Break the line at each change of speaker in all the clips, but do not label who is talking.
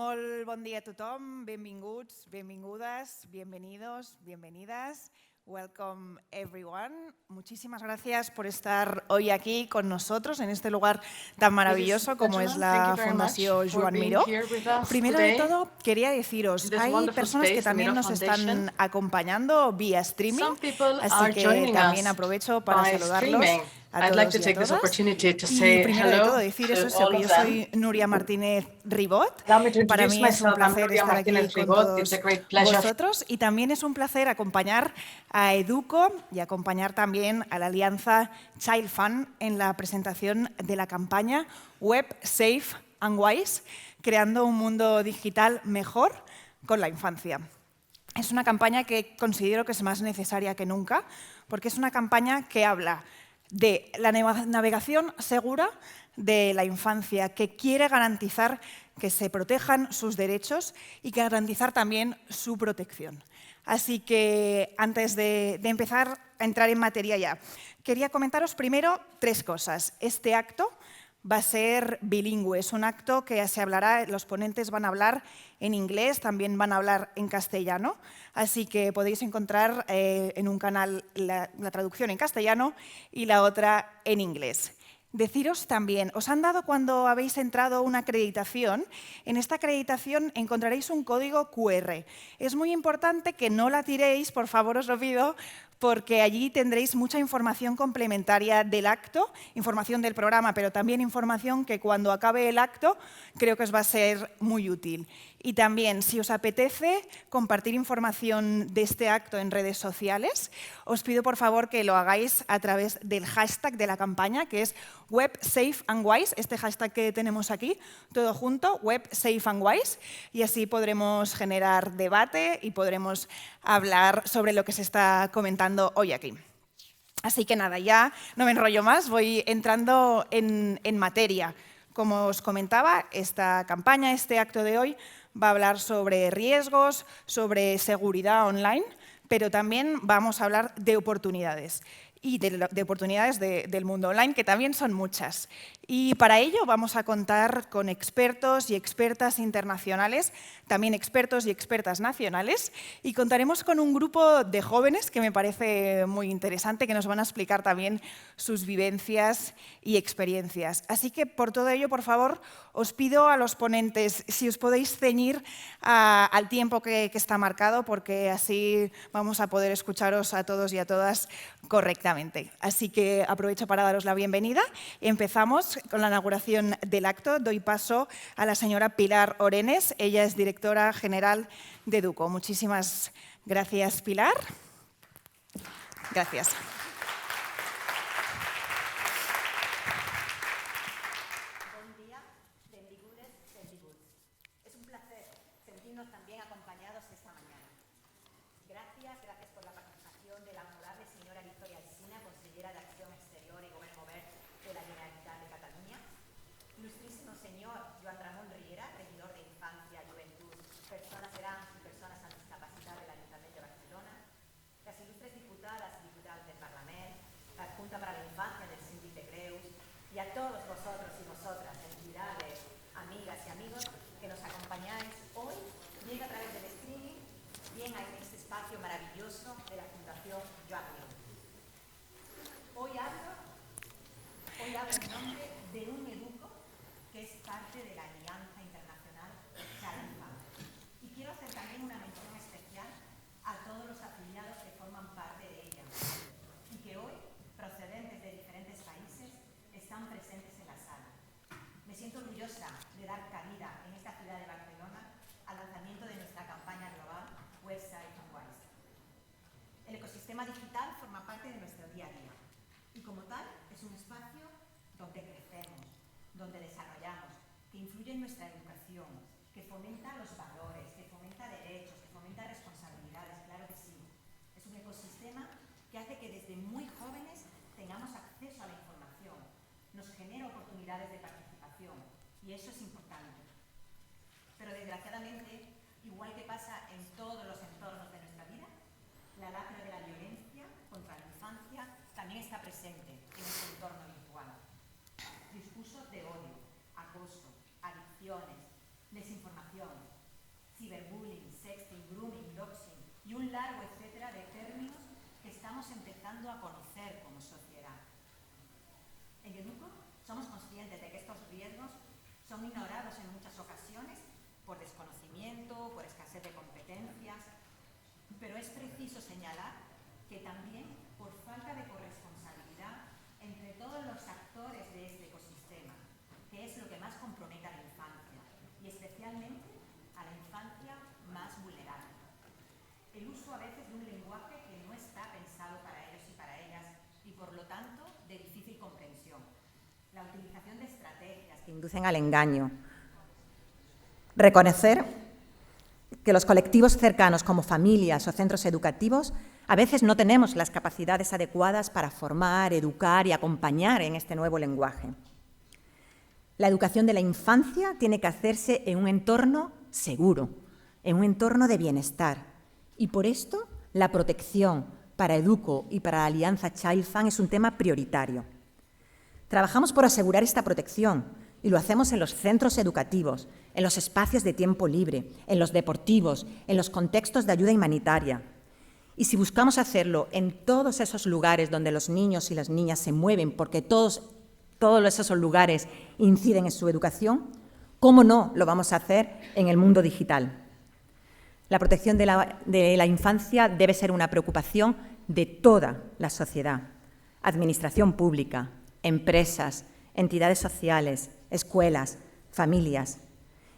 Molt bon dia a tothom, benvinguts, benvingudes, bienvenidos, bienvenidas. Welcome everyone. Muchísimas gracias por estar hoy aquí con nosotros en este lugar tan maravilloso como es la Fundación Joan Miró. Primero de todo, quería deciros, hay personas que también nos están acompañando vía streaming, así que también aprovecho para saludarlos a todos y a todas. Y primero de todo, decir eso, que yo soy Nuria Martínez Ribot. Para mí es un placer estar aquí con todos vosotros y también es un placer acompañar a Educo y acompañar también a la alianza ChildFund en la presentación de la campaña Web Safe and Wise, creando un mundo digital mejor con la infancia. Es una campaña que considero que es más necesaria que nunca, porque es una campaña que habla de la navegación segura de la infancia, que quiere garantizar que se protejan sus derechos y que garantizar también su protección. Así que antes de empezar a entrar en materia ya, quería comentaros primero 3 cosas. Este acto va a ser bilingüe, es un acto que se hablará, los ponentes van a hablar en inglés, también van a hablar en castellano, así que podéis encontrar en un canal la traducción en castellano y la otra en inglés. Deciros también, os han dado cuando habéis entrado una acreditación, en esta acreditación encontraréis un código QR. Es muy importante que no la tiréis, por favor os lo pido, porque allí tendréis mucha información complementaria del acto, información del programa, pero también información que cuando acabe el acto creo que os va a ser muy útil. Y también, si os apetece compartir información de este acto en redes sociales, os pido por favor que lo hagáis a través del hashtag de la campaña, que es Web Safe and Wise, este hashtag que tenemos aquí, todo junto, Web Safe and Wise, y así podremos generar debate y podremos hablar sobre lo que se está comentando hoy aquí. Así que nada, ya no me enrollo más, voy entrando en materia. Como os comentaba, esta campaña, este acto de hoy, va a hablar sobre riesgos, sobre seguridad online, pero también vamos a hablar de oportunidades y de oportunidades del mundo online, que también son muchas. Y para ello vamos a contar con expertos y expertas internacionales, también expertos y expertas nacionales, y contaremos con un grupo de jóvenes que me parece muy interesante, que nos van a explicar también sus vivencias y experiencias. Así que, por todo ello, por favor, os pido a los ponentes si os podéis ceñir al tiempo que está marcado, porque así vamos a poder escucharos a todos y a todas correctamente. Así que aprovecho para daros la bienvenida. Empezamos con la inauguración del acto. Doy paso a la señora Pilar Orenes. Ella es directora general de Educo. Muchísimas gracias, Pilar. Gracias.
Buen día, benvingudes, benvinguts. Es un placer sentirnos también acompañados esta mañana. Gracias por la participación de la honorable señora Victoria Alsina, consellera de Acción Exterior y Gobierno Obert de la Generalitat de Cataluña, ilustrísimo señor Joan Ramon Riera, regidor de Infancia, Juventud, Personas Grans y Personas amb Discapacitat de l'Ajuntament de Barcelona, las ilustres diputadas y diputados del Parlament, la Junta para la Infancia del Síndic de Greus y a todos vosotros y vosotras, entidades, amigas y amigos que nos acompañáis hoy, bien a través del streaming, bien en este espacio maravilloso de la Fundación Joan Miró. Hoy hablo en nombre de un Educo que es parte de la Alianza Internacional ChildFund. Y quiero hacer también una mención especial a todos los afiliados que forman parte de ella y que hoy, procedentes de diferentes países, están presentes en la sala. Me siento orgullosa de dar cabida en esta ciudad de Barcelona al lanzamiento de nuestra campaña global Web Safe and Wise. El ecosistema digital forma parte de nuestro día a día y como tal es un espacio donde crecemos, donde desarrollamos, que influye en nuestra educación, que fomenta los valores, que fomenta derechos, que fomenta responsabilidades, claro que sí. Es un ecosistema que hace que desde muy jóvenes tengamos acceso a la información, nos genera oportunidades de participación y eso es importante. Pero desgraciadamente, igual que pasa en todos los entornos de nuestra vida, la lacra de la violencia contra la infancia también está presente en este entorno virtual. Discursos de odio, acoso, adicciones, desinformación, un largo etcétera de términos que estamos empezando a conocer como sociedad. En EDUCO somos conscientes de que estos riesgos son ignorados en muchas ocasiones por desconocimiento, por escasez de competencias, pero es preciso señalar que también por falta de corresponsabilidad entre todos los actores de este ecosistema, que es lo que más compromete a la infancia, y especialmente a la infancia más vulnerable. El uso a veces de un lenguaje que no está pensado para ellos y para ellas, y por lo tanto de difícil comprensión. La utilización de estrategias que inducen al engaño. Reconocer que los colectivos cercanos como familias o centros educativos a veces no tenemos las capacidades adecuadas para formar, educar y acompañar en este nuevo lenguaje. La educación de la infancia tiene que hacerse en un entorno seguro, en un entorno de bienestar. Y por esto, la protección para EDUCO y para la Alianza ChildFund es un tema prioritario. Trabajamos por asegurar esta protección y lo hacemos en los centros educativos, en los espacios de tiempo libre, en los deportivos, en los contextos de ayuda humanitaria. Y si buscamos hacerlo en todos esos lugares donde los niños y las niñas se mueven, porque todos esos lugares inciden en su educación, ¿cómo no lo vamos a hacer en el mundo digital? La protección de la infancia debe ser una preocupación de toda la sociedad, administración pública, empresas, entidades sociales, escuelas, familias.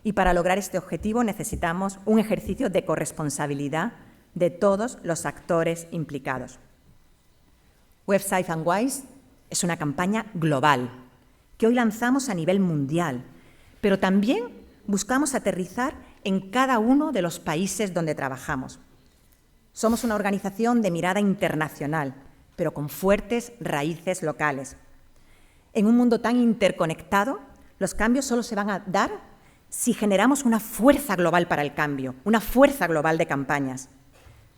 Y para lograr este objetivo necesitamos un ejercicio de corresponsabilidad de todos los actores implicados. Web Safe and Wise es una campaña global que hoy lanzamos a nivel mundial, pero también buscamos aterrizar en cada uno de los países donde trabajamos. Somos una organización de mirada internacional, pero con fuertes raíces locales. En un mundo tan interconectado, los cambios solo se van a dar si generamos una fuerza global para el cambio, una fuerza global de campañas.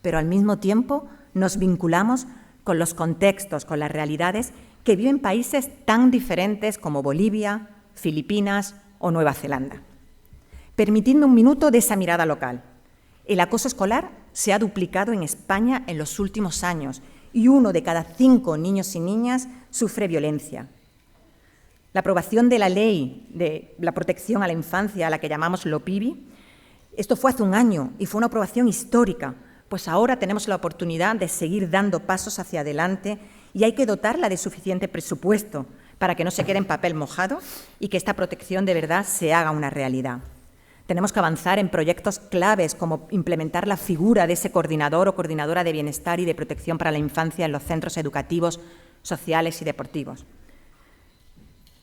Pero al mismo tiempo nos vinculamos con los contextos, con las realidades que viven países tan diferentes como Bolivia, Filipinas o Nueva Zelanda. Permitidme un minuto de esa mirada local. El acoso escolar se ha duplicado en España en los últimos años y 1 de cada 5 niños y niñas sufre violencia. La aprobación de la ley de la protección a la infancia, a la que llamamos LOPIBI, esto fue hace un año y fue una aprobación histórica, pues ahora tenemos la oportunidad de seguir dando pasos hacia adelante y hay que dotarla de suficiente presupuesto para que no se quede en papel mojado y que esta protección de verdad se haga una realidad. Tenemos que avanzar en proyectos claves como implementar la figura de ese coordinador o coordinadora de bienestar y de protección para la infancia en los centros educativos, sociales y deportivos.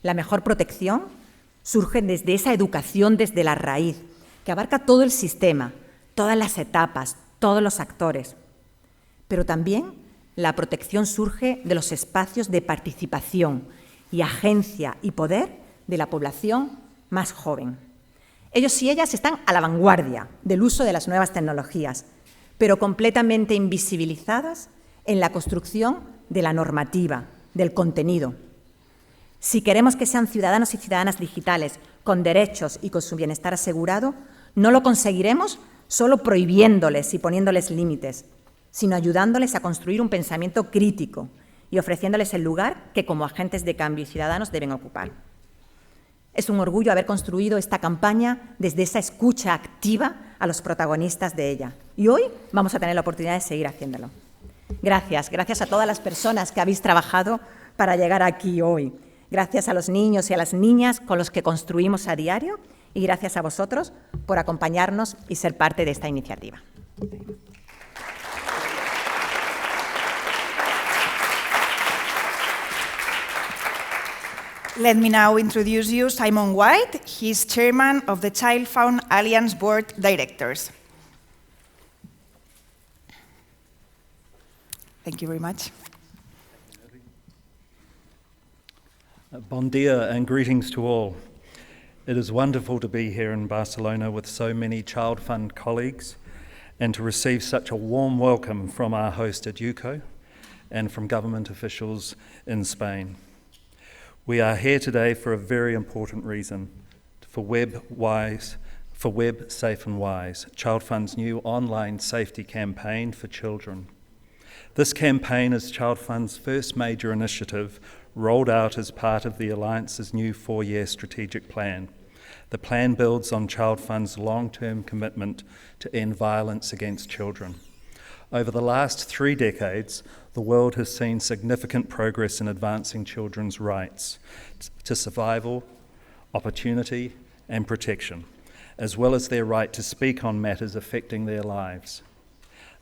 La mejor protección surge desde esa educación desde la raíz, que abarca todo el sistema, todas las etapas, todos los actores. Pero también la protección surge de los espacios de participación y agencia y poder de la población más joven. Ellos y ellas están a la vanguardia del uso de las nuevas tecnologías, pero completamente invisibilizadas en la construcción de la normativa, del contenido. Si queremos que sean ciudadanos y ciudadanas digitales con derechos y con su bienestar asegurado, no lo conseguiremos solo prohibiéndoles y poniéndoles límites, sino ayudándoles a construir un pensamiento crítico y ofreciéndoles el lugar que como agentes de cambio y ciudadanos deben ocupar. Es un orgullo haber construido esta campaña desde esa escucha activa a los protagonistas de ella. Y hoy vamos a tener la oportunidad de seguir haciéndolo. Gracias a todas las personas que habéis trabajado para llegar aquí hoy. Gracias a los niños y a las niñas con los que construimos a diario y gracias a vosotros por acompañarnos y ser parte de esta iniciativa.
Let me now introduce you Simon White. He's chairman of the ChildFund Alliance Board Directors. Thank you very much.
Bon dia and greetings to all. It is wonderful to be here in Barcelona with so many ChildFund colleagues and to receive such a warm welcome from our host at EDUCO and from government officials in Spain. We are here today for a very important reason, for for Web Safe and Wise, ChildFund's new online safety campaign for children. This campaign is ChildFund's first major initiative rolled out as part of the Alliance's new 4-year strategic plan. The plan builds on ChildFund's long-term commitment to end violence against children. Over the last 3 decades, the world has seen significant progress in advancing children's rights to survival, opportunity, and protection, as well as their right to speak on matters affecting their lives.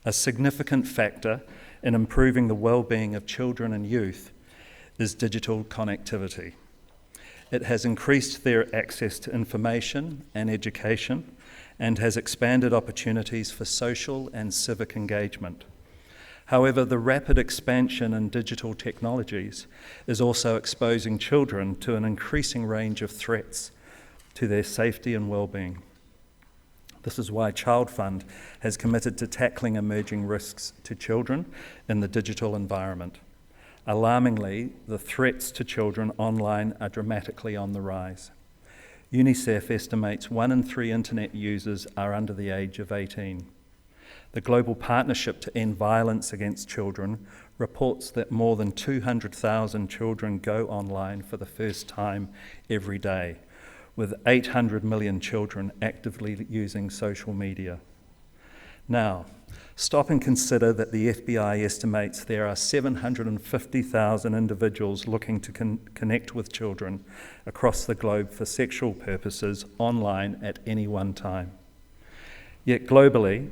A significant factor in improving the well-being of children and youth is digital connectivity. It has increased their access to information and education and has expanded opportunities for social and civic engagement. However, the rapid expansion in digital technologies is also exposing children to an increasing range of threats to their safety and well-being. This is why ChildFund has committed to tackling emerging risks to children in the digital environment. Alarmingly, the threats to children online are dramatically on the rise. UNICEF estimates 1 in 3 internet users are under the age of 18. The Global Partnership to End Violence Against Children reports that more than 200,000 children go online for the first time every day, with 800 million children actively using social media. Now, stop and consider that the FBI estimates there are 750,000 individuals looking to connect with children across the globe for sexual purposes online at any one time. Yet globally,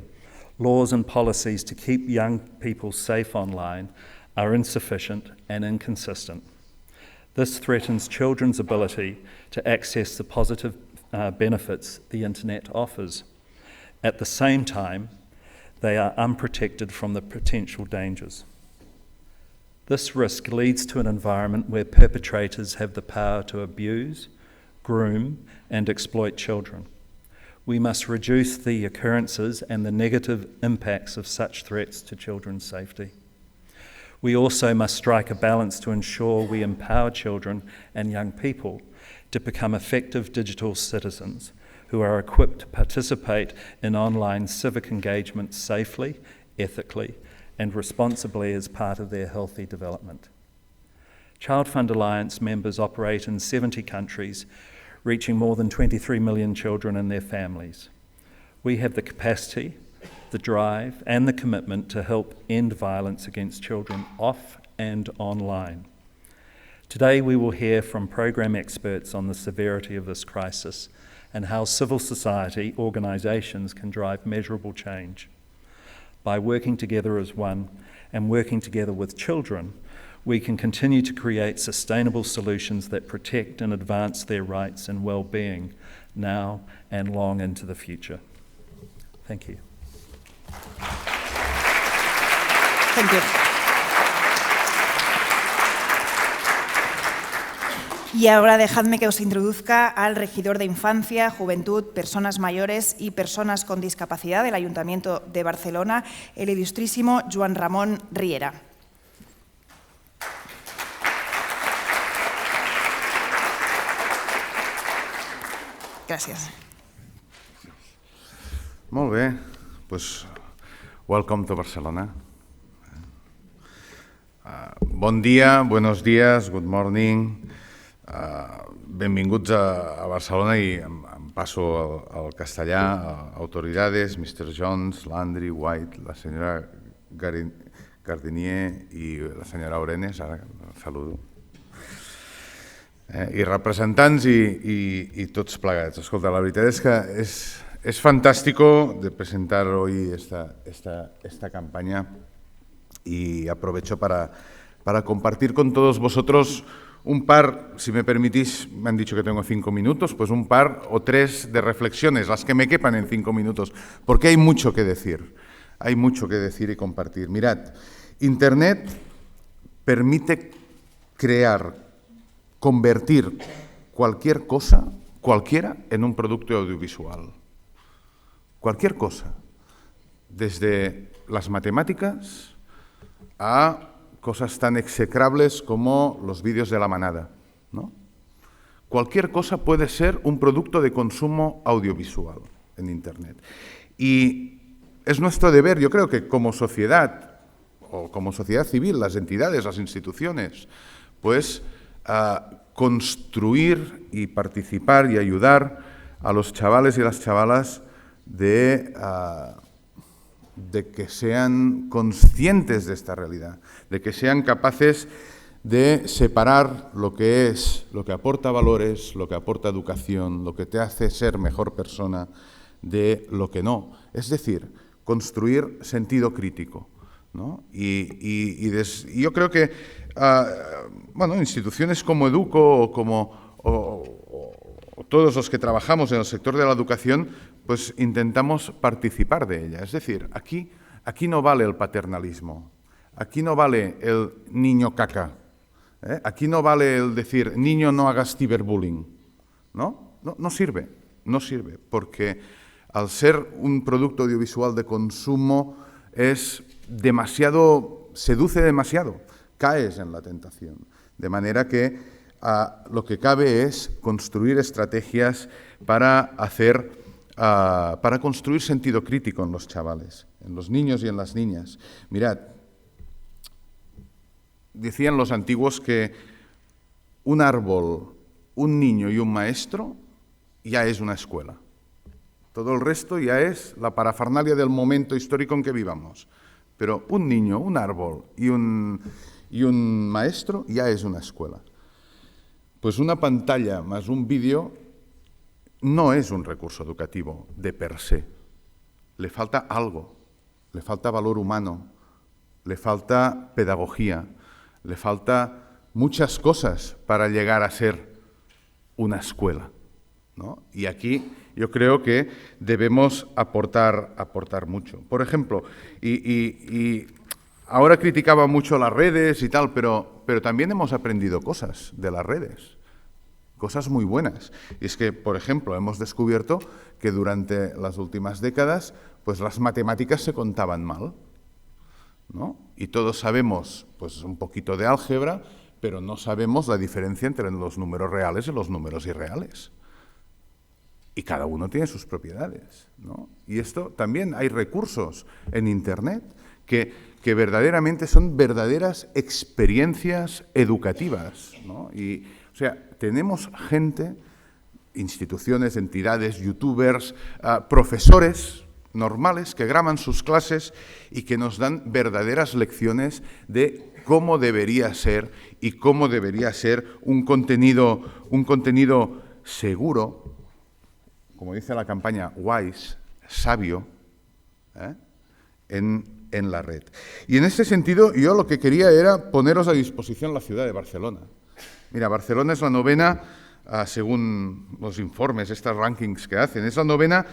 laws and policies to keep young people safe online are insufficient and inconsistent. This threatens children's ability to access the positive benefits the internet offers. At the same time, they are unprotected from the potential dangers. This risk leads to an environment where perpetrators have the power to abuse, groom, and exploit children. We must reduce the occurrences and the negative impacts of such threats to children's safety. We also must strike a balance to ensure we empower children and young people to become effective digital citizens who are equipped to participate in online civic engagement safely, ethically, and responsibly as part of their healthy development. ChildFund Alliance members operate in 70 countries, reaching more than 23 million children and their families. We have the capacity, the drive, and the commitment to help end violence against children off and online. Today we will hear from program experts on the severity of this crisis and how civil society organisations can drive measurable change. By working together as one and working together with children, we can continue to create sustainable solutions that protect and advance their rights and well-being now and long into the future. Thank you.
Thank you. Y ahora dejadme que os introduzca al regidor de Infancia, Juventud, Personas Mayores y Personas con Discapacidad del Ayuntamiento de Barcelona, el ilustrísimo Joan Ramon Riera. Gràcies.
Molt bé, doncs welcome to Barcelona. Bon dia, buenos días, good morning. Benvinguts a Barcelona i em passo al castellà. Autoridades, Mr. Jones, Landry, White, la senyora Gardinier i la senyora Orenes, ara saludo. I representants i tots plegats. Escolta, la veritat és que es fantástico de presentar hoy esta campaña y aprovecho para compartir con todos vosotros un par, si me permitís, me han dicho que tengo 5 minutos, pues un par o 3 de reflexiones, las que me quepan en 5 minutos, porque hay mucho que decir y compartir. Mirad, Internet permite convertir cualquier cosa, cualquiera, en un producto audiovisual. Cualquier cosa, desde las matemáticas a cosas tan execrables como los vídeos de la manada, ¿no? Cualquier cosa puede ser un producto de consumo audiovisual. en Internet. Y es nuestro deber, yo creo que como sociedad, o como sociedad civil, las entidades, las instituciones, pues construir y participar y ayudar a los chavales y las chavalas de que sean conscientes de esta realidad, de que sean capaces de separar lo que es, lo que aporta valores, lo que aporta educación, lo que te hace ser mejor persona, de lo que no. Es decir, construir sentido crítico, ¿no? Y yo creo que bueno, instituciones como Educo o como o todos los que trabajamos en el sector de la educación, pues intentamos participar de ella. Es decir, aquí no vale el paternalismo, aquí no vale el niño caca, aquí no vale el decir niño no hagas ciberbullying, no sirve, porque al ser un producto audiovisual de consumo es demasiado, seduce demasiado, caes en la tentación, de manera que lo que cabe es construir estrategias para construir sentido crítico en los chavales, en los niños y en las niñas. Mirad, decían los antiguos que un árbol, un niño y un maestro ya es una escuela. Todo el resto ya es la parafernalia del momento histórico en que vivamos. Pero un niño, un árbol y un maestro ya es una escuela. Pues una pantalla más un vídeo no es un recurso educativo de per se. Le falta algo, le falta valor humano, le falta pedagogía, le falta muchas cosas para llegar a ser una escuela, ¿no? Y aquí yo creo que debemos aportar mucho. Por ejemplo, y ahora criticaba mucho las redes y tal, pero también hemos aprendido cosas de las redes, cosas muy buenas. Y es que, por ejemplo, hemos descubierto que durante las últimas décadas, pues las matemáticas se contaban mal, ¿no? Y todos sabemos, pues un poquito de álgebra, pero no sabemos la diferencia entre los números reales y los números irreales. Y cada uno tiene sus propiedades, ¿no? Y esto también hay recursos en Internet que verdaderamente son verdaderas experiencias educativas, ¿no? Y, o sea, tenemos gente, instituciones, entidades, youtubers, profesores normales que graban sus clases y que nos dan verdaderas lecciones de cómo debería ser y cómo debería ser un contenido seguro, como dice la campaña, wise, sabio, en la red. Y en este sentido, yo lo que quería era poneros a disposición la ciudad de Barcelona. Mira, Barcelona es la novena, según los informes, estos rankings que hacen, es la novena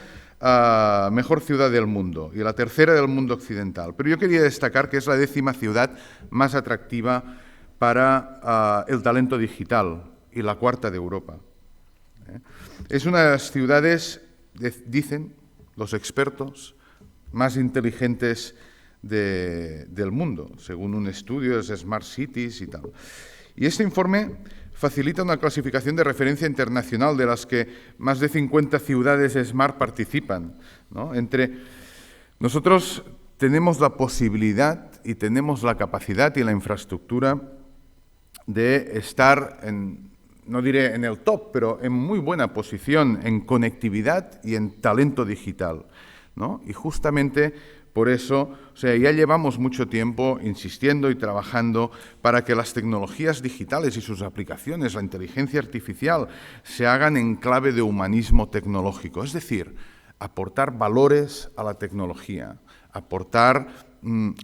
mejor ciudad del mundo y la tercera del mundo occidental. Pero yo quería destacar que es la 10ª ciudad más atractiva para el talento digital y la 4ª de Europa. Es una de las ciudades, dicen los expertos, más inteligentes del mundo, según un estudio de Smart Cities y tal. Y este informe facilita una clasificación de referencia internacional de las que más de 50 ciudades Smart participan, ¿no? Nosotros tenemos la posibilidad y tenemos la capacidad y la infraestructura de estar no diré en el top, pero en muy buena posición en conectividad y en talento digital, ¿no? Y justamente por eso, o sea, ya llevamos mucho tiempo insistiendo y trabajando para que las tecnologías digitales y sus aplicaciones, la inteligencia artificial, se hagan en clave de humanismo tecnológico, es decir, aportar valores a la tecnología, aportar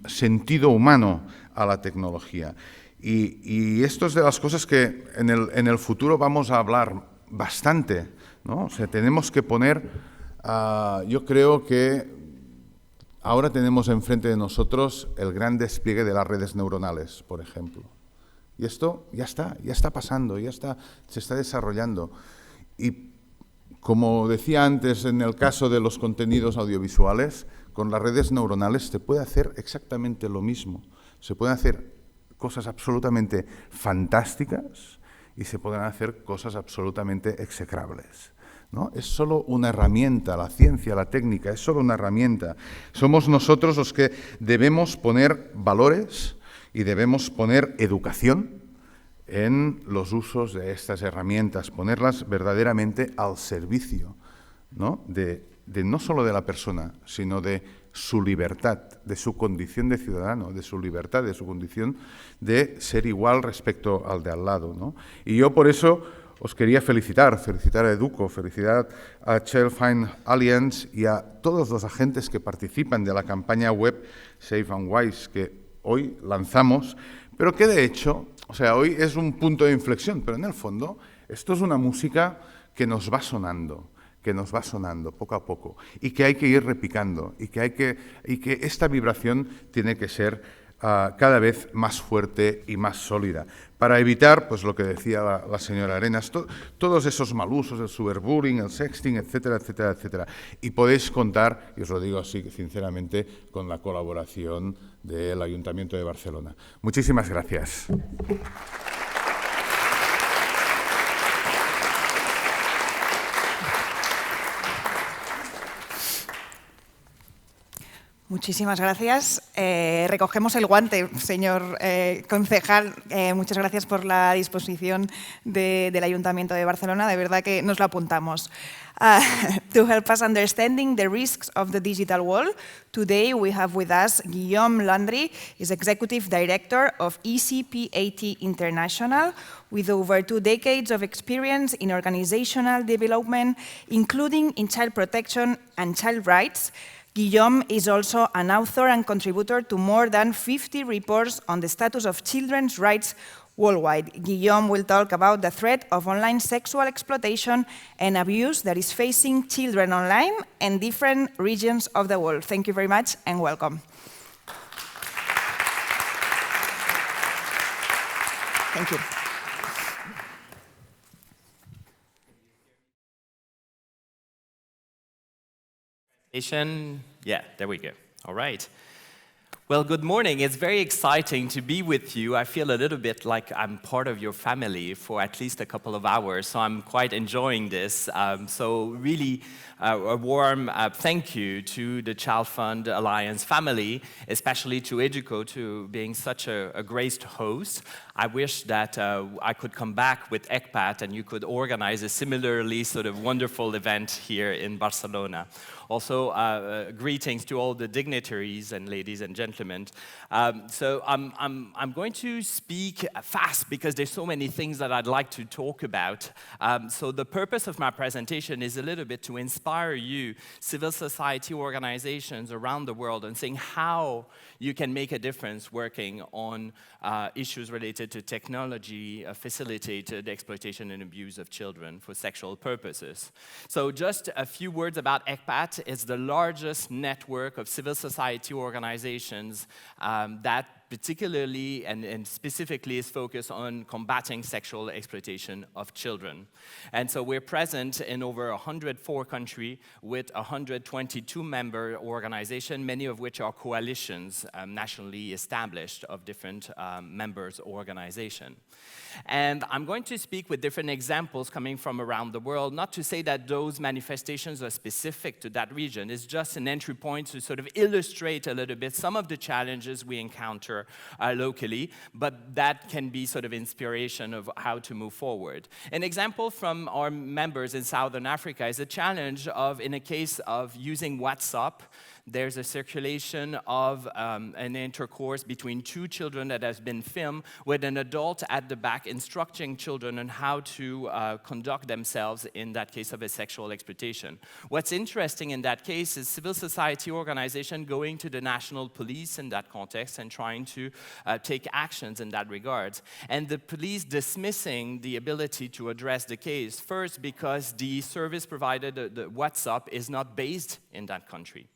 sentido humano a la tecnología. Y esto es de las cosas que en el futuro vamos a hablar bastante, ¿no? O sea, tenemos que poner, yo creo que ahora tenemos enfrente de nosotros el gran despliegue de las redes neuronales, por ejemplo. Y esto ya está pasando, se está desarrollando. Y como decía antes, en el caso de los contenidos audiovisuales, con las redes neuronales se puede hacer exactamente lo mismo. Se pueden hacer cosas absolutamente fantásticas y se pueden hacer cosas absolutamente execrables, ¿no? Es solo una herramienta, la ciencia, la técnica, es solo una herramienta. Somos nosotros los que debemos poner valores y debemos poner educación en los usos de estas herramientas, ponerlas verdaderamente al servicio, ¿no? De no solo de la persona, sino de su libertad, de su condición de ciudadano, de su libertad, de su condición de ser igual respecto al de al lado, ¿no? Y yo por eso os quería felicitar a Educo, felicitar a ChildFund Alliance y a todos los agentes que participan de la campaña web Safe and Wise que hoy lanzamos, pero que de hecho, o sea, hoy es un punto de inflexión, pero en el fondo esto es una música que nos va sonando poco a poco y que hay que ir repicando y que esta vibración tiene que ser cada vez más fuerte y más sólida para evitar, pues lo que decía la señora Arenas, todos esos mal usos, el cyberbullying, el sexting, etcétera, etcétera, etcétera. Y podéis contar, y os lo digo así sinceramente, con la colaboración del Ayuntamiento de Barcelona. Muchísimas gracias.
Muchísimas gracias. Recogemos el guante, señor concejal. Muchas gracias por la disposición del Ayuntamiento de Barcelona. De verdad que nos lo apuntamos. To help us understanding the risks of the digital world, today we have with us Guillaume Landry, is Executive Director of ECPAT International, with over 2 decades of experience in organizational development, including in child protection and child rights. Guillaume is also an author and contributor to more than 50 reports on the status of children's rights worldwide. Guillaume will talk about the threat of online sexual exploitation and abuse that is facing children online in different regions of the world. Thank you very much and welcome. Thank you.
Yeah, there we go. All right. Well, good morning. It's very exciting to be with you. I feel a little bit like I'm part of your family for at least a couple of hours, so I'm quite enjoying this. So really a warm thank you to the ChildFund Alliance family, especially to Educo, to being such a great host. I wish that I could come back with ECPAT and you could organize a similarly sort of wonderful event here in Barcelona. Also, greetings to all the dignitaries and ladies and gentlemen. So I'm going to speak fast because there's so many things that I'd like to talk about. So the purpose of my presentation is a little bit to inspire you, civil society organizations around the world, and seeing how you can make a difference working on issues related to technology, facilitated exploitation and abuse of children for sexual purposes. So just a few words about ECPAT. It's the largest network of civil society organizations that particularly and specifically is focused on combating sexual exploitation of children. And so we're present in over 104 countries with 122 member organizations, many of which are coalitions nationally established of different members organizations. And I'm going to speak with different examples coming from around the world, not to say that those manifestations are specific to that region. It's just an entry point to sort of illustrate a little bit some of the challenges we encounter locally, but that can be sort of inspiration of how to move forward. An example from our members in Southern Africa is a challenge of, in a case of using WhatsApp, there's a circulation of an intercourse between two children that has been filmed with an adult at the back instructing children on how to conduct themselves in that case of a sexual exploitation. What's interesting in that case is civil society organization going to the national police in that context and trying to take actions in that regard. And the police dismissing the ability to address the case, first because the service provided, the WhatsApp, is not based in that country.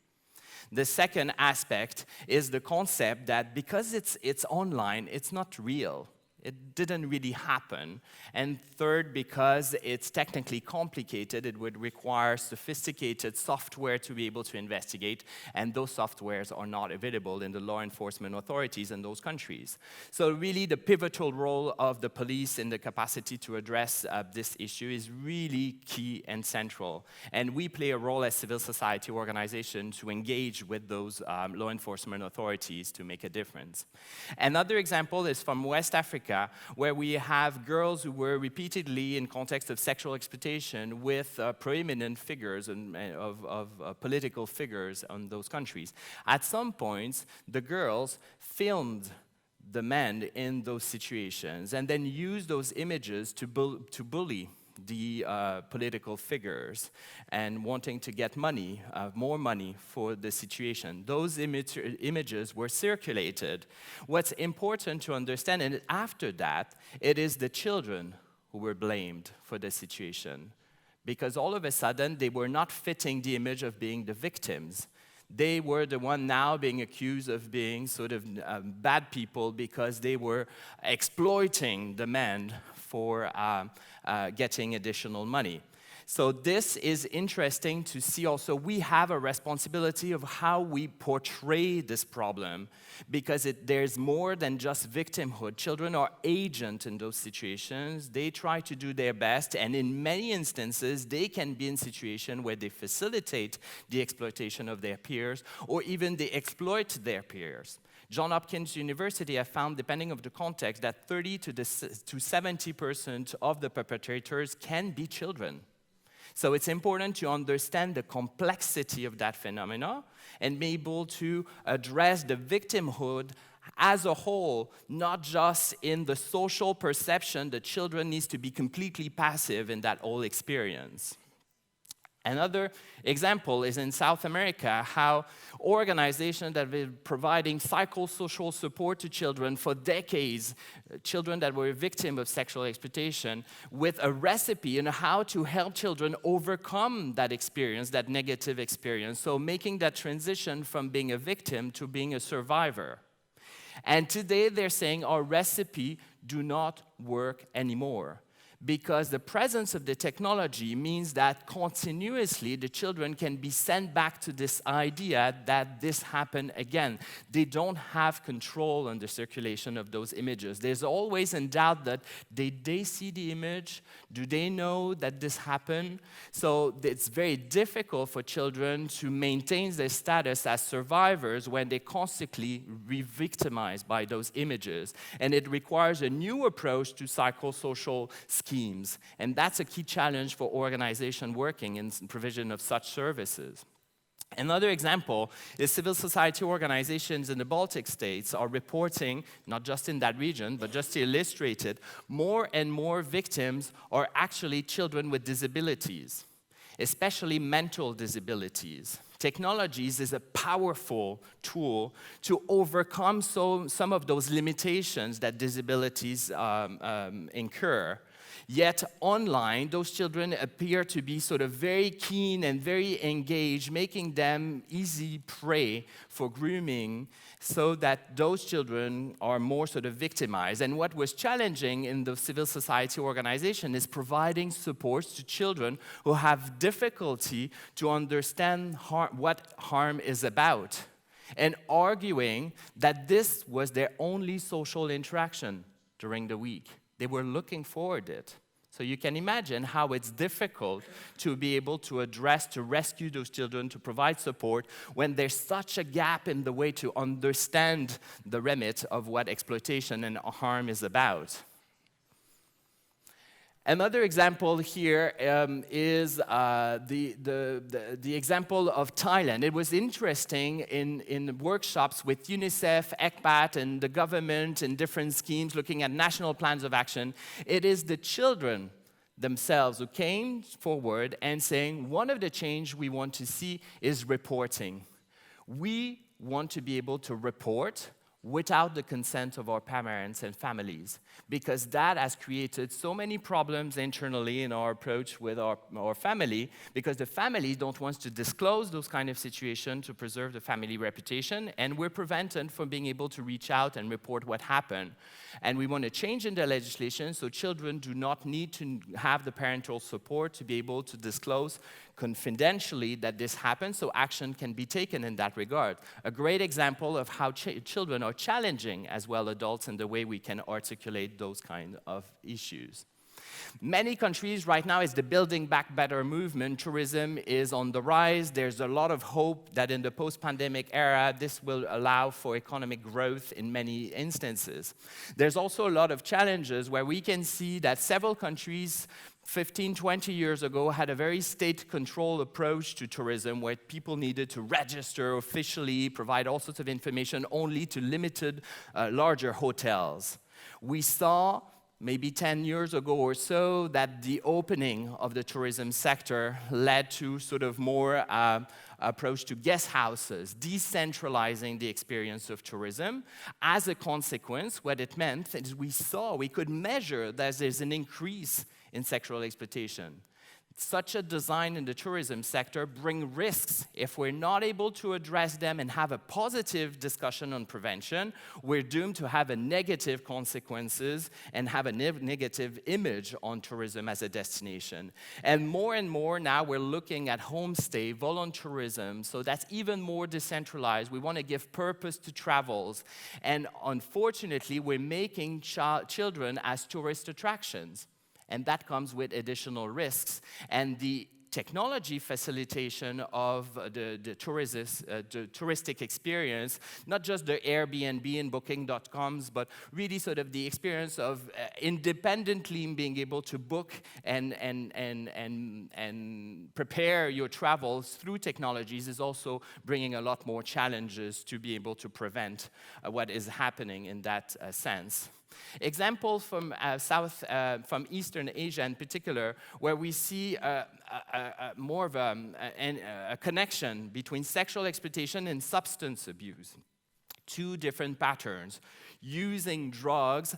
The second aspect is the concept that because it's online, it's not real. it didn't really happen. And third, because it's technically complicated, it would require sophisticated software to be able to investigate, and those softwares are not available in the law enforcement authorities in those countries. So really the pivotal role of the police in the capacity to address this issue is really key and central. And we play a role as civil society organizations to engage with those law enforcement authorities to make a difference. Another example is from West Africa, where we have girls who were repeatedly in context of sexual exploitation with prominent figures of political figures on those countries. At some points, the girls filmed the men in those situations and then used those images to bully the political figures and wanting to get money, more money for the situation. Those images were circulated. What's important to understand, and after that, it is the children who were blamed for the situation, because all of a sudden they were not fitting the image of being the victims. They were the one now being accused of being sort of bad people because they were exploiting the men for getting additional money. So this is interesting to see also. We have a responsibility of how we portray this problem, because there's more than just victimhood. Children are agents in those situations. They try to do their best, and in many instances, they can be in situations where they facilitate the exploitation of their peers, or even they exploit their peers. Johns Hopkins University have found, depending on the context, that 30 to 70% of the perpetrators can be children. So it's important to understand the complexity of that phenomena and be able to address the victimhood as a whole, not just in the social perception that children need to be completely passive in that whole experience. Another example is in South America, how organizations that have been providing psychosocial support to children for decades, children that were victims of sexual exploitation, with a recipe on how to help children overcome that experience, that negative experience, so making that transition from being a victim to being a survivor. And today they're saying our recipe do not work anymore, because the presence of the technology means that continuously the children can be sent back to this idea that this happened again. They don't have control on the circulation of those images. There's always in doubt that did they see the image? Do they know that this happened? So it's very difficult for children to maintain their status as survivors when they're constantly re-victimized by those images. And it requires a new approach to psychosocial schemes. And that's a key challenge for organizations working in provision of such services. Another example is civil society organizations in the Baltic states are reporting, not just in that region, but just to illustrate it, more and more victims are actually children with disabilities, especially mental disabilities. Technologies is a powerful tool to overcome some of those limitations that disabilities incur. Yet online, those children appear to be sort of very keen and very engaged, making them easy prey for grooming, so that those children are more sort of victimized. And what was challenging in the civil society organization is providing supports to children who have difficulty to understand what harm is about, and arguing that this was their only social interaction during the week. They were looking forward to it. So you can imagine how it's difficult to be able to address, to rescue those children, to provide support when there's such a gap in the way to understand the remit of what exploitation and harm is about. Another example here is the example of Thailand. It was interesting in workshops with UNICEF, ECPAT, and the government and different schemes looking at national plans of action. It is the children themselves who came forward and saying, one of the changes we want to see is reporting. We want to be able to report without the consent of our parents and families, because that has created so many problems internally in our approach with our family, because the families don't want to disclose those kind of situations to preserve the family reputation, and we're prevented from being able to reach out and report what happened. And we want to change in the legislation so children do not need to have the parental support to be able to disclose confidentially that this happens, so action can be taken in that regard. A great example of how children are challenging as well adults in the way we can articulate those kind of issues. Many countries right now, is the Building Back Better movement. Tourism is on the rise. There's a lot of hope that in the post-pandemic era, this will allow for economic growth in many instances. There's also a lot of challenges where we can see that several countries 15, 20 years ago had a very state-controlled approach to tourism where people needed to register officially, provide all sorts of information only to limited larger hotels. We saw maybe 10 years ago or so that the opening of the tourism sector led to sort of more approach to guest houses, decentralizing the experience of tourism. As a consequence, what it meant is we could measure that there's an increase in sexual exploitation. Such a design in the tourism sector brings risks. If we're not able to address them and have a positive discussion on prevention, we're doomed to have a negative consequences and have a negative image on tourism as a destination. And more now we're looking at homestay, volunteerism, so that's even more decentralized. We want to give purpose to travels. And unfortunately, we're making children as tourist attractions. And that comes with additional risks. And the technology facilitation of the touristic experience, not just the Airbnb and Booking.coms, but really sort of the experience of independently being able to book and prepare your travels through technologies is also bringing a lot more challenges to be able to prevent what is happening in that sense. Examples from from Eastern Asia in particular, where we see more of a connection between sexual exploitation and substance abuse. Two different patterns. Using drugs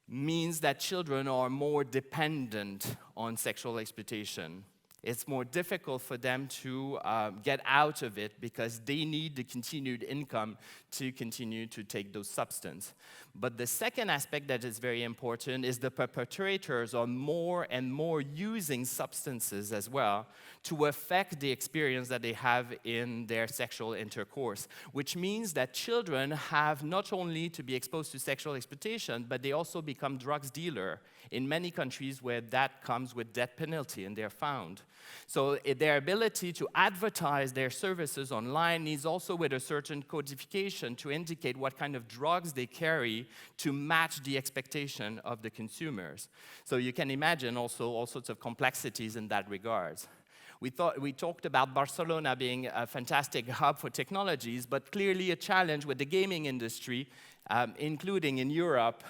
means that children are more dependent on sexual exploitation. It's more difficult for them to get out of it because they need the continued income to continue to take those substances. But the second aspect that is very important is the perpetrators are more and more using substances as well to affect the experience that they have in their sexual intercourse, which means that children have not only to be exposed to sexual exploitation, but they also become drugs dealer in many countries where that comes with death penalty and they're found. So their ability to advertise their services online needs also with a certain codification to indicate what kind of drugs they carry to match the expectation of the consumers. So you can imagine also all sorts of complexities in that regard. We talked about Barcelona being a fantastic hub for technologies, but clearly a challenge with the gaming industry, including in Europe,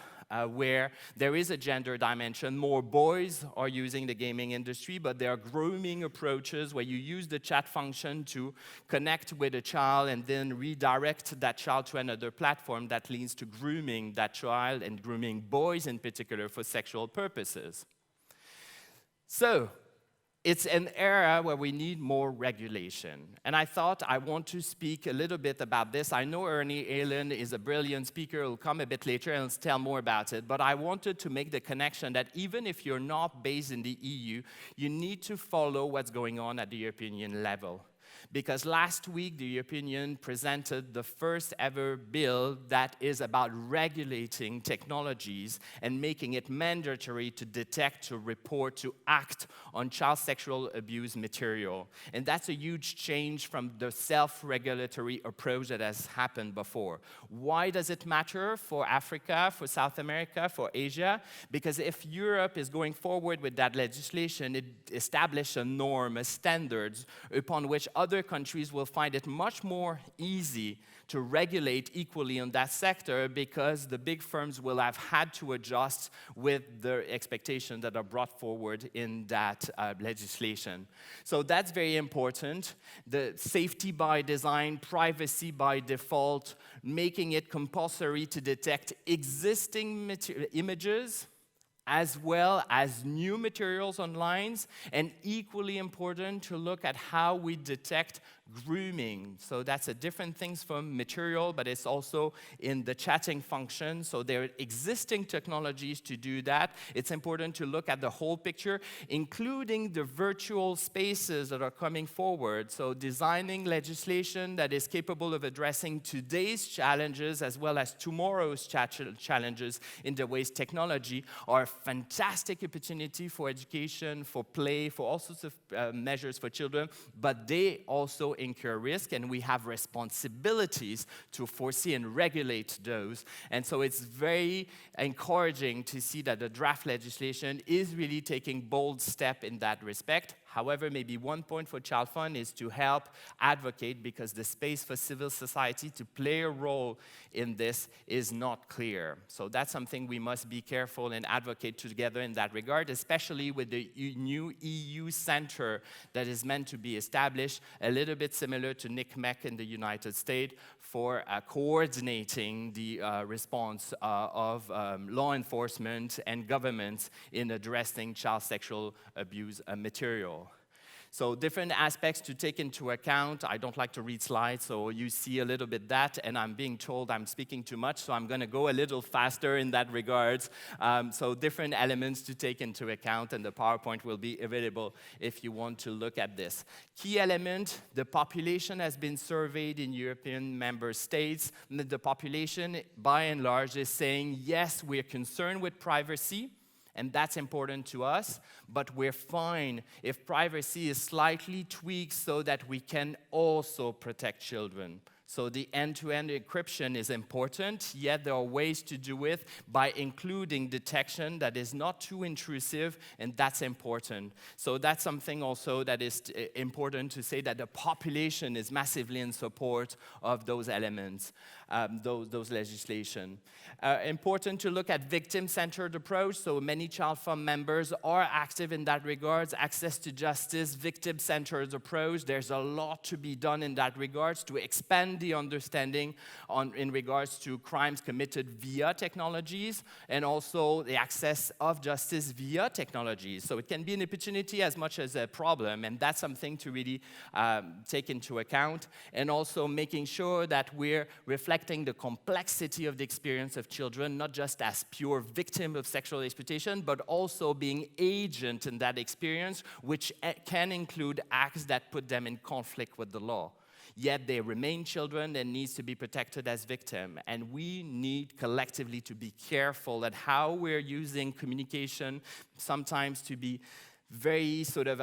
where there is a gender dimension. More boys are using the gaming industry, but there are grooming approaches where you use the chat function to connect with a child and then redirect that child to another platform that leads to grooming that child and grooming boys in particular for sexual purposes. So, it's an era where we need more regulation. And I thought I want to speak a little bit about this. I know Ernie Allen is a brilliant speaker who will come a bit later and tell more about it. But I wanted to make the connection that even if you're not based in the EU, you need to follow what's going on at the European Union level. Because last week, the European Union presented the first ever bill that is about regulating technologies and making it mandatory to detect, to report, to act on child sexual abuse material. And that's a huge change from the self-regulatory approach that has happened before. Why does it matter for Africa, for South America, for Asia? Because if Europe is going forward with that legislation, it establishes a norm, a standards upon which other other countries will find it much more easy to regulate equally on that sector because the big firms will have had to adjust with the expectations that are brought forward in that legislation. So that's very important. The safety by design, privacy by default, making it compulsory to detect existing images as well as new materials online, and equally important to look at how we detect grooming. So that's a different thing from material, but it's also in the chatting function. So there are existing technologies to do that. It's important to look at the whole picture, including the virtual spaces that are coming forward. So designing legislation that is capable of addressing today's challenges as well as tomorrow's challenges in the ways technology are a fantastic opportunity for education, for play, for all sorts of measures for children, but they also incur risk, and we have responsibilities to foresee and regulate those. And so it's very encouraging to see that the draft legislation is really taking bold step in that respect. However, maybe one point for ChildFund is to help advocate, because the space for civil society to play a role in this is not clear. So that's something we must be careful and advocate together in that regard, especially with the new EU center that is meant to be established, a little bit similar to NICMEC in the United States, for coordinating the response of law enforcement and governments in addressing child sexual abuse material. So different aspects to take into account. I don't like to read slides, so you see a little bit that, and I'm being told I'm speaking too much, so I'm going to go a little faster in that regards. So different elements to take into account, and the PowerPoint will be available if you want to look at this. Key element, the population has been surveyed in European member states. The population, by and large, is saying, yes, we're concerned with privacy, and that's important to us, but we're fine if privacy is slightly tweaked so that we can also protect children. So the end-to-end encryption is important, yet there are ways to do it by including detection that is not too intrusive, and that's important. So that's something also that is important to say, that the population is massively in support of those elements, those legislation. Important to look at victim-centered approach. So many ChildFund members are active in that regards. Access to justice, victim-centered approach. There's a lot to be done in that regards to expand the understanding in regards to crimes committed via technologies, and also the access of justice via technologies. So it can be an opportunity as much as a problem, and that's something to really take into account. And also making sure that we're reflecting the complexity of the experience of children, not just as pure victim of sexual exploitation, but also being agent in that experience, which can include acts that put them in conflict with the law. Yet they remain children and needs to be protected as victims. And we need collectively to be careful at how we're using communication, sometimes to be very sort of,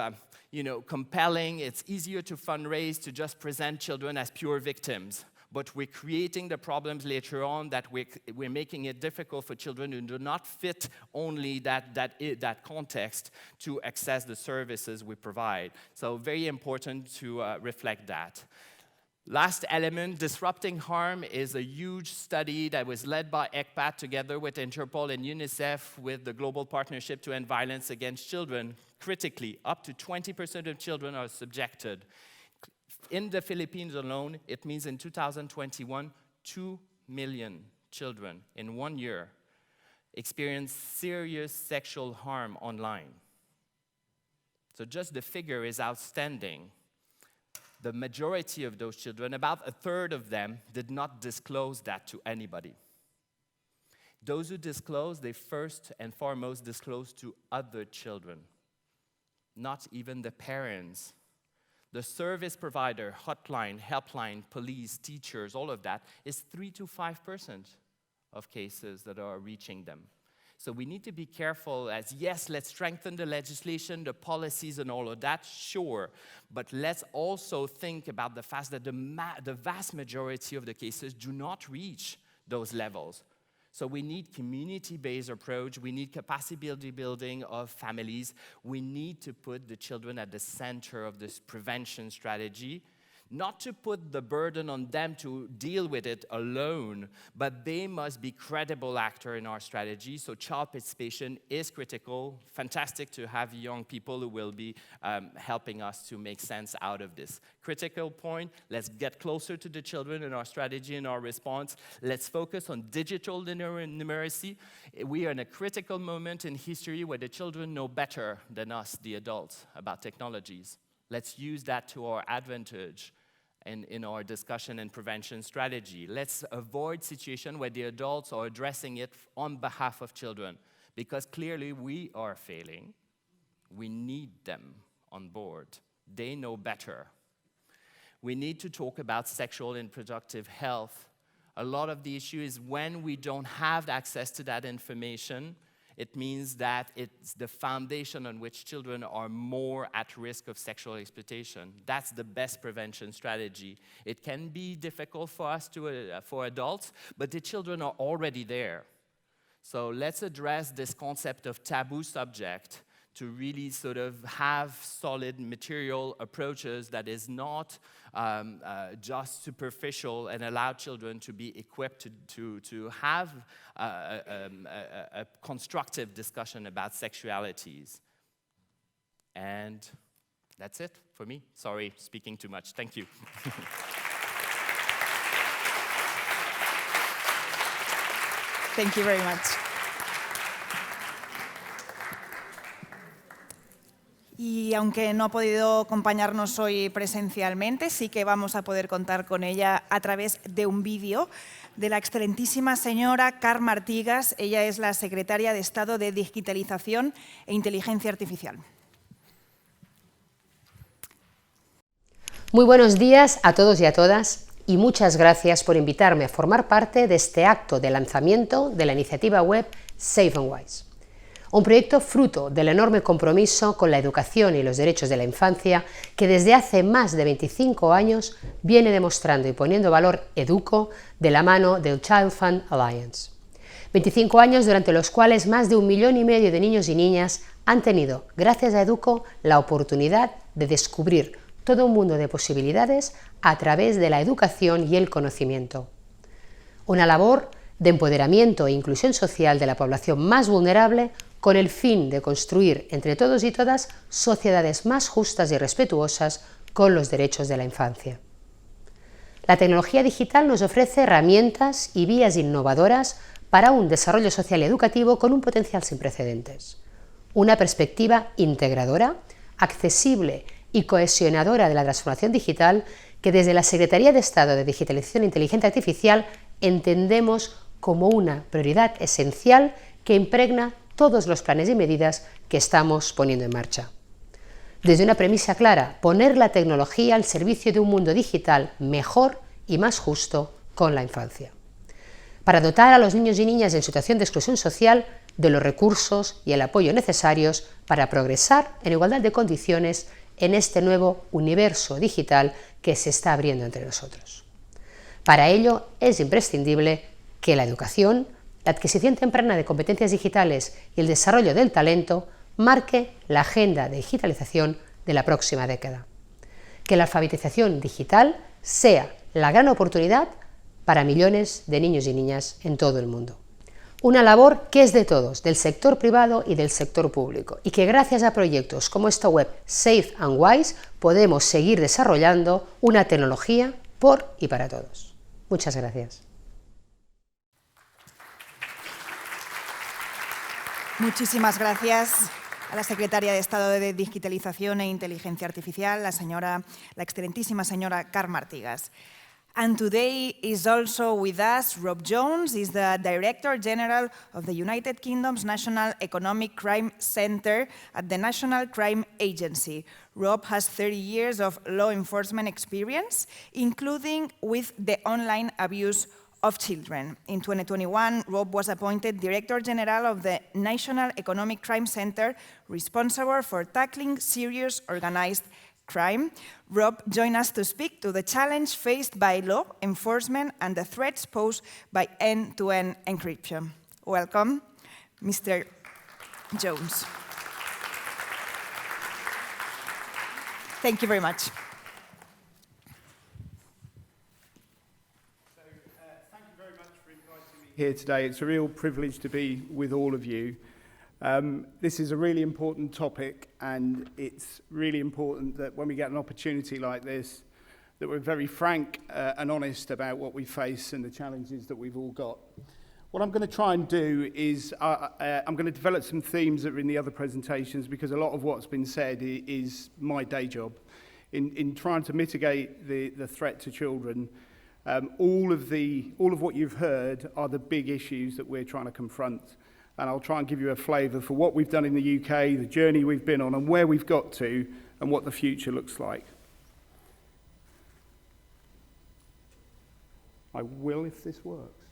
compelling. It's easier to fundraise to just present children as pure victims. But we're creating the problems later on, that we're making it difficult for children who do not fit only that context to access the services we provide. So very important to reflect that. Last element, disrupting harm, is a huge study that was led by ECPAT together with Interpol and UNICEF with the Global Partnership to End Violence Against Children. Critically, up to 20% of children are subjected. In the Philippines alone, it means in 2021, 2 million children in 1 year experienced serious sexual harm online. So just the figure is outstanding. The majority of those children, about a third of them, did not disclose that to anybody. Those who disclose, they first and foremost disclose to other children, not even the parents. The service provider, hotline, helpline, police, teachers, all of that, is 3 to 5% of cases that are reaching them. So we need to be careful as, yes, let's strengthen the legislation, the policies and all of that, sure. But let's also think about the fact that the vast majority of the cases do not reach those levels. So we need community-based approach, we need capacity building of families, we need to put the children at the center of this prevention strategy, Not to put the burden on them to deal with it alone, but they must be credible actor in our strategy. So child participation is critical. Fantastic to have young people who will be helping us to make sense out of this. Critical point, let's get closer to the children in our strategy and our response. Let's focus on digital numeracy. We are in a critical moment in history where the children know better than us, the adults, about technologies. Let's use that to our advantage in our discussion and prevention strategy. Let's avoid situations where the adults are addressing it on behalf of children, because clearly we are failing. We need them on board. They know better. We need to talk about sexual and reproductive health. A lot of the issue is when we don't have access to that information, it means that it's the foundation on which children are more at risk of sexual exploitation. That's the best prevention strategy. It can be difficult for us, for adults, but the children are already there. So let's address this concept of taboo subject to really sort of have solid material approaches that is not just superficial, and allow children to be equipped to have a constructive discussion about sexualities. And that's it for me. Sorry, speaking too much. Thank you.
Thank you very much. Y aunque no ha podido acompañarnos hoy presencialmente, sí que vamos a poder contar con ella a través de un vídeo de la excelentísima señora Carme Artigas. Ella es la secretaria de Estado de Digitalización e Inteligencia Artificial.
Muy buenos días a todos y a todas, y muchas gracias por invitarme a formar parte de este acto de lanzamiento de la iniciativa web Safe and Wise. Un proyecto fruto del enorme compromiso con la educación y los derechos de la infancia que desde hace más de 25 años viene demostrando y poniendo valor Educo de la mano del ChildFund Alliance. 25 años durante los cuales más de 1,5 millones de niños y niñas han tenido, gracias a Educo, la oportunidad de descubrir todo un mundo de posibilidades a través de la educación y el conocimiento. Una labor de empoderamiento e inclusión social de la población más vulnerable, con el fin de construir entre todos y todas sociedades más justas y respetuosas con los derechos de la infancia. La tecnología digital nos ofrece herramientas y vías innovadoras para un desarrollo social y educativo con un potencial sin precedentes. Una perspectiva integradora, accesible y cohesionadora de la transformación digital que desde la Secretaría de Estado de Digitalización e Inteligencia Artificial entendemos como una prioridad esencial que impregna todos los planes y medidas que estamos poniendo en marcha. Desde una premisa clara, poner la tecnología al servicio de un mundo digital mejor y más justo con la infancia. Para dotar a los niños y niñas en situación de exclusión social de los recursos y el apoyo necesarios para progresar en igualdad de condiciones en este nuevo universo digital que se está abriendo entre nosotros. Para ello es imprescindible que la educación, la adquisición temprana de competencias digitales y el desarrollo del talento marque la agenda de digitalización de la próxima década. Que la alfabetización digital sea la gran oportunidad para millones de niños y niñas en todo el mundo. Una labor que es de todos, del sector privado y del sector público, y que gracias a proyectos como esta web Safe and Wise podemos seguir desarrollando una tecnología por y para todos. Muchas gracias.
Muchísimas gracias a la secretaria de Estado de Digitalización e Inteligencia Artificial, la excelentísima señora Carme Artigas. And today is also with us Rob Jones, is the Director General of the United Kingdom's National Economic Crime Centre at the National Crime Agency. Rob has 30 years of law enforcement experience, including with the online abuse of children. In 2021, Rob was appointed Director General of the National Economic Crime Centre, responsible for tackling serious organized crime. Rob joined us to speak to the challenge faced by law enforcement and the threats posed by end-to-end encryption. Welcome, Mr. Jones. Thank you very much.
here today. It's a real privilege to be with all of you. This is a really important topic, and it's really important that when we get an opportunity like this, that we're very frank and honest about what we face and the challenges that we've all got. What I'm going to try and do is I'm going to develop some themes that are in the other presentations, because a lot of what's been said is my day job. In trying to mitigate the threat to children, all of what you've heard are the big issues that we're trying to confront. And I'll try and give you a flavour for what we've done in the UK, the journey we've been on, and where we've got to, and what the future looks like. I will if this works.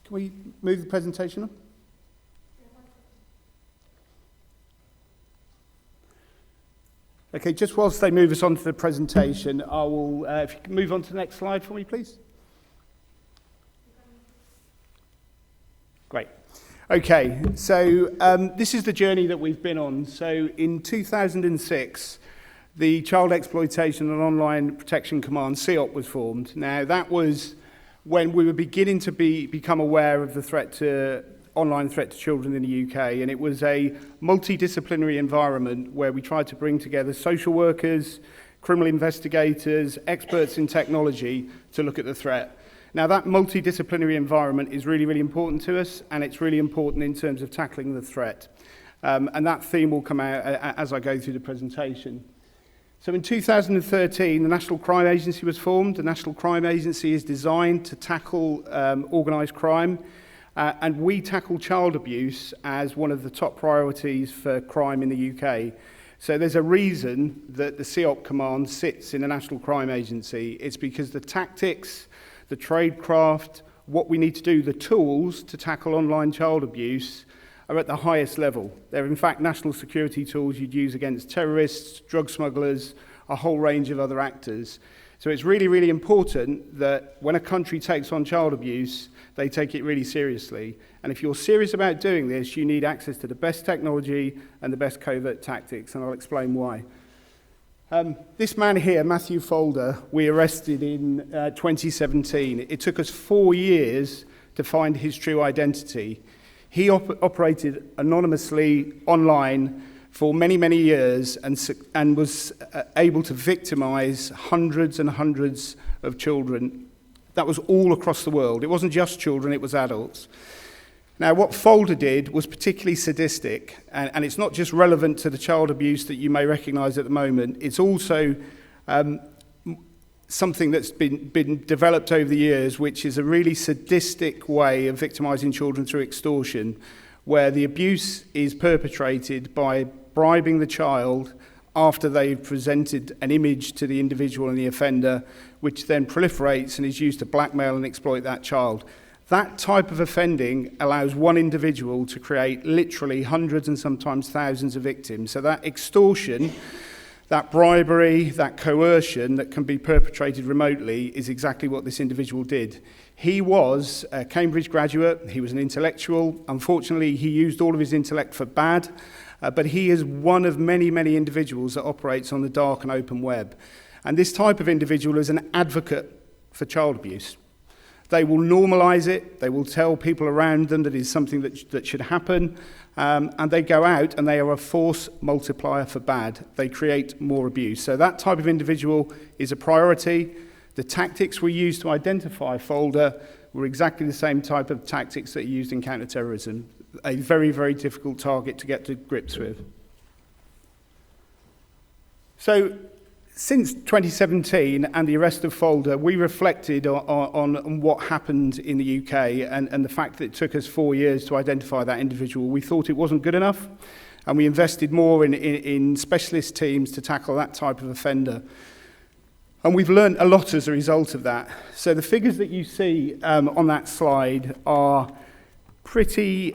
Can we move the presentation on? Okay, just whilst they move us on to the presentation, I will, if you can move on to the next slide for me, please. Great. Okay, so this is the journey that we've been on. So in 2006, the Child Exploitation and Online Protection Command, CEOP, was formed. Now, that was when we were beginning to become aware of the online threat to children in the UK, and it was a multidisciplinary environment where we tried to bring together social workers, criminal investigators, experts in technology to look at the threat. Now, that multidisciplinary environment is really, really important to us, and it's really important in terms of tackling the threat. And that theme will come out as I go through the presentation. So in 2013, the National Crime Agency was formed. The National Crime Agency is designed to tackle organised crime, and we tackle child abuse as one of the top priorities for crime in the UK. So there's a reason that the CEOP command sits in the National Crime Agency. It's because the tactics, the tradecraft, what we need to do, the tools to tackle online child abuse are at the highest level. They're in fact national security tools you'd use against terrorists, drug smugglers, a whole range of other actors. So it's really, really important that when a country takes on child abuse, they take it really seriously. And if you're serious about doing this, you need access to the best technology and the best covert tactics, and I'll explain why. This man here, Matthew Folder, we arrested in 2017. It took us 4 years to find his true identity. He operated anonymously online for many, many years and was able to victimize hundreds and hundreds of children. That was all across the world. It wasn't just children, it was adults. Now, what Folder did was particularly sadistic, and it's not just relevant to the child abuse that you may recognize at the moment, it's also something that's been developed over the years, which is a really sadistic way of victimizing children through extortion, where the abuse is perpetrated by bribing the child after they've presented an image to the individual and the offender, which then proliferates and is used to blackmail and exploit that child. That type of offending allows one individual to create literally hundreds and sometimes thousands of victims. So that extortion, that bribery, that coercion that can be perpetrated remotely is exactly what this individual did. He was a Cambridge graduate, he was an intellectual. Unfortunately, he used all of his intellect for bad, but he is one of many, many individuals that operates on the dark and open web. And this type of individual is an advocate for child abuse. They will normalize it, they will tell people around them that it's something that should happen, and they go out and they are a force multiplier for bad. They create more abuse. So that type of individual is a priority. The tactics we used to identify Folder were exactly the same type of tactics that are used in counterterrorism. A very, very difficult target to get to grips with. So since 2017 and the arrest of Folder, we reflected on what happened in the UK and the fact that it took us 4 years to identify that individual. We thought it wasn't good enough, and we invested more in specialist teams to tackle that type of offender. And we've learned a lot as a result of that. So the figures that you see on that slide are pretty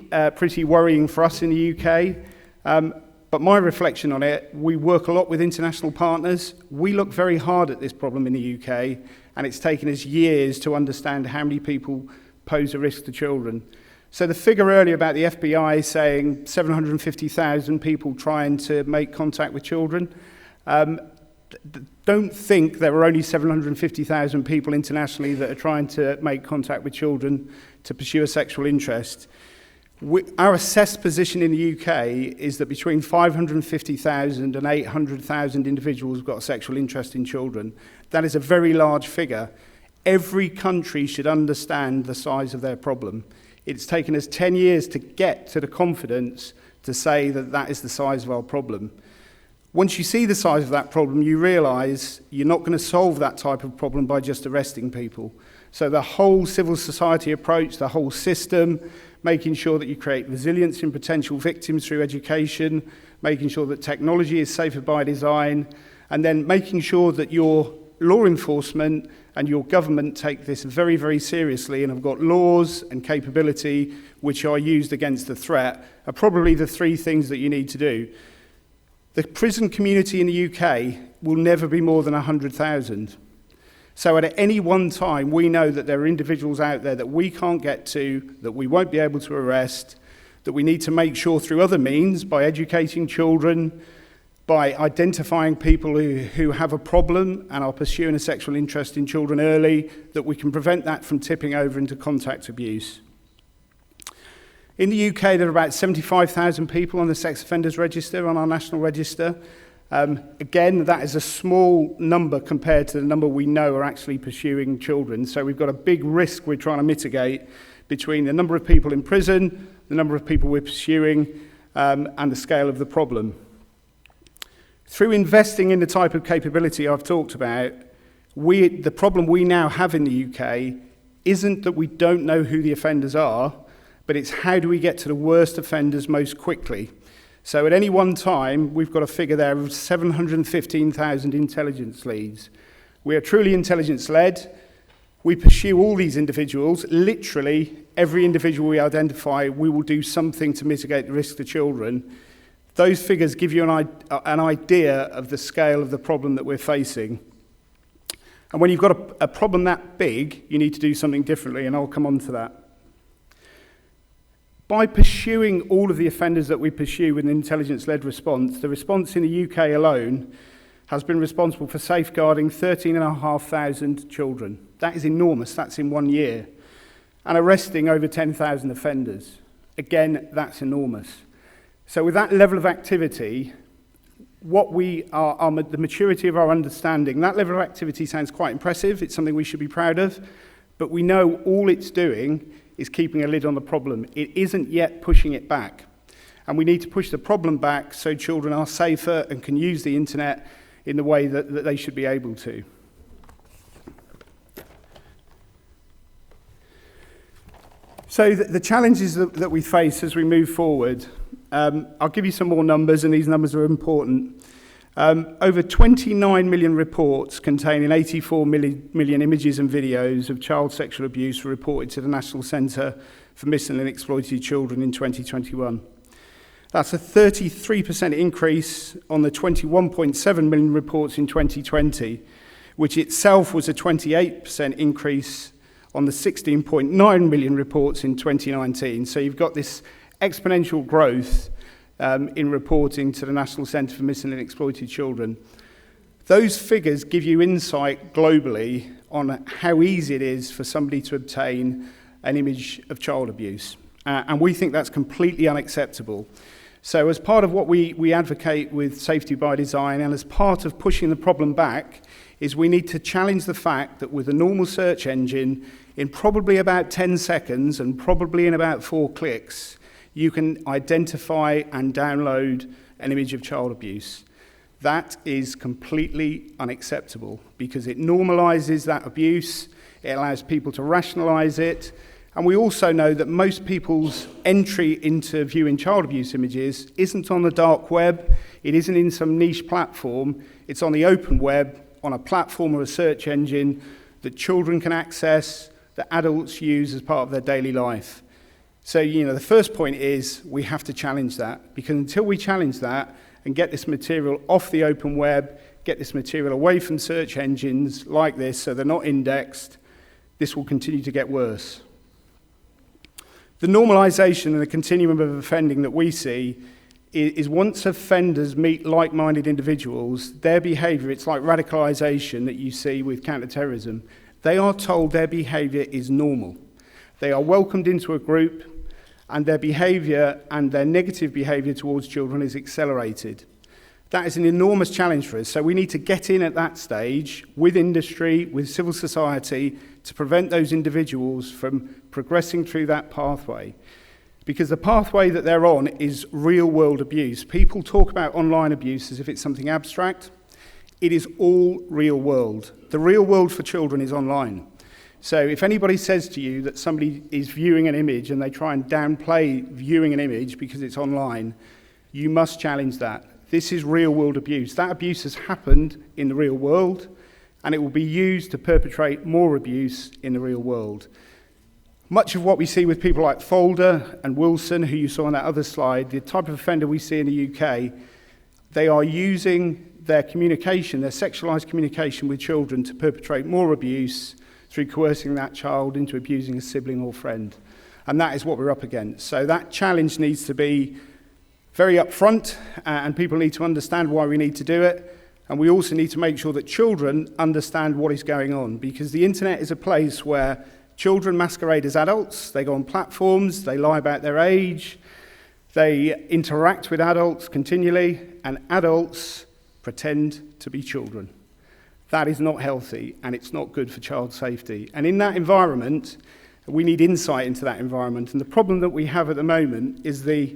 worrying for us in the UK. But my reflection on it, we work a lot with international partners. We look very hard at this problem in the UK, and it's taken us years to understand how many people pose a risk to children. So the figure earlier about the FBI saying 750,000 people trying to make contact with children, don't think there are only 750,000 people internationally that are trying to make contact with children to pursue a sexual interest. Our assessed position in the UK is that between 550,000 and 800,000 individuals have got a sexual interest in children. That is a very large figure. Every country should understand the size of their problem. It's taken us 10 years to get to the confidence to say that that is the size of our problem. Once you see the size of that problem, you realise you're not going to solve that type of problem by just arresting people. So the whole civil society approach, the whole system, making sure that you create resilience in potential victims through education, making sure that technology is safer by design, and then making sure that your law enforcement and your government take this very, very seriously and have got laws and capability which are used against the threat, are probably the three things that you need to do. The prison community in the UK will never be more than 100,000. So at any one time, we know that there are individuals out there that we can't get to, that we won't be able to arrest, that we need to make sure through other means, by educating children, by identifying people who have a problem and are pursuing a sexual interest in children early, that we can prevent that from tipping over into contact abuse. In the UK, there are about 75,000 people on the sex offenders register, on our national register. Again, that is a small number compared to the number we know are actually pursuing children. So we've got a big risk we're trying to mitigate between the number of people in prison, the number of people we're pursuing, and the scale of the problem. Through investing in the type of capability I've talked about, the problem we now have in the UK isn't that we don't know who the offenders are, but it's how do we get to the worst offenders most quickly. So at any one time, we've got a figure there of 715,000 intelligence leads. We are truly intelligence-led. We pursue all these individuals. Literally, every individual we identify, we will do something to mitigate the risk to children. Those figures give you an idea of the scale of the problem that we're facing. And when you've got a problem that big, you need to do something differently, and I'll come on to that. By pursuing all of the offenders that we pursue with an intelligence-led response, the response in the UK alone has been responsible for safeguarding 13,500 children. That is enormous, that's in 1 year. And arresting over 10,000 offenders. Again, that's enormous. So with that level of activity, the maturity of our understanding, that level of activity sounds quite impressive, it's something we should be proud of, but we know all it's doing is keeping a lid on the problem. It isn't yet pushing it back. And we need to push the problem back so children are safer and can use the internet in the way that they should be able to. So the challenges that we face as we move forward, I'll give you some more numbers, and these numbers are important. Over 29 million reports containing 84 million images and videos of child sexual abuse were reported to the National Centre for Missing and Exploited Children in 2021. That's a 33% increase on the 21.7 million reports in 2020, which itself was a 28% increase on the 16.9 million reports in 2019. So you've got this exponential growth in reporting to the National Centre for Missing and Exploited Children. Those figures give you insight globally on how easy it is for somebody to obtain an image of child abuse. And we think that's completely unacceptable. So as part of what we advocate with Safety by Design, and as part of pushing the problem back, is we need to challenge the fact that with a normal search engine, in probably about 10 seconds and probably in about 4 clicks, you can identify and download an image of child abuse. That is completely unacceptable because it normalizes that abuse, it allows people to rationalize it, and we also know that most people's entry into viewing child abuse images isn't on the dark web, it isn't in some niche platform, it's on the open web, on a platform or a search engine that children can access, that adults use as part of their daily life. So, the first point is we have to challenge that, because until we challenge that and get this material off the open web, get this material away from search engines like this so they're not indexed, this will continue to get worse. The normalization and the continuum of offending that we see is once offenders meet like-minded individuals, their behaviour, it's like radicalisation that you see with counter-terrorism, they are told their behaviour is normal. They are welcomed into a group, and their behaviour and their negative behaviour towards children is accelerated. That is an enormous challenge for us. So we need to get in at that stage with industry, with civil society, to prevent those individuals from progressing through that pathway. Because the pathway that they're on is real-world abuse. People talk about online abuse as if it's something abstract. It is all real world. The real world for children is online. So if anybody says to you that somebody is viewing an image and they try and downplay viewing an image because it's online, you must challenge that. This is real-world abuse. That abuse has happened in the real world, and it will be used to perpetrate more abuse in the real world. Much of what we see with people like Folder and Wilson, who you saw on that other slide, the type of offender we see in the UK, they are using their communication, their sexualised communication with children to perpetrate more abuse through coercing that child into abusing a sibling or friend. And that is what we're up against. So that challenge needs to be very upfront, and people need to understand why we need to do it. And we also need to make sure that children understand what is going on, because the internet is a place where children masquerade as adults. They go on platforms, they lie about their age, they interact with adults continually, and adults pretend to be children. That is not healthy, and it's not good for child safety. And in that environment, we need insight into that environment. And the problem that we have at the moment is the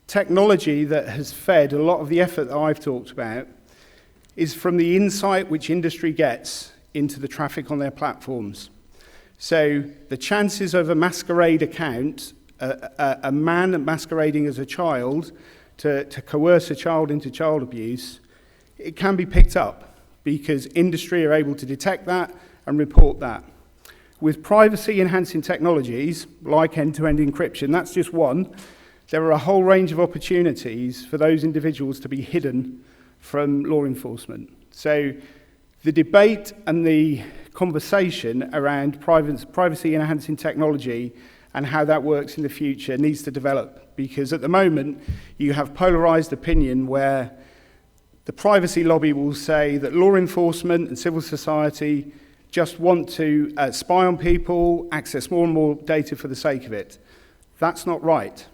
technology that has fed a lot of the effort that I've talked about is from the insight which industry gets into the traffic on their platforms. So the chances of a masquerade account, a man masquerading as a child to coerce a child into child abuse, it can be picked up because industry are able to detect that and report that. With privacy-enhancing technologies like end-to-end encryption, that's just one. There are a whole range of opportunities for those individuals to be hidden from law enforcement. So the debate and the conversation around privacy-enhancing technology and how that works in the future needs to develop, because at the moment you have polarised opinion where the privacy lobby will say that law enforcement and civil society just want to spy on people, access more and more data for the sake of it. That's not right.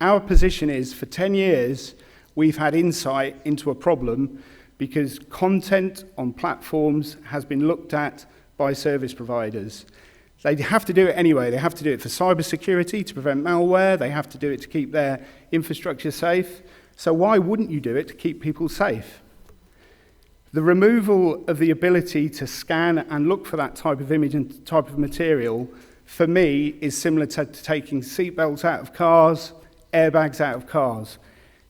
Our position is, for 10 years, we've had insight into a problem because content on platforms has been looked at by service providers. They have to do it anyway. They have to do it for cybersecurity, to prevent malware. They have to do it to keep their infrastructure safe. So why wouldn't you do it to keep people safe? The removal of the ability to scan and look for that type of image and type of material, for me, is similar to taking seatbelts out of cars, airbags out of cars.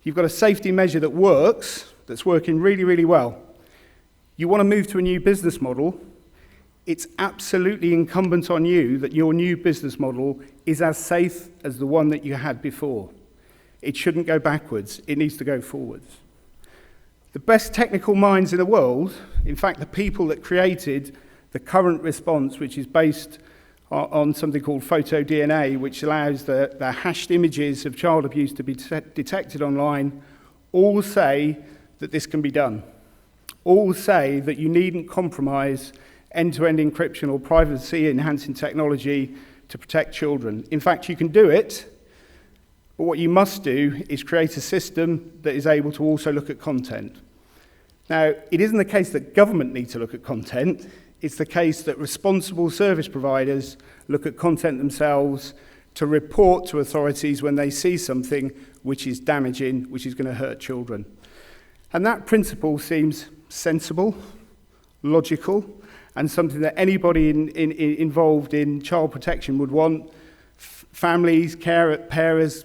You've got a safety measure that works, that's working really, really well. You want to move to a new business model, it's absolutely incumbent on you that your new business model is as safe as the one that you had before. It shouldn't go backwards, it needs to go forwards. The best technical minds in the world, in fact the people that created the current response, which is based on something called photo-DNA, which allows the hashed images of child abuse to be detected online, all say that this can be done. All say that you needn't compromise end-to-end encryption or privacy-enhancing technology to protect children. In fact, you can do it, but what you must do is create a system that is able to also look at content. Now, it isn't the case that government need to look at content. It's the case that responsible service providers look at content themselves to report to authorities when they see something which is damaging, which is going to hurt children. And that principle seems sensible, logical, and something that anybody involved in child protection would want. Families, parents,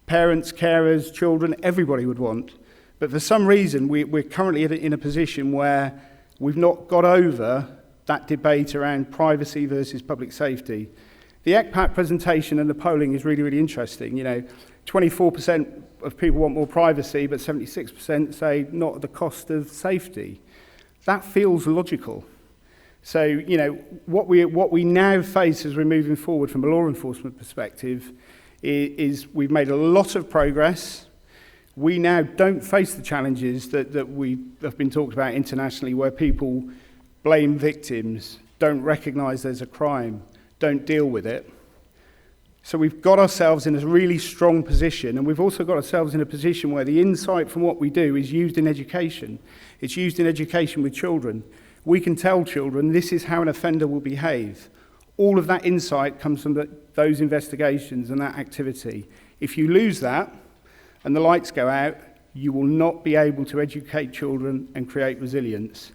carers, children, everybody would want. But for some reason, we're currently in a position where we've not got over that debate around privacy versus public safety. The ECPAT presentation and the polling is really, really interesting. 24% of people want more privacy, but 76% say not at the cost of safety. That feels logical. So, what we now face as we're moving forward from a law enforcement perspective is we've made a lot of progress. we now don't face the challenges that we have been talked about internationally, where people blame victims, don't recognise there's a crime, don't deal with it. So we've got ourselves in a really strong position, and we've also got ourselves in a position where the insight from what we do is used in education. It's used in education with children. We can tell children this is how an offender will behave. All of that insight comes from those investigations and that activity. If you lose that and the lights go out, you will not be able to educate children and create resilience.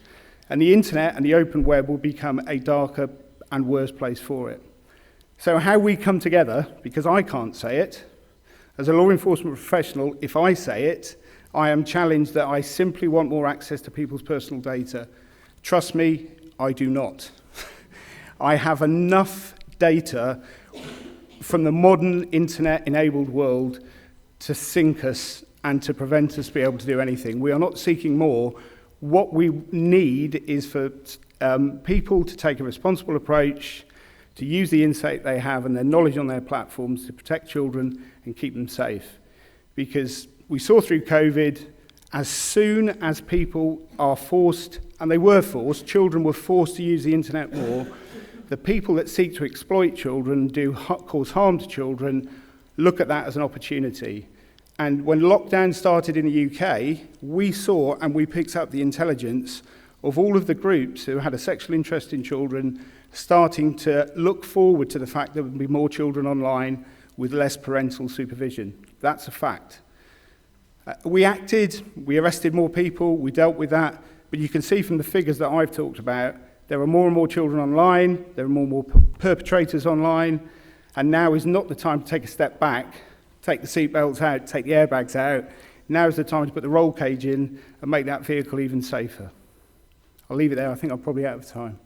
And the internet and the open web will become a darker and worse place for it. So how we come together, because I can't say it, as a law enforcement professional, if I say it, I am challenged that I simply want more access to people's personal data. Trust me, I do not. I have enough data from the modern internet-enabled world to sink us and to prevent us being able to do anything. We are not seeking more. What we need is for people to take a responsible approach, to use the insight they have and their knowledge on their platforms to protect children and keep them safe. Because we saw through COVID, as soon as people are forced, and they were forced, children were forced to use the internet more, the people that seek to exploit children, cause harm to children, look at that as an opportunity. And when lockdown started in the UK, we saw and we picked up the intelligence of all of the groups who had a sexual interest in children starting to look forward to the fact there would be more children online with less parental supervision. That's a fact. We acted, we arrested more people, we dealt with that, but you can see from the figures that I've talked about, there are more and more children online, there are more and more perpetrators online, and now is not the time to take a step back, take the seatbelts out, take the airbags out. Now is the time to put the roll cage in and make that vehicle even safer. I'll leave it there, I think I'm probably out of time.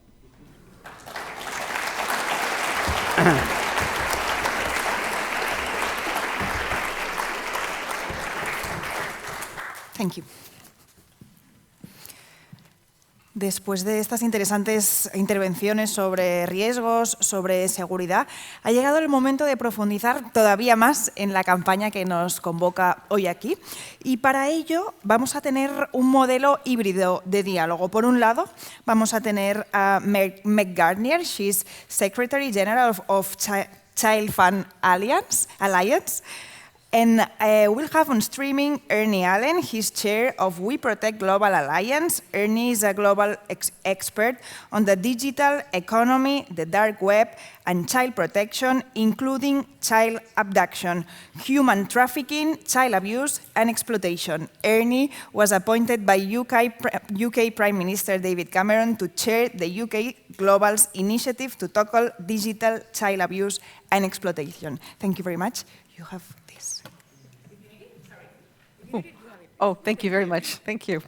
Thank you. Después de estas interesantes intervenciones sobre riesgos, sobre seguridad, ha llegado el momento de profundizar todavía más en la campaña que nos convoca hoy aquí. Y para ello vamos a tener un modelo híbrido de diálogo. Por un lado, vamos a tener a Meg Gardner, she's Secretary General of ChildFund Alliance. And we'll have on streaming Ernie Allen, he's chair of We Protect Global Alliance. Ernie is a global expert on the digital economy, the dark web, and child protection, including child abduction, human trafficking, child abuse, and exploitation. Ernie was appointed by UK Prime Minister David Cameron to chair the UK Global's initiative to tackle digital child abuse and exploitation. Thank you very much. You have this.
Oh, thank you very much. Thank you.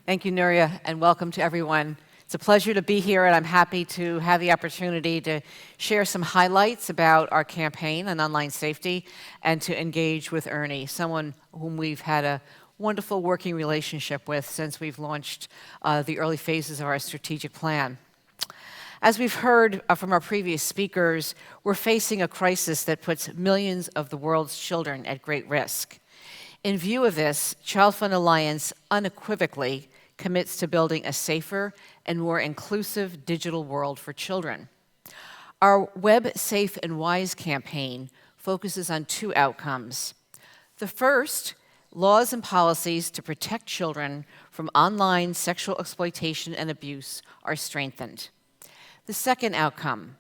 Thank you, Nuria, and welcome to everyone. It's a pleasure to be here, and I'm happy to have the opportunity to share some highlights about our campaign on online safety and to engage with Ernie, someone whom we've had a wonderful working relationship with since we've launched the early phases of our strategic plan. As we've heard from our previous speakers, we're facing a crisis that puts millions of the world's children at great risk. In view of this, ChildFund Alliance unequivocally commits to building a safer and more inclusive digital world for children. Our Web Safe and Wise campaign focuses on two outcomes. The first, laws and policies to protect children from online sexual exploitation and abuse are strengthened. The second outcome,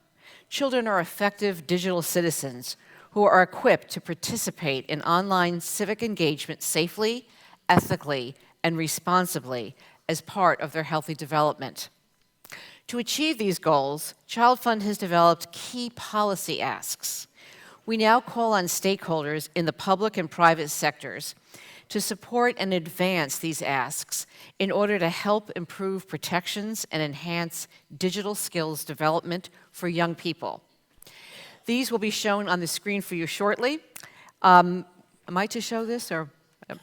children are effective digital citizens who are equipped to participate in online civic engagement safely, ethically, and responsibly as part of their healthy development. To achieve these goals, ChildFund has developed key policy asks. We now call on stakeholders in the public and private sectors to support and advance these asks in order to help improve protections and enhance digital skills development for young people. These will be shown on the screen for you shortly. Am I to show this, or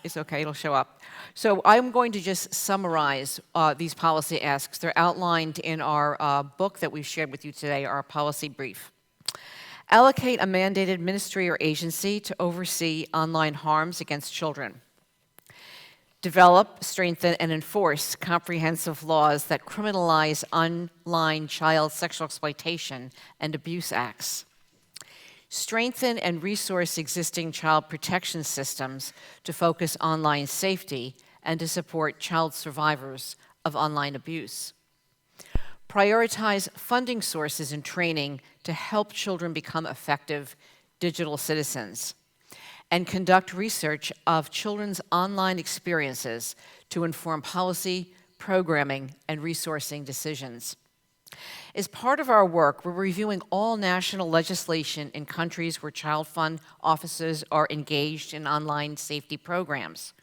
it's okay, it'll show up. So I'm going to just summarize these policy asks. They're outlined in our book that we've shared with you today, our policy brief. allocate a mandated ministry or agency to oversee online harms against children, develop, strengthen, and enforce comprehensive laws that criminalize online child sexual exploitation and abuse acts, strengthen and resource existing child protection systems to focus online safety and to support child survivors of online abuse, prioritize funding sources and training to help children become effective digital citizens, and conduct research of children's online experiences to inform policy, programming, and resourcing decisions. As part of our work, we're reviewing all national legislation in countries where ChildFund offices are engaged in online safety programs.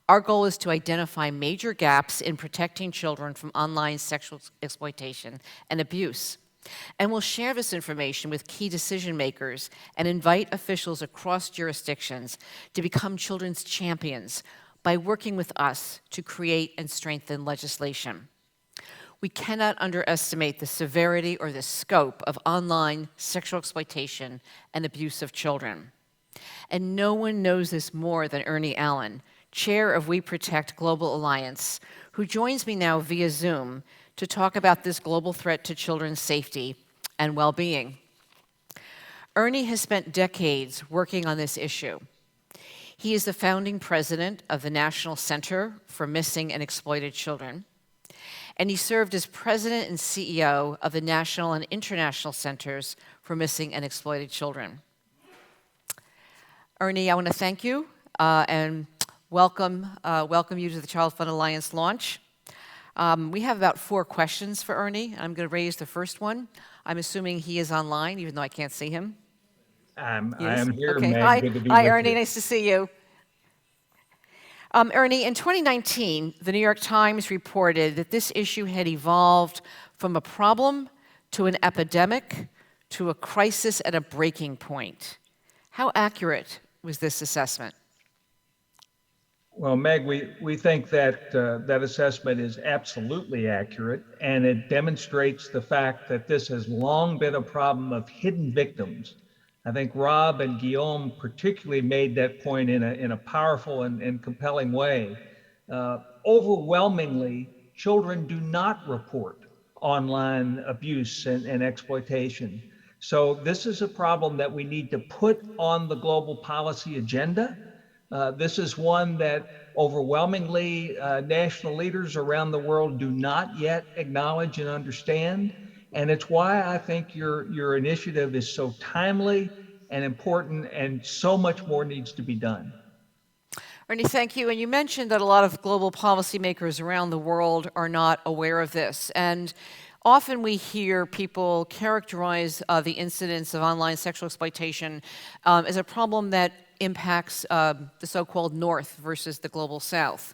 Our goal is to identify major gaps in protecting children from online sexual exploitation and abuse. And we'll share this information with key decision makers and invite officials across jurisdictions to become children's champions by working with us to create and strengthen legislation. We cannot underestimate the severity or the scope of online sexual exploitation and abuse of children. And no one knows this more than Ernie Allen, chair of We Protect Global Alliance, who joins me now via Zoom to talk about this global threat to children's safety and well-being. Ernie has spent decades working on this issue. He is the founding president of the National Center for Missing and Exploited Children, and he served as president and CEO of the National and International Centers for Missing and Exploited Children. Ernie, I want to thank you and welcome you to the ChildFund Alliance launch. We have about 4 questions for Ernie. I'm going to raise the first one. I'm assuming he is online, even though I can't see him.
I am here,
Okay.
Meg. Good to be
Hi,
with
Ernie.
you.
Nice to see you. Ernie, in 2019, the New York Times reported that this issue had evolved from a problem to an epidemic to a crisis at a breaking point. How accurate was this assessment?
Well, Meg, we think that that assessment is absolutely accurate, and it demonstrates the fact that this has long been a problem of hidden victims. I think Rob and Guillaume particularly made that point in a powerful and compelling way. Overwhelmingly, children do not report online abuse and exploitation. So this is a problem that we need to put on the global policy agenda. This is one that overwhelmingly national leaders around the world do not yet acknowledge and understand. And it's why I think your initiative is so timely and important, and so much more needs to be done.
Ernie, thank you. And you mentioned that a lot of global policymakers around the world are not aware of this. And often we hear people characterize the incidence of online sexual exploitation as a problem that impacts the so-called North versus the global South.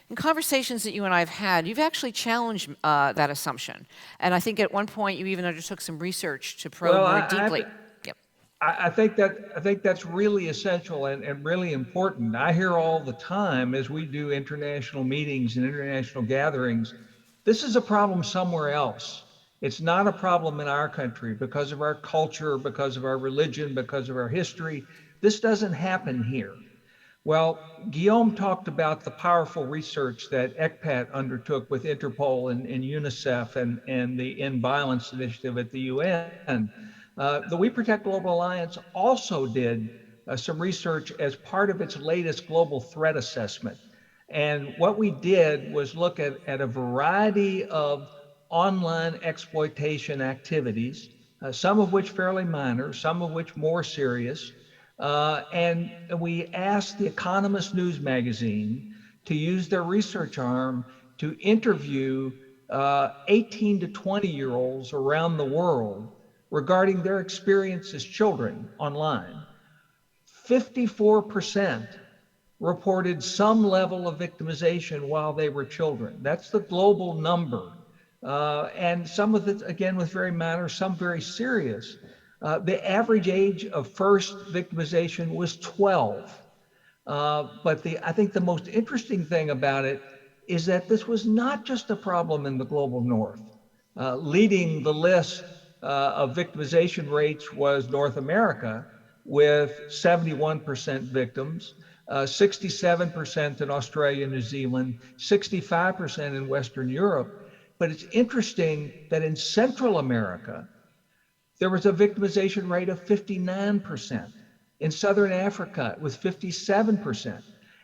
In conversations that you and I have had, you've actually challenged that assumption. And I think at one point you even undertook some research to probe more deeply.
I think that's really essential and really important. I hear all the time as we do international meetings and international gatherings, this is a problem somewhere else. It's not a problem in our country because of our culture, because of our religion, because of our history. This doesn't happen here. Well, Guillaume talked about the powerful research that ECPAT undertook with Interpol and UNICEF and the End Violence Initiative at the UN. The We Protect Global Alliance also did some research as part of its latest global threat assessment. And what we did was look at a variety of online exploitation activities, some of which fairly minor, some of which more serious. And we asked The Economist news magazine to use their research arm to interview 18 to 20-year-olds around the world regarding their experience as children online. 54% reported some level of victimization while they were children. That's the global number. And some of it, again, was very minor, some very serious. The average age of first victimization was 12. But I think the most interesting thing about it is that this was not just a problem in the global North. Leading the list of victimization rates was North America, with 71% victims, 67% in Australia and New Zealand, 65% in Western Europe. But it's interesting that in Central America, there was a victimization rate of 59%. In Southern Africa, it was 57%.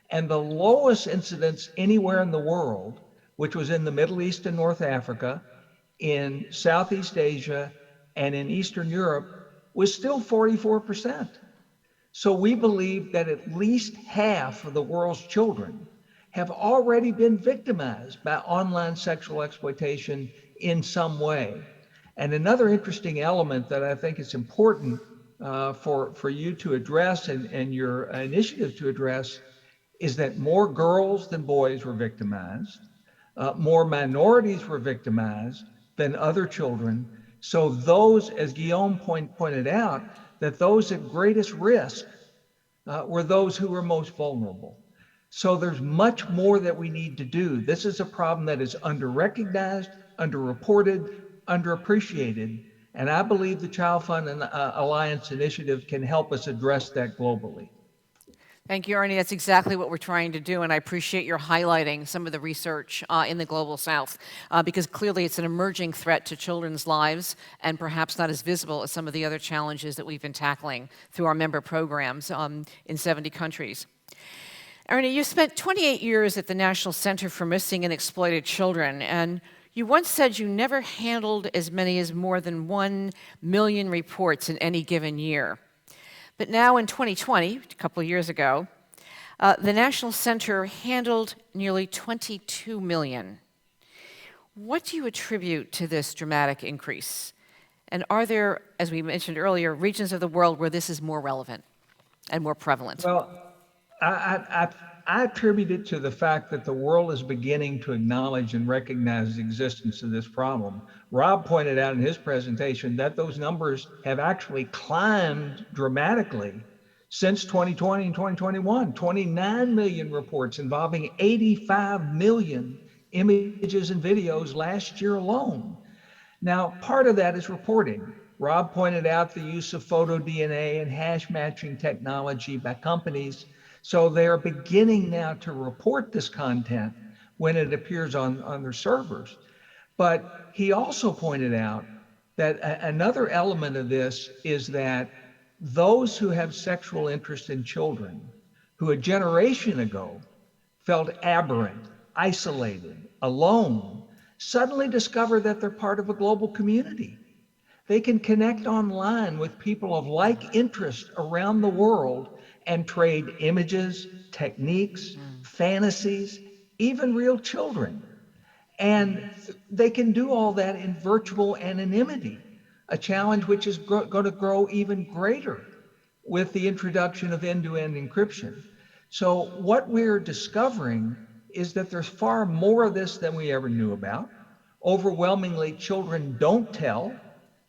And the lowest incidence anywhere in the world, which was in the Middle East and North Africa, in Southeast Asia, and in Eastern Europe, was still 44%. So we believe that at least half of the world's children have already been victimized by online sexual exploitation in some way. And another interesting element that I think is important for you to address and your initiative to address is that more girls than boys were victimized, more minorities were victimized than other children. So those, as Guillaume pointed out, that those at greatest risk were those who were most vulnerable. So there's much more that we need to do. This is a problem that is under-recognized, under-reported, underappreciated, and I believe the ChildFund and Alliance initiative can help us address that globally.
Thank you, Ernie. That's exactly what we're trying to do, and I appreciate your highlighting some of the research in the Global South, because clearly it's an emerging threat to children's lives and perhaps not as visible as some of the other challenges that we've been tackling through our member programs in 70 countries. Ernie, you spent 28 years at the National Center for Missing and Exploited Children, and you once said you never handled as many as more than 1 million reports in any given year. But now in 2020, a couple of years ago, the National Center handled nearly 22 million. What do you attribute to this dramatic increase? And are there, as we mentioned earlier, regions of the world where this is more relevant and more prevalent?
Well, I attribute it to the fact that the world is beginning to acknowledge and recognize the existence of this problem. Rob pointed out in his presentation that those numbers have actually climbed dramatically since 2020 and 2021. 29 million reports involving 85 million images and videos last year alone. Now, part of that is reporting. Rob pointed out the use of photo DNA and hash matching technology by companies. So they are beginning now to report this content when it appears on their servers. But he also pointed out that another element of this is that those who have sexual interest in children, who a generation ago felt aberrant, isolated, alone, suddenly discover that they're part of a global community. They can connect online with people of like interest around the world and trade images, techniques, fantasies, even real children. And they can do all that in virtual anonymity, a challenge which is going to grow even greater with the introduction of end-to-end encryption. So what we're discovering is that there's far more of this than we ever knew about. Overwhelmingly, children don't tell.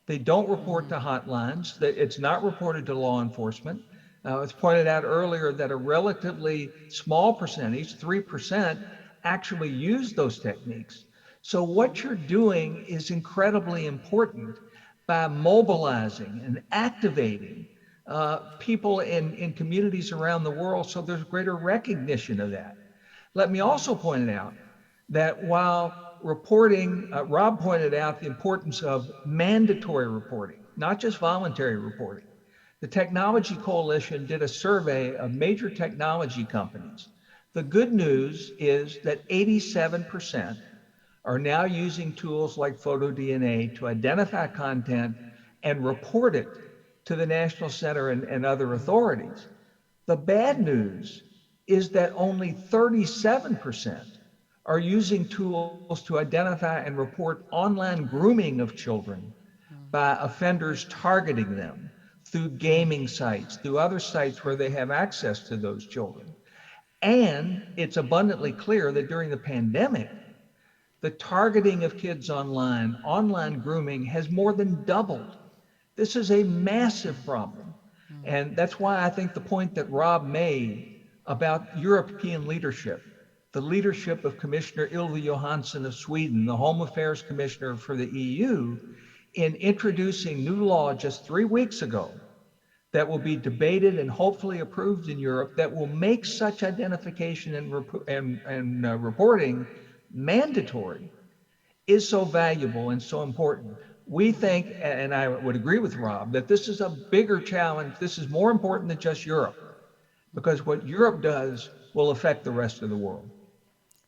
They don't report to hotlines. It's not reported to law enforcement. It's pointed out earlier that a relatively small percentage, 3%, actually use those techniques. So what you're doing is incredibly important by mobilizing and activating people in communities around the world so there's greater recognition of that. Let me also point out that while reporting, Rob pointed out the importance of mandatory reporting, not just voluntary reporting. The Technology Coalition did a survey of major technology companies. The good news is that 87% are now using tools like photo DNA to identify content and report it to the National Center and other authorities. The bad news is that only 37% are using tools to identify and report online grooming of children by offenders targeting them through gaming sites, through other sites where they have access to those children. And it's abundantly clear that during the pandemic, the targeting of kids online grooming has more than doubled. This is a massive problem. And that's why I think the point that Rob made about European leadership, the leadership of Commissioner Ylva Johansson of Sweden, the Home Affairs Commissioner for the EU, in introducing new law just 3 weeks ago that will be debated and hopefully approved in Europe that will make such identification and reporting mandatory is so valuable and so important. We think, and I would agree with Rob, that this is a bigger challenge. This is more important than just Europe, because what Europe does will affect the rest of the world.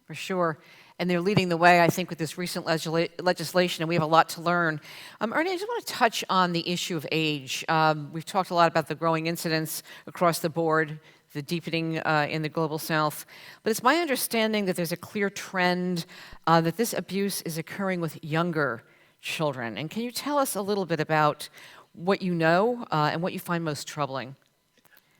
For sure. And they're leading the way, I think, with this recent legislation, and we have a lot to learn. Ernie, I just want to touch on the issue of age. We've talked a lot about the growing incidence across the board, the deepening in the global south. But it's my understanding that there's a clear trend that this abuse is occurring with younger children. And can you tell us a little bit about what you know and what you find most troubling?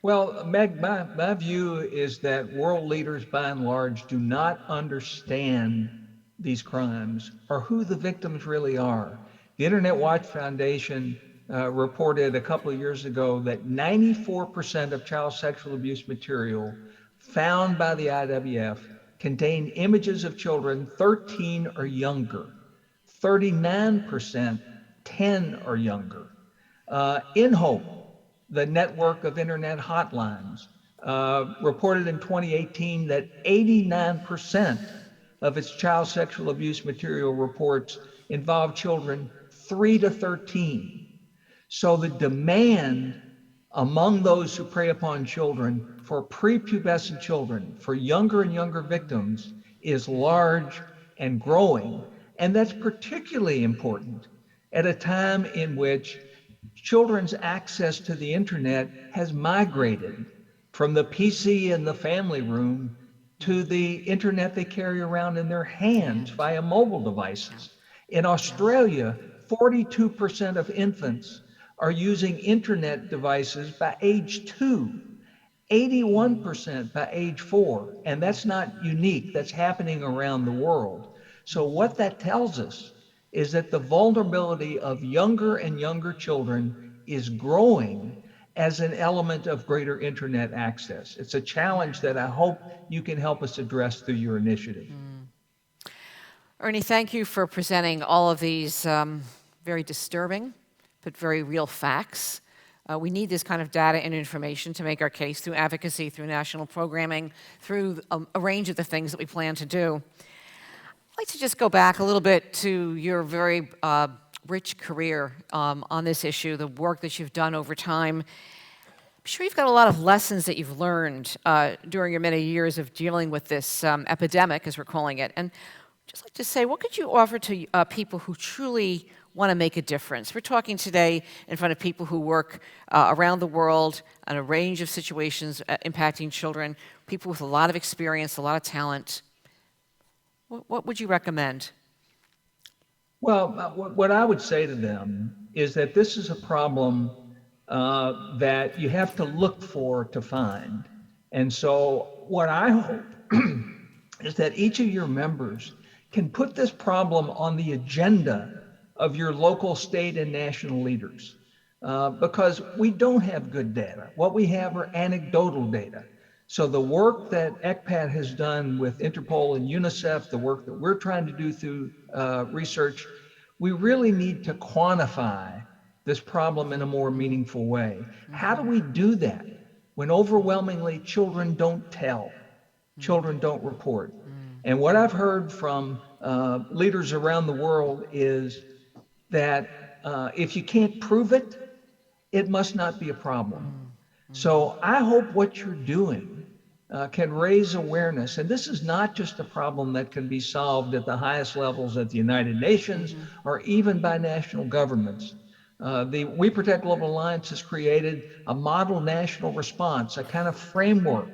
Well, Meg, my view is that world leaders, by and large, do not understand these crimes or who the victims really are. The Internet Watch Foundation reported a couple of years ago that 94% of child sexual abuse material found by the IWF contained images of children 13 or younger, 39% 10 or younger. In Hope, the network of internet hotlines, reported in 2018 that 89% of its child sexual abuse material reports involve children 3 to 13. So the demand among those who prey upon children for prepubescent children, for younger and younger victims, is large and growing. And that's particularly important at a time in which children's access to the internet has migrated from the PC in the family room to the internet they carry around in their hands via mobile devices. In Australia, 42% of infants are using internet devices by age 2, 81% by age 4, and that's not unique, that's happening around the world. So what that tells us is that the vulnerability of younger and younger children is growing as an element of greater internet access. It's a challenge that I hope you can help us address through your initiative.
Ernie, thank you for presenting all of these very disturbing but very real facts. We need this kind of data and information to make our case through advocacy, through national programming, through a range of the things that we plan to do. I'd like to just go back a little bit to your very rich career on this issue, the work that you've done over time. I'm sure you've got a lot of lessons that you've learned during your many years of dealing with this epidemic, as we're calling it. And I'd just like to say, what could you offer to people who truly want to make a difference? We're talking today in front of people who work around the world on a range of situations impacting children, people with a lot of experience, a lot of talent. What would you recommend?
Well, what I would say to them is that this is a problem that you have to look for to find. And so what I hope is that each of your members can put this problem on the agenda of your local, state, and national leaders, because we don't have good data. What we have are anecdotal data. So the work that ECPAT has done with Interpol and UNICEF, the work that we're trying to do through research, we really need to quantify this problem in a more meaningful way. How do we do that when overwhelmingly children don't tell, children don't report? And what I've heard from leaders around the world is that if you can't prove it, it must not be a problem. So I hope what you're doing can raise awareness. And this is not just a problem that can be solved at the highest levels at the United Nations or even by national governments. The We Protect Global Alliance has created a model national response, a kind of framework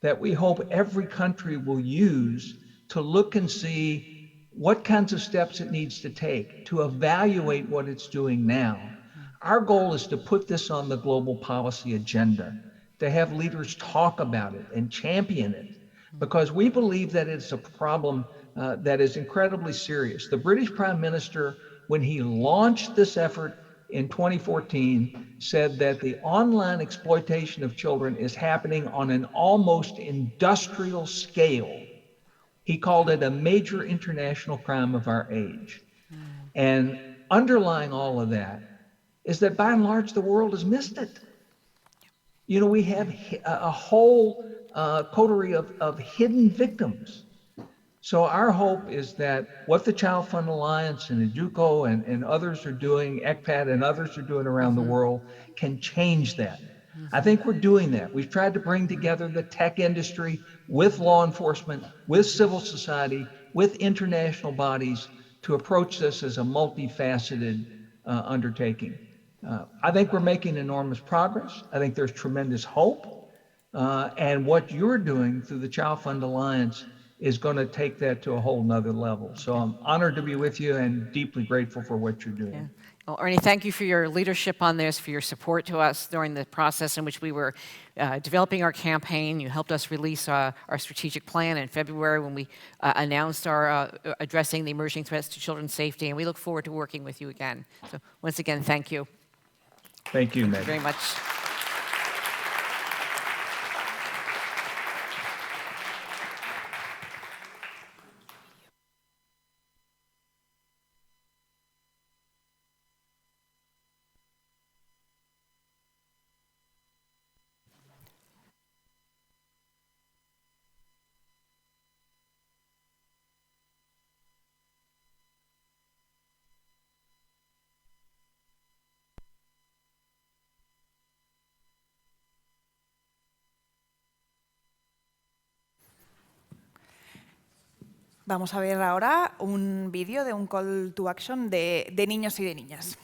that we hope every country will use to look and see what kinds of steps it needs to take to evaluate what it's doing now. Our goal is to put this on the global policy agenda, to have leaders talk about it and champion it, because we believe that it's a problem that is incredibly serious. The British Prime Minister, when he launched this effort in 2014, said that the online exploitation of children is happening on an almost industrial scale. He called it a major international crime of our age. And underlying all of that is that by and large, the world has missed it. You know, we have a whole coterie of hidden victims. So our hope is that what the ChildFund Alliance and EDUCO and others are doing, ECPAT and others are doing around the world can change that. I think we're doing that. We've tried to bring together the tech industry with law enforcement, with civil society, with international bodies to approach this as a multifaceted undertaking. I think we're making enormous progress. I think there's tremendous hope. And what you're doing through the ChildFund Alliance is going to take that to a whole nother level. So I'm honored to be with you and deeply grateful for what you're doing.
Yeah. Well, Ernie, thank you for your leadership on this, for your support to us during the process in which we were developing our campaign. You helped us release our strategic plan in February when we announced our addressing the emerging threats to children's safety, and we look forward to working with you again. So once again, thank you.
Thank you, Meg.
Thank you very much.
Vamos a ver ahora un vídeo de un call to action de niños y de niñas.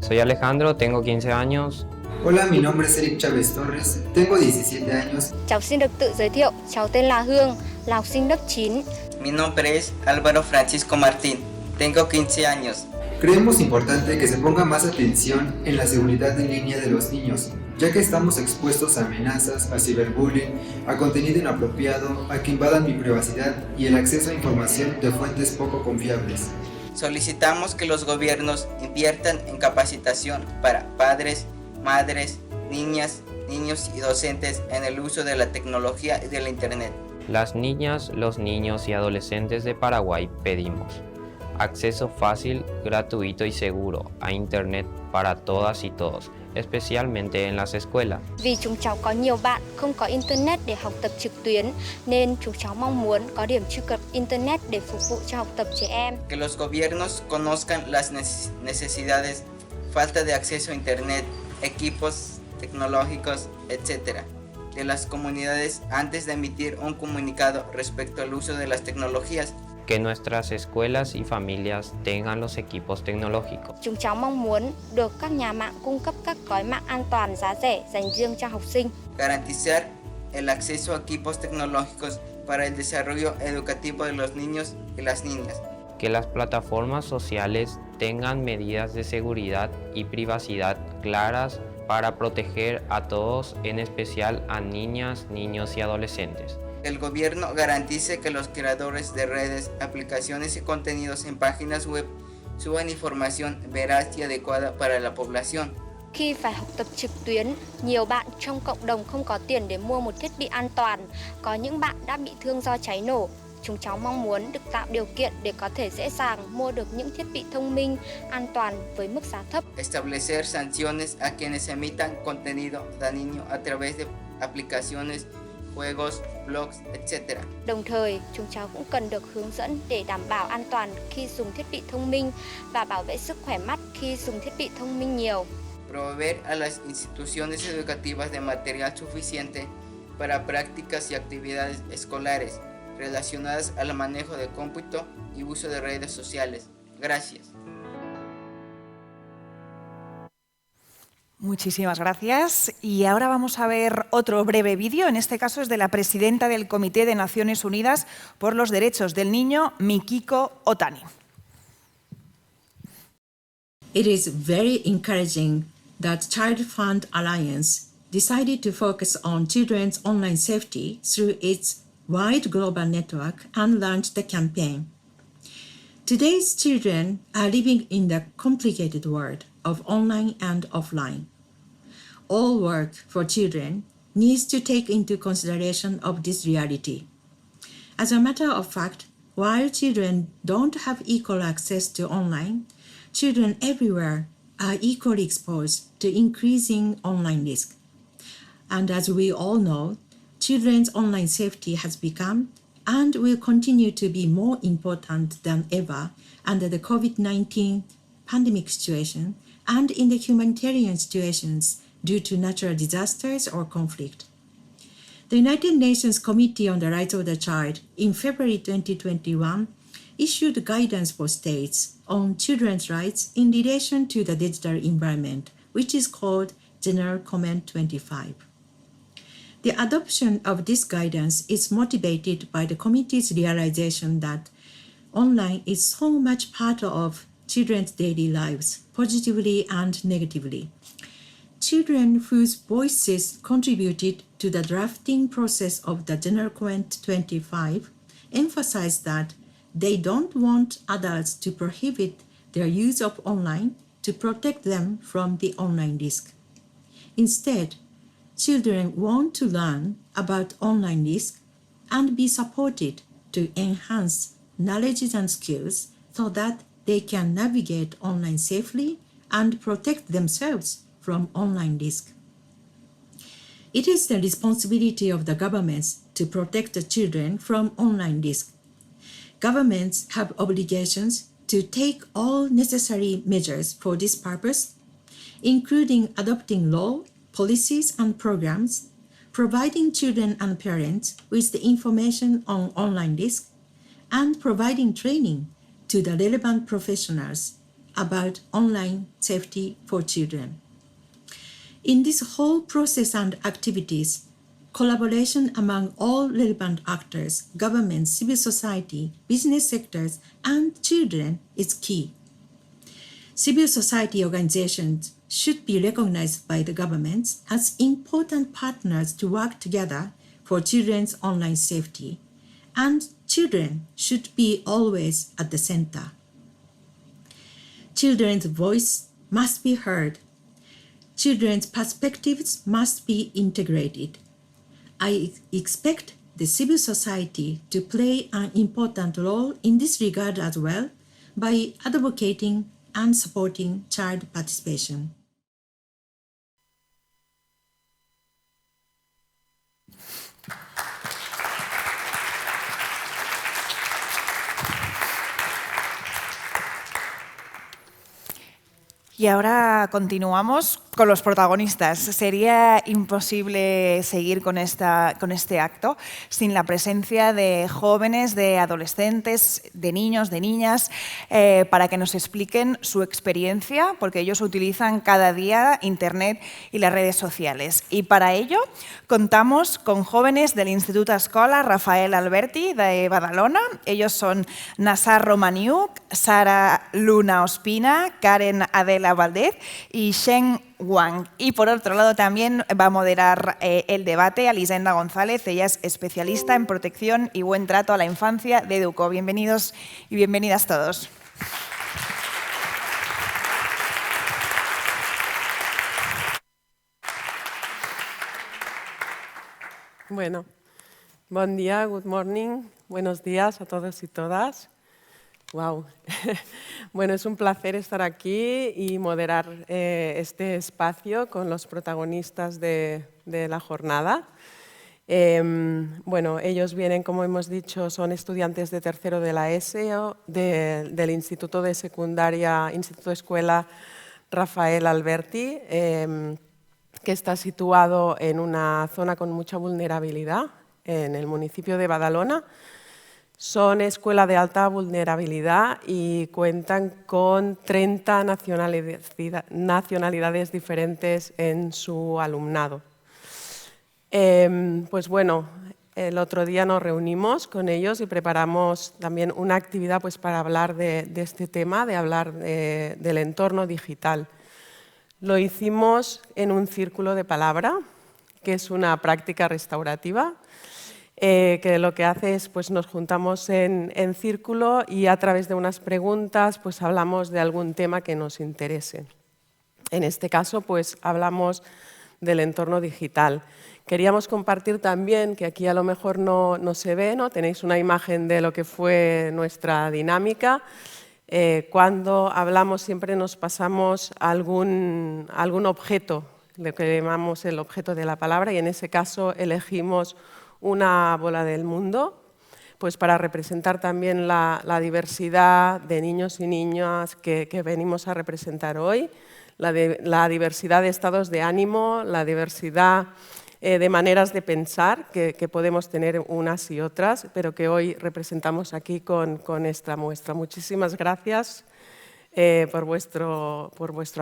Soy Alejandro, tengo 15 años.
Hola, mi nombre es Eric Chávez Torres, tengo 17 años.
Cháu xin được tự giới thiệu, cháu tên là Hương, là học sinh lớp 9.
Mi nombre es Álvaro Francisco Martín, tengo 15 años.
Creemos importante que se ponga más atención en la seguridad en línea de los niños, ya que estamos expuestos a amenazas, a ciberbullying, a contenido inapropiado, a que invadan mi privacidad y el acceso a información de fuentes poco confiables.
Solicitamos que los gobiernos inviertan en capacitación para padres, madres, niñas, niños y docentes en el uso de la tecnología y de la Internet.
Las niñas, los niños y adolescentes de Paraguay pedimos acceso fácil, gratuito y seguro a Internet para todas y todos, especialmente en las escuelas.
Vì chúng cháu có nhiều bạn không có Internet để học tập trực tuyến, nên chúng cháu mong muốn có điểm truy cập Internet để phục vụ cho học tập trẻ em.
Que los gobiernos conozcan las necesidades, falta de acceso a Internet, equipos tecnológicos, etc. de las comunidades antes de emitir un comunicado respecto al uso de las tecnologías.
Que nuestras escuelas y familias tengan los equipos tecnológicos.
Chúng cháu mong muốn được các nhà mạng cung cấp các gói mạng an toàn giá rẻ dành riêng cho học sinh.
Garantizar el acceso a equipos tecnológicos para el desarrollo educativo de los niños y las niñas.
Que las plataformas sociales tengan medidas de seguridad y privacidad claras para proteger a todos, en especial a niñas, niños y adolescentes.
El gobierno garantice que los creadores de redes, aplicaciones y contenidos en páginas web suban información veraz y adecuada para la población.
Khi phải học tập trực tuyến, nhiều bạn trong cộng đồng không có tiền để mua một thiết bị an toàn. Có những bạn đã bị thương do cháy nổ. Chúng cháu mong muốn được tạo điều kiện để có thể dễ dàng mua được những thiết bị thông minh, an toàn với mức giá thấp.
Establecer sanciones a quienes emitan contenido dañino a través de aplicaciones, juegos, blogs, etc.
Đồng thời, chúng cháu cũng cần được hướng dẫn để đảm bảo an toàn khi dùng thiết bị thông minh và bảo vệ sức khỏe mắt khi dùng thiết bị thông minh nhiều.
Proveer a las instituciones educativas de material suficiente para prácticas y actividades escolares relacionadas al manejo de cómputo y uso de redes sociales. Gracias.
Muchísimas gracias. Y ahora vamos a ver otro breve vídeo. En este caso es de la presidenta del Comité de Naciones Unidas por los Derechos del Niño, Mikiko Otani.
It is very encouraging that ChildFund Alliance decided to focus on children's online safety through its wide global network and launched the campaign. Today's children are living in the complicated world of online and offline. All work for children needs to take into consideration of this reality. As a matter of fact, while children don't have equal access to online, children everywhere are equally exposed to increasing online risk. And as we all know, children's online safety has become and will continue to be more important than ever under the COVID-19 pandemic situation and in the humanitarian situations due to natural disasters or conflict. The United Nations Committee on the Rights of the Child in February 2021 issued guidance for states on children's rights in relation to the digital environment, which is called General Comment 25. The adoption of this guidance is motivated by the committee's realization that online is so much part of children's daily lives, positively and negatively. Children whose voices contributed to the drafting process of the General Comment 25 emphasize that they don't want adults to prohibit their use of online to protect them from the online risk. Instead, children want to learn about online risk and be supported to enhance knowledge and skills so that they can navigate online safely and protect themselves from online risk. It is the responsibility of the governments to protect the children from online risk. Governments have obligations to take all necessary measures for this purpose, including adopting law, policies, and programs, providing children and parents with the information on online risk, and providing training to the relevant professionals about online safety for children. In this whole process and activities, collaboration among all relevant actors, governments, civil society, business sectors, and children is key. Civil society organizations should be recognized by the governments as important partners to work together for children's online safety, and children should be always at the center. Children's voice must be heard. Children's perspectives must be integrated. I expect the civil society to play an important role in this regard as well by advocating and supporting child participation.
Y ahora continuamos con los protagonistas. Sería imposible seguir con este acto sin la presencia de jóvenes, de adolescentes, de niños, de niñas, para que nos expliquen su experiencia, porque ellos utilizan cada día Internet y las redes sociales. Y para ello contamos con jóvenes del Instituto Escola Rafael Alberti de Badalona. Ellos son Nassar Romaniuk, Sara Luna Ospina, Karen Adela Valdez y Shen Wang. Y por otro lado también va a moderar el debate Alisenda González. Ella es especialista en protección y buen trato a la infancia de EDUCO. Bienvenidos y bienvenidas todos.
Bueno, buen día, good morning, buenos días a todos y todas. Wow. Bueno, es un placer estar aquí y moderar este espacio con los protagonistas de la jornada. Bueno, ellos vienen, como hemos dicho, son estudiantes de tercero de la ESO, del Instituto de Secundaria, Instituto Escuela Rafael Alberti, que está situado en una zona con mucha vulnerabilidad, en el municipio de Badalona. Son escuela de alta vulnerabilidad y cuentan con 30 nacionalidades diferentes en su alumnado. Pues bueno, el otro día nos reunimos con ellos y preparamos también una actividad pues, para hablar de este tema, de hablar del entorno digital. Lo hicimos en un círculo de palabra, que es una práctica restaurativa, que lo que hace es pues nos juntamos en círculo y a través de unas preguntas pues hablamos de algún tema que nos interese. En este caso pues hablamos del entorno digital, Queríamos compartir también, que aquí a lo mejor no se ve, ¿no? Tenéis una imagen de lo que fue nuestra dinámica. Cuando hablamos siempre nos pasamos algún objeto, lo que llamamos el objeto de la palabra, y en ese caso elegimos una bola del mundo, pues para representar también la diversidad de niños y niñas que venimos a representar hoy, la diversidad de estados de ánimo, la diversidad de maneras de pensar que podemos tener unas y otras, pero que hoy representamos aquí con esta muestra. Muchísimas gracias por vuestro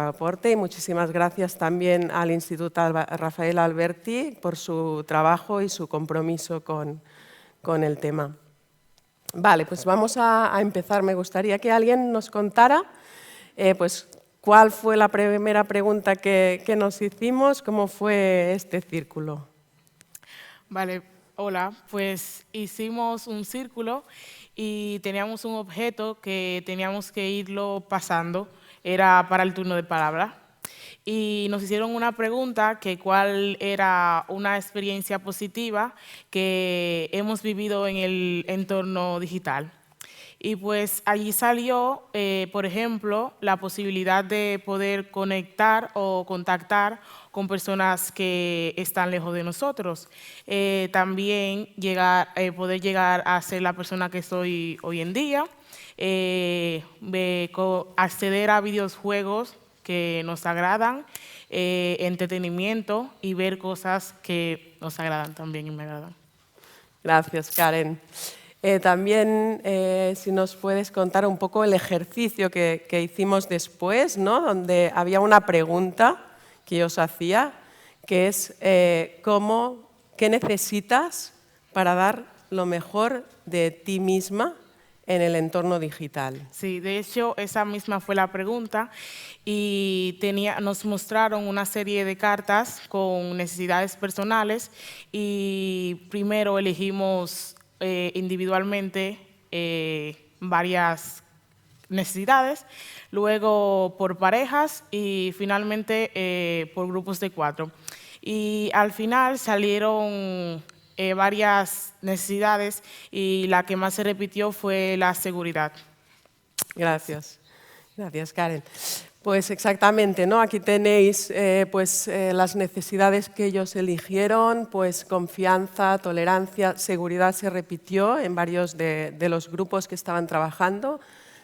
aporte y muchísimas gracias también al Instituto Rafael Alberti por su trabajo y su compromiso con el tema. Vale, pues vamos a empezar. Me gustaría que alguien nos contara pues, ¿cuál fue la primera pregunta que nos hicimos? ¿Cómo fue este círculo?
Vale, hola. Pues hicimos un círculo y teníamos un objeto que teníamos que irlo pasando. Era para el turno de palabra. Y nos hicieron una pregunta que cuál era una experiencia positiva que hemos vivido en el entorno digital. Y pues allí salió, por ejemplo, la posibilidad de poder conectar o contactar con personas que están lejos de nosotros. También poder llegar a ser la persona que soy hoy en día, acceder a videojuegos que nos agradan, entretenimiento y ver cosas que nos agradan también y me agradan.
Gracias, Karen. También, si nos puedes contar un poco el ejercicio que hicimos después, ¿no? Donde había una pregunta que yo os hacía, que es ¿qué necesitas para dar lo mejor de ti misma en el entorno digital?
Sí, de hecho, esa misma fue la pregunta y nos mostraron una serie de cartas con necesidades personales y primero elegimos individualmente varias necesidades, luego por parejas y finalmente por grupos de 4. Y al final salieron varias necesidades y la que más se repitió fue la seguridad.
Gracias. Gracias, Karen. Pues exactamente, ¿no? Aquí tenéis las necesidades que ellos eligieron, pues confianza, tolerancia, seguridad se repitió en varios de los grupos que estaban trabajando.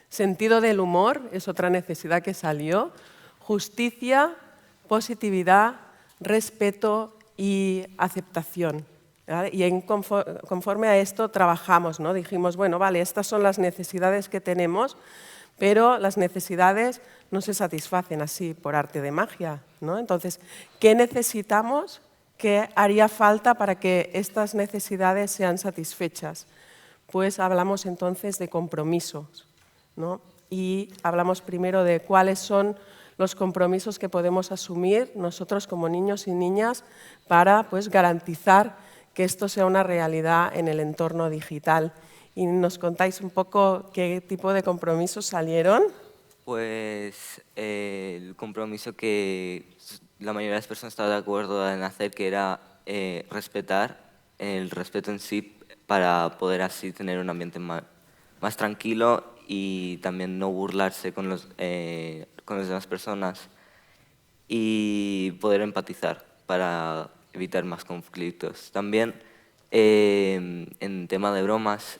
Sentido del humor es otra necesidad que salió. Justicia, positividad, respeto y aceptación. ¿Vale? Y conforme a esto trabajamos, ¿no? Dijimos, bueno, vale, estas son las necesidades que tenemos, pero las necesidades no se satisfacen así por arte de magia, ¿no? Entonces, ¿qué necesitamos? ¿Qué haría falta para que estas necesidades sean satisfechas? Pues hablamos entonces de compromisos, ¿no? Y hablamos primero de cuáles son los compromisos que podemos asumir nosotros como niños y niñas para pues, garantizar que esto sea una realidad en el entorno digital. ¿Y nos contáis un poco qué tipo de compromisos salieron?
Pues el compromiso que la mayoría de las personas estaba de acuerdo en hacer, que era respetar, el respeto en sí, para poder así tener un ambiente más tranquilo y también no burlarse con las demás personas y poder empatizar para evitar más conflictos. También en tema de bromas,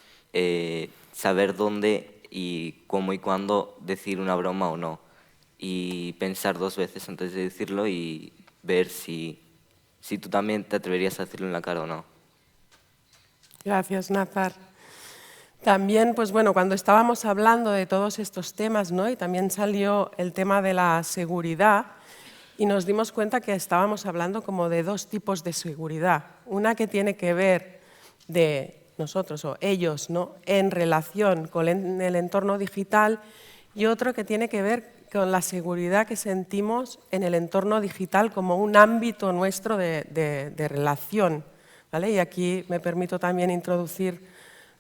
saber dónde y cómo y cuándo decir una broma o no, y pensar 2 veces antes de decirlo y ver si tú también te atreverías a decirlo en la cara o no.
Gracias, Nazar. También, pues bueno, cuando estábamos hablando de todos estos temas, ¿no? Y también salió el tema de la seguridad y nos dimos cuenta que estábamos hablando como de 2 tipos de seguridad. Una que tiene que ver de nosotros o ellos, ¿no? En relación con el entorno digital y otro que tiene que ver con la seguridad que sentimos en el entorno digital como un ámbito nuestro de relación, ¿vale? Y aquí me permito también introducir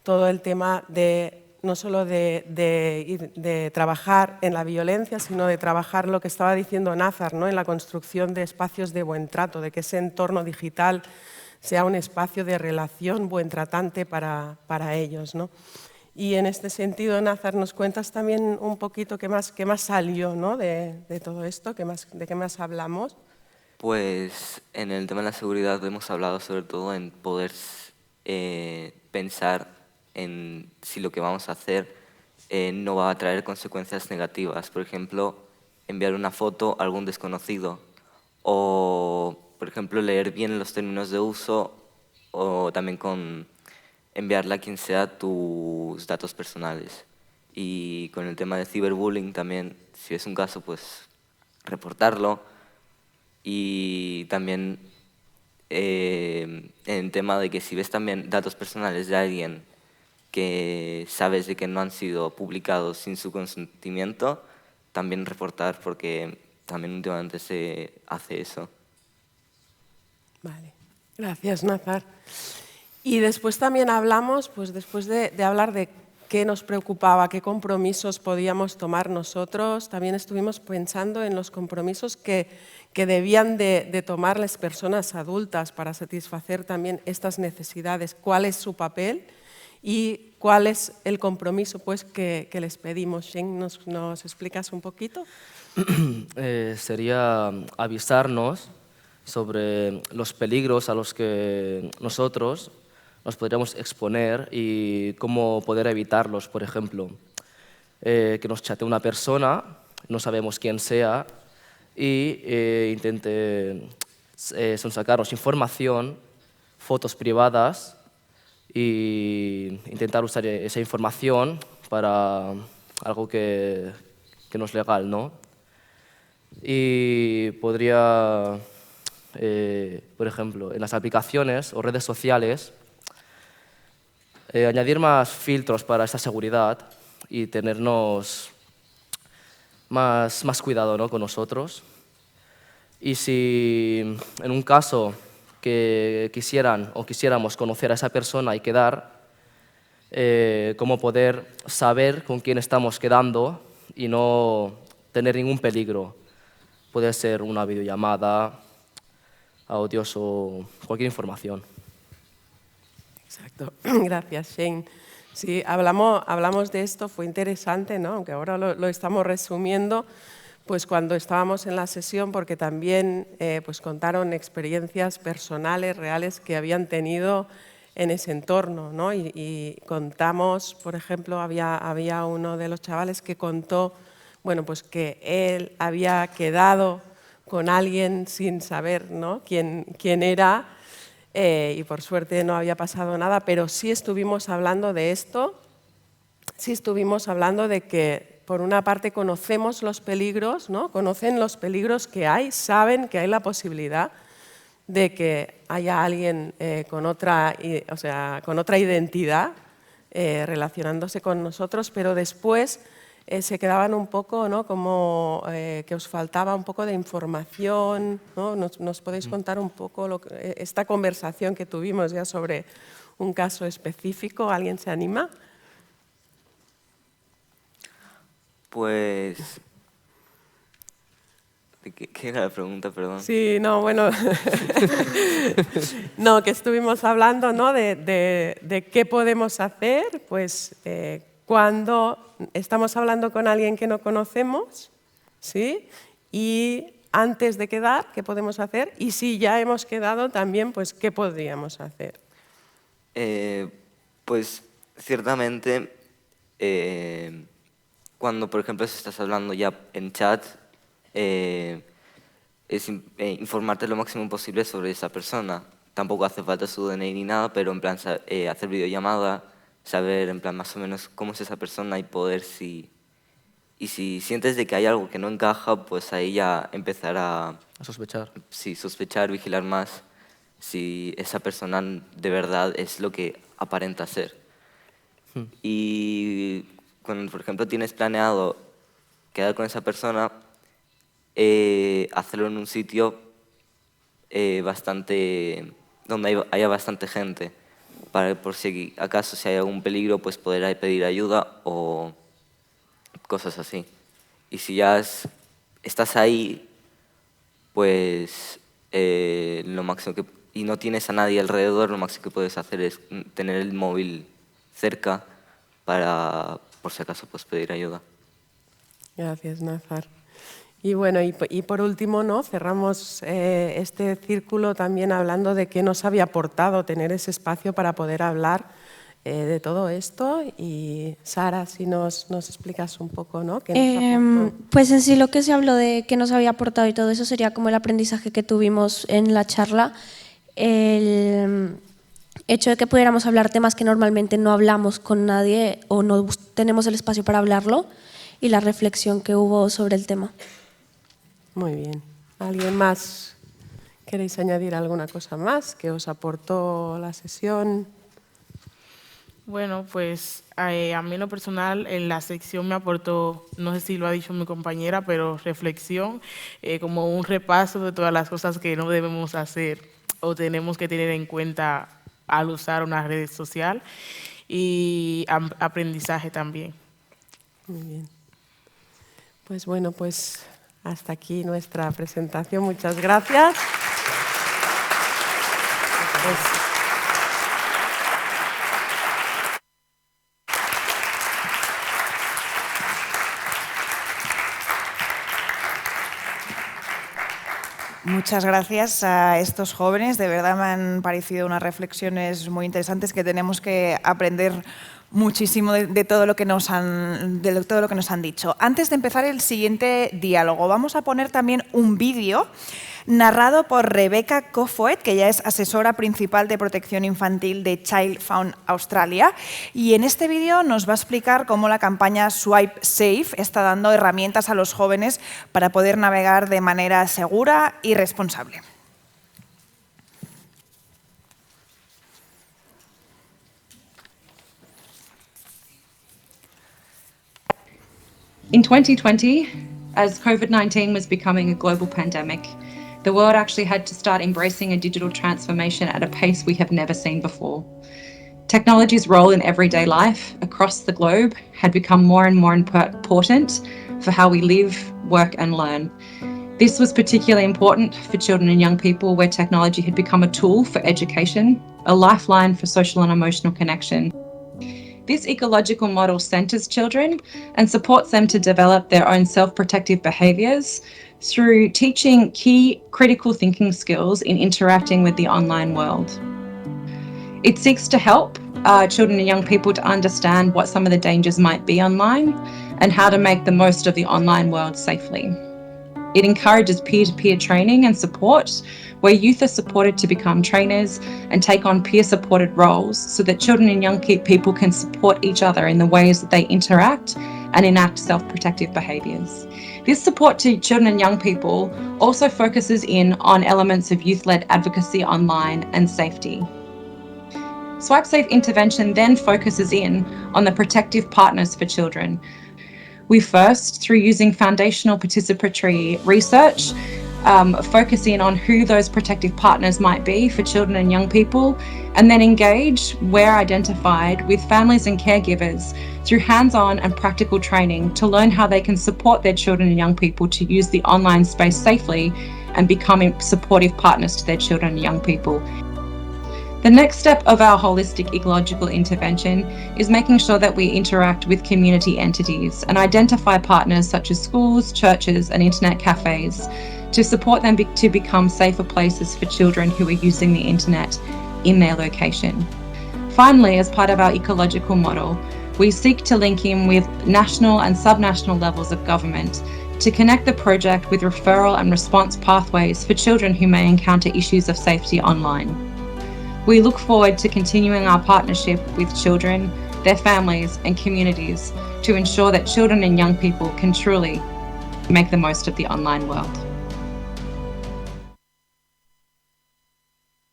todo el tema de no solo de trabajar en la violencia, sino de trabajar lo que estaba diciendo Nazar, ¿no? En la construcción de espacios de buen trato, de que ese entorno digital sea un espacio de relación buen tratante para ellos, ¿no? Y en este sentido, Nazar, ¿nos cuentas también un poquito qué más salió, ¿no? de todo esto? ¿De qué más hablamos?
Pues en el tema de la seguridad hemos hablado sobre todo en poder pensar en si lo que vamos a hacer no va a traer consecuencias negativas. Por ejemplo, enviar una foto a algún desconocido o, por ejemplo, leer bien los términos de uso o también con enviarle a quien sea tus datos personales. Y con el tema de ciberbullying también, si es un caso, pues reportarlo. Y también en el tema de que si ves también datos personales de alguien que sabes de que no han sido publicados sin su consentimiento, también reportar, porque también últimamente se hace eso.
Vale, gracias, Nazar. Y después también hablamos, pues después de hablar de qué nos preocupaba, qué compromisos podíamos tomar nosotros, también estuvimos pensando en los compromisos que debían de tomar las personas adultas para satisfacer también estas necesidades, cuál es su papel y cuál es el compromiso pues, que les pedimos. Sheng, ¿nos explicas un poquito?
Sería avisarnos sobre los peligros a los que nosotros nos podríamos exponer y cómo poder evitarlos. Por ejemplo, que nos chatee una persona, no sabemos quién sea, y intente sacarnos información, fotos privadas, e intentar usar esa información para algo que no es legal, ¿no? Y podría, por ejemplo, en las aplicaciones o redes sociales, añadir más filtros para esta seguridad y tenernos más cuidado, ¿no? Con nosotros. Y si en un caso que quisiéramos conocer a esa persona y quedar, cómo poder saber con quién estamos quedando y no tener ningún peligro. Puede ser una videollamada, audios o cualquier información.
Exacto, gracias, Shane. Sí, hablamos de esto, fue interesante, ¿no? Aunque ahora lo estamos resumiendo, pues cuando estábamos en la sesión, porque también pues contaron experiencias personales, reales, que habían tenido en ese entorno, ¿no? Y contamos, por ejemplo, había uno de los chavales que contó, bueno, pues que él había quedado con alguien sin saber, ¿no? quién era, y por suerte no había pasado nada, pero sí estuvimos hablando de esto, sí estuvimos hablando de que por una parte conocemos los peligros, ¿no? Conocen los peligros que hay, saben que hay la posibilidad de que haya alguien con otra identidad relacionándose con nosotros, pero después se quedaban un poco, ¿no? Como que os faltaba un poco de información, ¿no? ¿Nos podéis contar un poco esta conversación que tuvimos ya sobre un caso específico? ¿Alguien se anima?
Pues... ¿Qué era la pregunta, perdón?
Sí, no, bueno, no, que estuvimos hablando, ¿no? de qué podemos hacer, pues cuando estamos hablando con alguien que no conocemos, ¿sí? Y antes de quedar, ¿qué podemos hacer? Y si ya hemos quedado también, pues ¿qué podríamos hacer?
Pues ciertamente, cuando por ejemplo si estás hablando ya en chat, es informarte lo máximo posible sobre esa persona. Tampoco hace falta su DNI ni nada, pero en plan hacer videollamada, saber en plan más o menos cómo es esa persona y poder y si sientes de que hay algo que no encaja, pues ahí ya empezar a
sospechar. Sí,
sospechar, vigilar más si esa persona de verdad es lo que aparenta ser. Y cuando por ejemplo tienes planeado quedar con esa persona, hacerlo en un sitio donde haya bastante gente, para por si acaso si hay algún peligro, pues poder pedir ayuda o cosas así. Y si ya estás ahí, pues lo máximo y no tienes a nadie alrededor, lo máximo que puedes hacer es tener el móvil cerca para, por si acaso, pues pedir ayuda.
Gracias, Nazar. Y bueno, y por último, ¿no? Cerramos este círculo también hablando de qué nos había aportado tener ese espacio para poder hablar de todo esto. Y Sara, si nos explicas un poco, ¿no? ¿Qué nos aportó?
Pues en sí lo que se habló de qué nos había aportado y todo eso sería como el aprendizaje que tuvimos en la charla, el hecho de que pudiéramos hablar temas que normalmente no hablamos con nadie o no tenemos el espacio para hablarlo, y la reflexión que hubo sobre el tema.
Muy bien. ¿Alguien más? ¿Queréis añadir alguna cosa más que os aportó la sesión?
Bueno, pues a mí en lo personal, en la sección me aportó, no sé si lo ha dicho mi compañera, pero reflexión, como un repaso de todas las cosas que no debemos hacer o tenemos que tener en cuenta al usar una red social, y aprendizaje también.
Muy bien. Pues bueno, pues hasta aquí nuestra presentación. Muchas gracias.
Muchas gracias a estos jóvenes. De verdad me han parecido unas reflexiones muy interesantes que tenemos que aprender muchísimo de todo lo que nos han dicho. Antes de empezar el siguiente diálogo, vamos a poner también un vídeo narrado por Rebecca Kofoed, que ya es asesora principal de protección infantil de ChildFund Australia, y en este vídeo nos va a explicar cómo la campaña Swipe Safe está dando herramientas a los jóvenes para poder navegar de manera segura y responsable.
In 2020, as COVID-19 was becoming a global pandemic, the world actually had to start embracing a digital transformation at a pace we have never seen before. Technology's role in everyday life across the globe had become more and more important for how we live, work and learn. This was particularly important for children and young people, where technology had become a tool for education, a lifeline for social and emotional connection. This ecological model centres children and supports them to develop their own self-protective behaviours through teaching key critical thinking skills in interacting with the online world. It seeks to help children and young people to understand what some of the dangers might be online and how to make the most of the online world safely. It encourages peer-to-peer training and support, where youth are supported to become trainers and take on peer-supported roles so that children and young people can support each other in the ways that they interact and enact self-protective behaviours. This support to children and young people also focuses in on elements of youth-led advocacy online and safety. Swipe Safe intervention then focuses in on the protective partners for children. We first, through using foundational participatory research, focus in on who those protective partners might be for children and young people, and then engage, where identified, with families and caregivers through hands-on and practical training to learn how they can support their children and young people to use the online space safely and become supportive partners to their children and young people. The next step of our holistic ecological intervention is making sure that we interact with community entities and identify partners such as schools, churches and internet cafes to support them to become safer places for children who are using the internet in their location. Finally, as part of our ecological model, we seek to link in with national and subnational levels of government to connect the project with referral and response pathways for children who may encounter issues of safety online. We look forward to continuing our partnership with children, their families and communities to ensure that children and young people can truly make the most of the online world.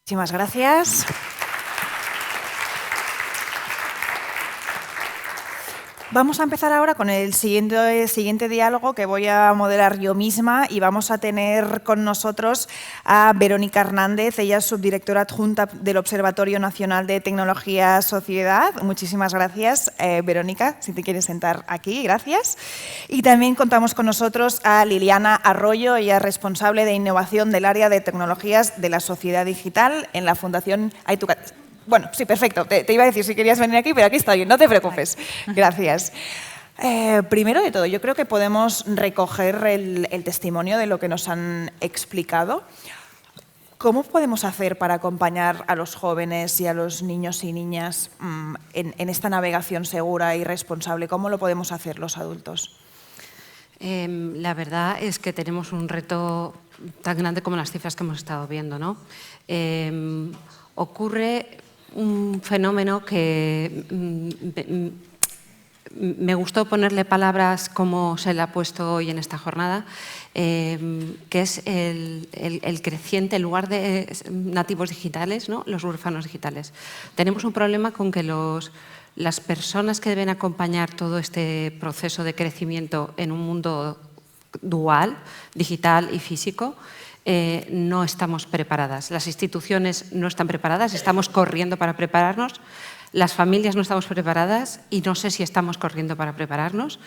Muchísimas gracias. Vamos a empezar ahora con el siguiente diálogo que voy a moderar yo misma y vamos a tener con nosotros a Verónica Hernández. Ella es subdirectora adjunta del Observatorio Nacional de Tecnología Sociedad. Muchísimas gracias, Verónica, si te quieres sentar aquí, gracias. Y también contamos con nosotros a Liliana Arroyo, ella es responsable de innovación del área de tecnologías de la sociedad digital en la Fundación... Bueno, sí, perfecto. Te iba a decir si querías venir aquí, pero aquí estoy, no te preocupes. Gracias. Primero de todo, yo creo que podemos recoger el testimonio de lo que nos han explicado. ¿Cómo podemos hacer para acompañar a los jóvenes y a los niños y niñas en esta navegación segura y responsable? ¿Cómo lo podemos hacer los adultos?
La verdad es que tenemos un reto tan grande como las cifras que hemos estado viendo, ¿no? Ocurre un fenómeno que me gustó ponerle palabras como se le ha puesto hoy en esta jornada, que es el creciente, en lugar de nativos digitales, ¿no? Los huérfanos digitales. Tenemos un problema con que las personas que deben acompañar todo este proceso de crecimiento en un mundo dual, digital y físico, no estamos preparadas. Las instituciones no están preparadas, estamos corriendo para prepararnos. Las familias no estamos preparadas y no sé si estamos corriendo para prepararnos.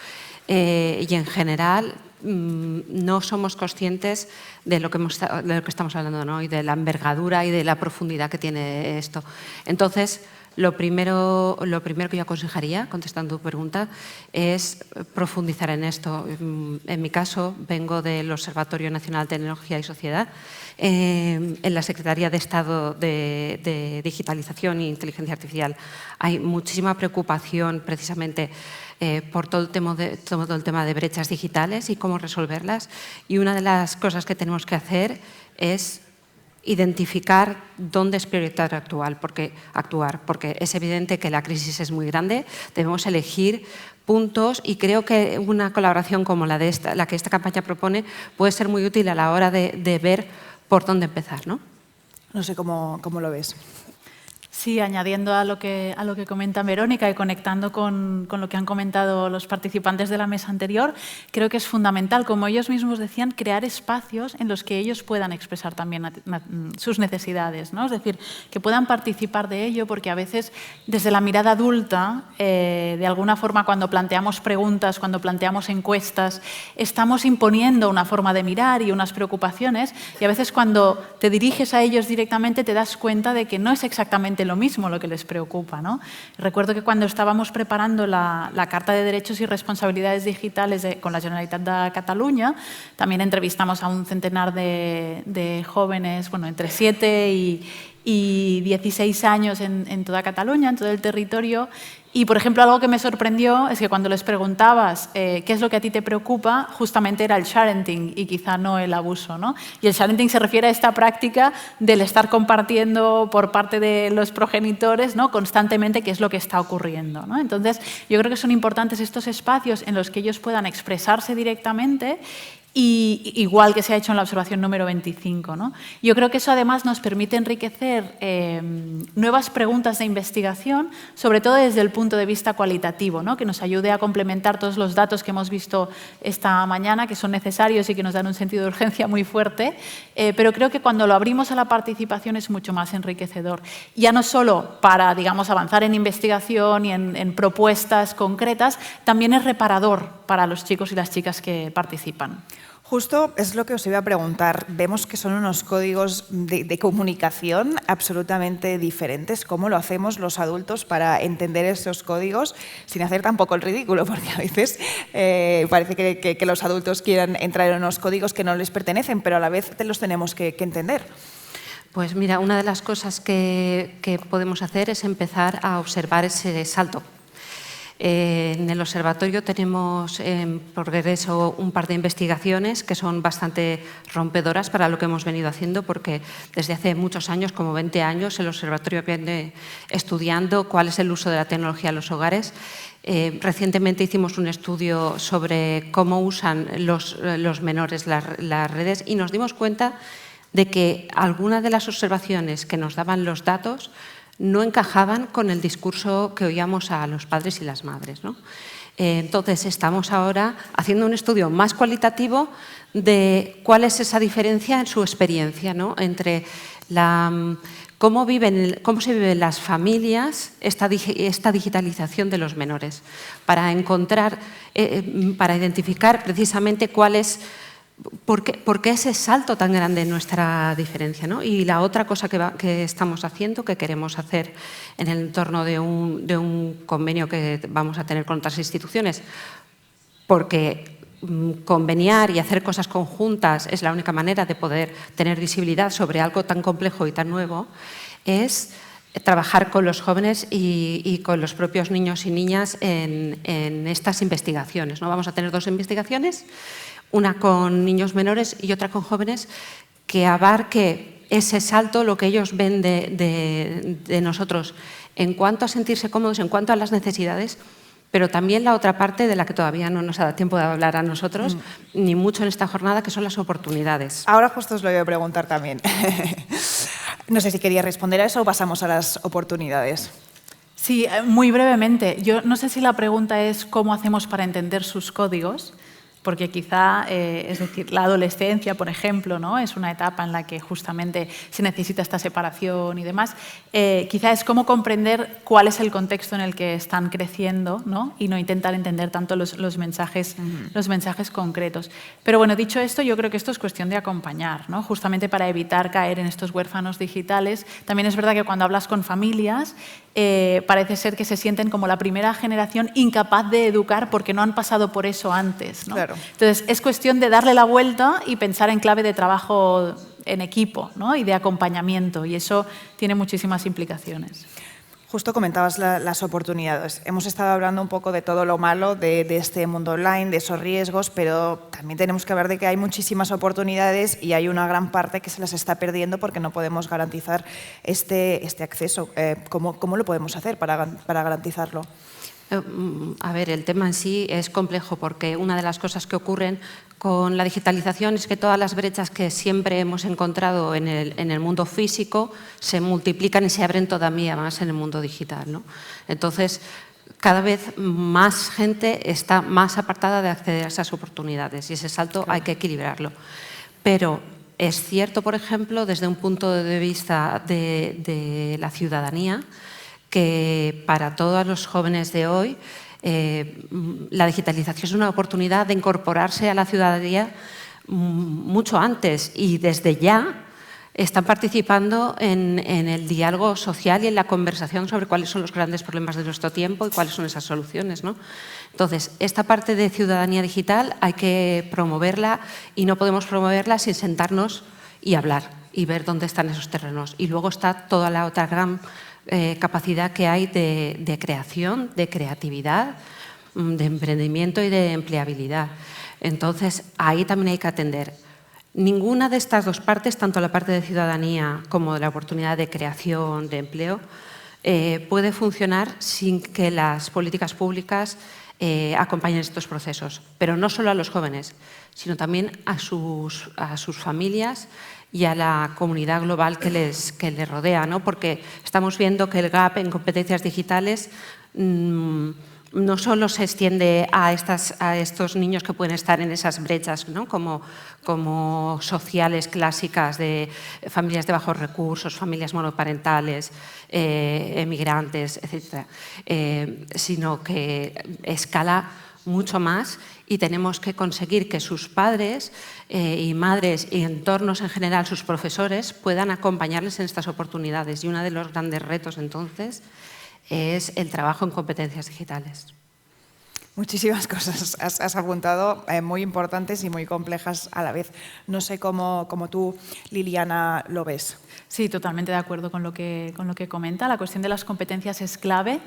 Y en general no somos conscientes de lo que estamos hablando, ¿no? Y de la envergadura y de la profundidad que tiene esto. Entonces, lo primero que yo aconsejaría, contestando tu pregunta, es profundizar en esto. En mi caso, vengo del Observatorio Nacional de Tecnología y Sociedad, en la Secretaría de Estado de Digitalización e Inteligencia Artificial. Hay muchísima preocupación precisamente por todo el tema de brechas digitales y cómo resolverlas. Y una de las cosas que tenemos que hacer es identificar dónde es prioritario actuar, porque es evidente que la crisis es muy grande, debemos elegir puntos y creo que una colaboración como la que esta campaña propone puede ser muy útil a la hora de ver por dónde empezar, ¿no?
No sé cómo lo ves.
Sí, añadiendo a lo que comenta Verónica y conectando con lo que han comentado los participantes de la mesa anterior, creo que es fundamental, como ellos mismos decían, crear espacios en los que ellos puedan expresar también sus necesidades, ¿no? Es decir, que puedan participar de ello, porque a veces desde la mirada adulta, de alguna forma cuando planteamos preguntas, cuando planteamos encuestas, estamos imponiendo una forma de mirar y unas preocupaciones, y a veces cuando te diriges a ellos directamente te das cuenta de que no es exactamente lo mismo lo que les preocupa, ¿no? Recuerdo que cuando estábamos preparando la Carta de Derechos y Responsabilidades Digitales con la Generalitat de Catalunya, también entrevistamos a un centenar de jóvenes, bueno, entre 7 y 16 años en toda Cataluña, en todo el territorio. Y, por ejemplo, algo que me sorprendió es que cuando les preguntabas qué es lo que a ti te preocupa, justamente era el sharenting y quizá no el abuso, ¿no? Y el sharenting se refiere a esta práctica del estar compartiendo por parte de los progenitores, ¿no? Constantemente qué es lo que está ocurriendo, ¿no? Entonces, yo creo que son importantes estos espacios en los que ellos puedan expresarse directamente, y igual que se ha hecho en la observación número 25, ¿no? Yo creo que eso además nos permite enriquecer nuevas preguntas de investigación, sobre todo desde el punto de vista cualitativo, ¿no? Que nos ayude a complementar todos los datos que hemos visto esta mañana, que son necesarios y que nos dan un sentido de urgencia muy fuerte, pero creo que cuando lo abrimos a la participación es mucho más enriquecedor. Ya no solo para, digamos, avanzar en investigación y en propuestas concretas, también es reparador para los chicos y las chicas que participan.
Justo es lo que os iba a preguntar. Vemos que son unos códigos de comunicación absolutamente diferentes. ¿Cómo lo hacemos los adultos para entender esos códigos sin hacer tampoco el ridículo? Porque a veces parece que los adultos quieran entrar en unos códigos que no les pertenecen, pero a la vez los tenemos que entender.
Pues mira, una de las cosas que podemos hacer es empezar a observar ese salto. En el observatorio tenemos en progreso un par de investigaciones que son bastante rompedoras para lo que hemos venido haciendo, porque desde hace muchos años, como 20 años, el observatorio viene estudiando cuál es el uso de la tecnología en los hogares. Recientemente hicimos un estudio sobre cómo usan los menores las redes y nos dimos cuenta de que algunas de las observaciones que nos daban los datos no encajaban con el discurso que oíamos a los padres y las madres, ¿no? Entonces, estamos ahora haciendo un estudio más cualitativo de cuál es esa diferencia en su experiencia, ¿no? Entre cómo se viven las familias esta digitalización de los menores, para identificar precisamente cuál es, por qué ese salto tan grande en nuestra diferencia, ¿no? Y la otra cosa que estamos haciendo, que queremos hacer en el entorno de un convenio que vamos a tener con otras instituciones, porque conveniar y hacer cosas conjuntas es la única manera de poder tener visibilidad sobre algo tan complejo y tan nuevo, es trabajar con los jóvenes y con los propios niños y niñas en estas investigaciones, ¿no? Vamos a tener 2 investigaciones, una con niños menores y otra con jóvenes, que abarque ese salto, lo que ellos ven de nosotros en cuanto a sentirse cómodos, en cuanto a las necesidades, pero también la otra parte de la que todavía no nos ha dado tiempo de hablar a nosotros, ni mucho en esta jornada, que son las oportunidades.
Ahora justo os lo voy a preguntar también. No sé si quería responder a eso o pasamos a las oportunidades.
Sí, muy brevemente. Yo no sé si la pregunta es cómo hacemos para entender sus códigos, porque quizá, es decir, la adolescencia, por ejemplo, ¿no? Es una etapa en la que justamente se necesita esta separación y demás. Quizá es cómo comprender cuál es el contexto en el que están creciendo, ¿no? Y no intentar entender tanto los mensajes concretos. Pero bueno, dicho esto, yo creo que esto es cuestión de acompañar, ¿no? Justamente para evitar caer en estos huérfanos digitales. También es verdad que cuando hablas con familias, parece ser que se sienten como la primera generación incapaz de educar porque no han pasado por eso antes, ¿no?
Claro.
Entonces, es cuestión de darle la vuelta y pensar en clave de trabajo en equipo, ¿no? Y de acompañamiento, y eso tiene muchísimas implicaciones.
Justo comentabas las oportunidades. Hemos estado hablando un poco de todo lo malo de este mundo online, de esos riesgos, pero también tenemos que hablar de que hay muchísimas oportunidades y hay una gran parte que se las está perdiendo porque no podemos garantizar este acceso. ¿Cómo lo podemos hacer para garantizarlo?
A ver, el tema en sí es complejo porque una de las cosas que ocurren con la digitalización es que todas las brechas que siempre hemos encontrado en el mundo físico se multiplican y se abren todavía más en el mundo digital, ¿no? Entonces, cada vez más gente está más apartada de acceder a esas oportunidades y ese salto hay que equilibrarlo. Pero es cierto, por ejemplo, desde un punto de vista de la ciudadanía, que para todos los jóvenes de hoy la digitalización es una oportunidad de incorporarse a la ciudadanía mucho antes y desde ya están participando en el diálogo social y en la conversación sobre cuáles son los grandes problemas de nuestro tiempo y cuáles son esas soluciones, ¿no? Entonces, esta parte de ciudadanía digital hay que promoverla y no podemos promoverla sin sentarnos y hablar y ver dónde están esos terrenos. Y luego está toda la otra gran capacidad que hay de creación, de creatividad, de emprendimiento y de empleabilidad. Entonces, ahí también hay que atender. Ninguna de estas 2 partes, tanto la parte de ciudadanía como de la oportunidad de creación, de empleo, puede funcionar sin que las políticas públicas acompañen estos procesos. Pero no solo a los jóvenes, sino también a sus familias y a la comunidad global que les rodea, ¿no? Porque estamos viendo que el gap en competencias digitales no solo se extiende a estos niños que pueden estar en esas brechas, ¿no? como sociales clásicas de familias de bajos recursos, familias monoparentales, emigrantes, etc., sino que escala mucho más y tenemos que conseguir que sus padres y madres y entornos en general, sus profesores, puedan acompañarles en estas oportunidades. Y uno de los grandes retos, entonces, es el trabajo en competencias digitales.
Muchísimas cosas has apuntado, muy importantes y muy complejas a la vez. No sé cómo tú, Liliana, lo ves.
Sí, totalmente de acuerdo con lo que comenta. La cuestión de las competencias es clave,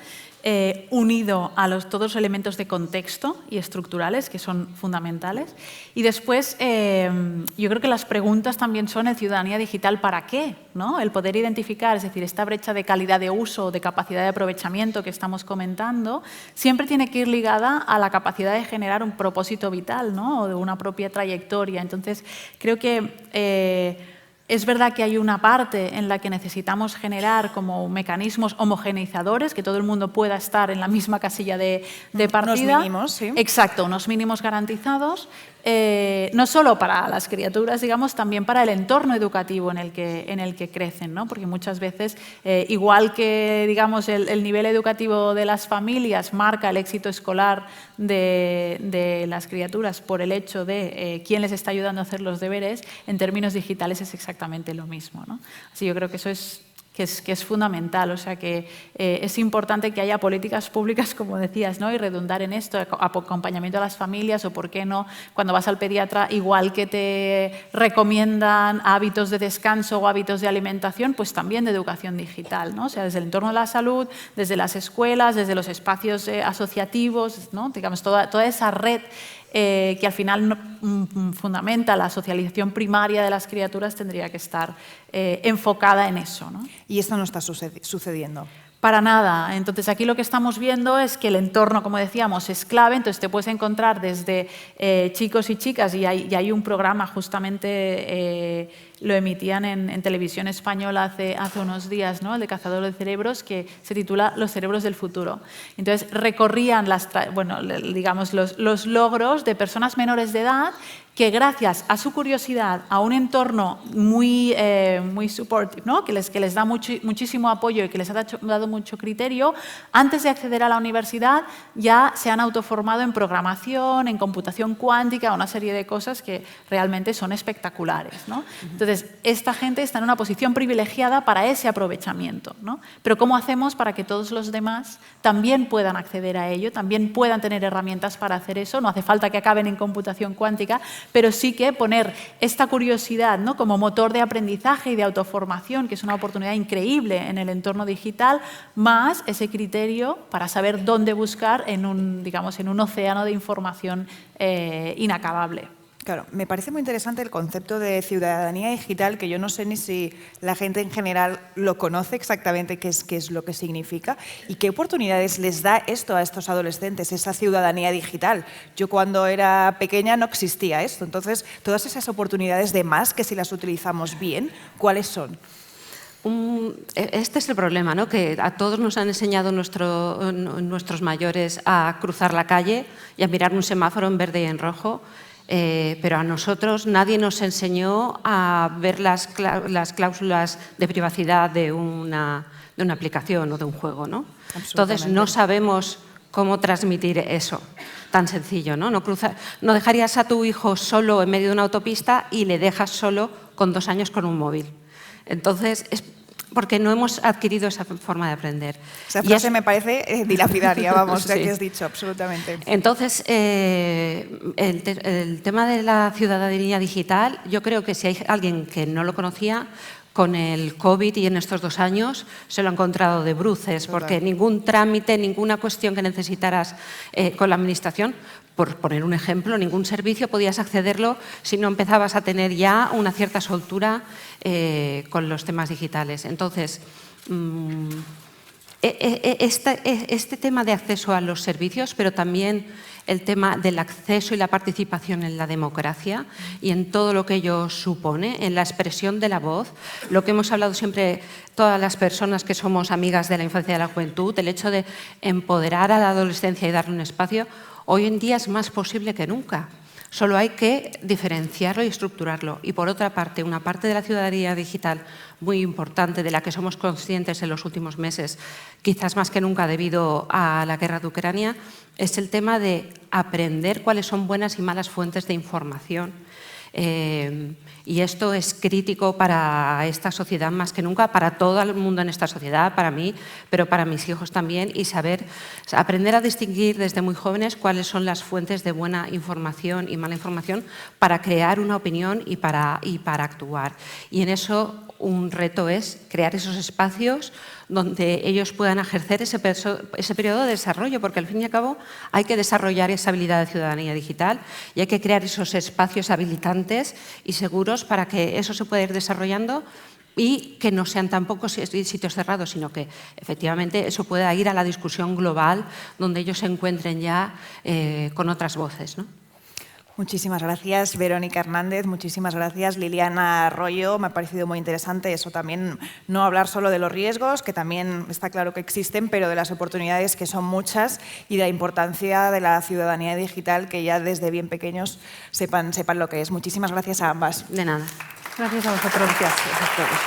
unido a todos los elementos de contexto y estructurales, que son fundamentales. Y después, yo creo que las preguntas también son en ciudadanía digital, ¿para qué? ¿No? El poder identificar, es decir, esta brecha de calidad de uso, de capacidad de aprovechamiento que estamos comentando, siempre tiene que ir ligada a la capacidad de generar un propósito vital, ¿no? O de una propia trayectoria. Entonces, creo que Es verdad que hay una parte en la que necesitamos generar como mecanismos homogeneizadores, que todo el mundo pueda estar en la misma casilla de partida.
Unos mínimos, sí.
Exacto, unos mínimos garantizados. No solo para las criaturas, digamos, también para el entorno educativo en el que crecen, ¿no? Porque muchas veces, igual que digamos, el nivel educativo de las familias marca el éxito escolar de las criaturas por el hecho de quién les está ayudando a hacer los deberes, en términos digitales es exactamente lo mismo, ¿no? Así yo creo que eso es fundamental, o sea que es importante que haya políticas públicas, como decías, ¿no? Y redundar en esto, acompañamiento a las familias o, por qué no, cuando vas al pediatra, igual que te recomiendan hábitos de descanso o hábitos de alimentación, pues también de educación digital, ¿no? O sea, desde el entorno de la salud, desde las escuelas, desde los espacios asociativos, ¿no? Digamos, toda esa red que al final fundamenta la socialización primaria de las criaturas tendría que estar enfocada en eso, ¿no?
Y esto no está sucediendo.
Para nada. Entonces, aquí lo que estamos viendo es que el entorno, como decíamos, es clave. Entonces, te puedes encontrar desde chicos y chicas, y hay un programa, justamente lo emitían en televisión española hace unos días, ¿no? El de Cazador de Cerebros, que se titula Los cerebros del futuro. Entonces, recorrían digamos, los logros de personas menores de edad que gracias a su curiosidad, a un entorno muy supportive, ¿no? que les da muchísimo apoyo y que les ha dado mucho criterio, antes de acceder a la universidad ya se han autoformado en programación, en computación cuántica, una serie de cosas que realmente son espectaculares, ¿no? Entonces, esta gente está en una posición privilegiada para ese aprovechamiento, ¿no? Pero ¿cómo hacemos para que todos los demás también puedan acceder a ello, también puedan tener herramientas para hacer eso? No hace falta que acaben en computación cuántica, pero sí que poner esta curiosidad, ¿no? como motor de aprendizaje y de autoformación, que es una oportunidad increíble en el entorno digital, más ese criterio para saber dónde buscar en un océano de información inacabable.
Claro, me parece muy interesante el concepto de ciudadanía digital, que yo no sé ni si la gente en general lo conoce exactamente qué es lo que significa y qué oportunidades les da esto a estos adolescentes, esa ciudadanía digital. Yo cuando era pequeña no existía esto, entonces todas esas oportunidades de más, que si las utilizamos bien, ¿cuáles son?
Este es el problema, ¿no? Que a todos nos han enseñado nuestros mayores a cruzar la calle y a mirar un semáforo en verde y en rojo. Pero a nosotros nadie nos enseñó a ver las cláusulas de privacidad de una aplicación o de un juego, ¿no? Entonces no sabemos cómo transmitir eso, tan sencillo, ¿no? No dejarías a tu hijo solo en medio de una autopista y le dejas solo con 2 años con un móvil. Entonces, es porque no hemos adquirido esa forma de aprender.
Esa frase me parece dilapidaria, vamos, ya
sí.
que has dicho, absolutamente.
Entonces, el tema de la ciudadanía digital, yo creo que si hay alguien que no lo conocía, con el COVID y en estos 2 años se lo ha encontrado de bruces, porque ningún trámite, ninguna cuestión que necesitaras con la administración, por poner un ejemplo, ningún servicio podías accederlo si no empezabas a tener ya una cierta soltura con los temas digitales. Entonces, este tema de acceso a los servicios, pero también el tema del acceso y la participación en la democracia y en todo lo que ello supone, en la expresión de la voz, lo que hemos hablado siempre todas las personas que somos amigas de la infancia y de la juventud, el hecho de empoderar a la adolescencia y darle un espacio, hoy en día es más posible que nunca. Solo hay que diferenciarlo y estructurarlo. Y por otra parte, una parte de la ciudadanía digital muy importante de la que somos conscientes en los últimos meses, quizás más que nunca debido a la guerra de Ucrania, es el tema de aprender cuáles son buenas y malas fuentes de información. Y esto es crítico para esta sociedad más que nunca, para todo el mundo en esta sociedad, para mí, pero para mis hijos también, y aprender a distinguir desde muy jóvenes cuáles son las fuentes de buena información y mala información para crear una opinión y para actuar. Y en eso un reto es crear esos espacios donde ellos puedan ejercer ese periodo de desarrollo, porque al fin y al cabo hay que desarrollar esa habilidad de ciudadanía digital y hay que crear esos espacios habilitantes y seguros para que eso se pueda ir desarrollando y que no sean tampoco sitios cerrados, sino que efectivamente eso pueda ir a la discusión global donde ellos se encuentren ya con otras voces, ¿no?
Muchísimas gracias, Verónica Hernández. Muchísimas gracias, Liliana Arroyo. Me ha parecido muy interesante eso también, no hablar solo de los riesgos, que también está claro que existen, pero de las oportunidades, que son muchas, y de la importancia de la ciudadanía digital, que ya desde bien pequeños sepan lo que es. Muchísimas gracias a ambas.
De nada.
Gracias a vosotros. Gracias a todos.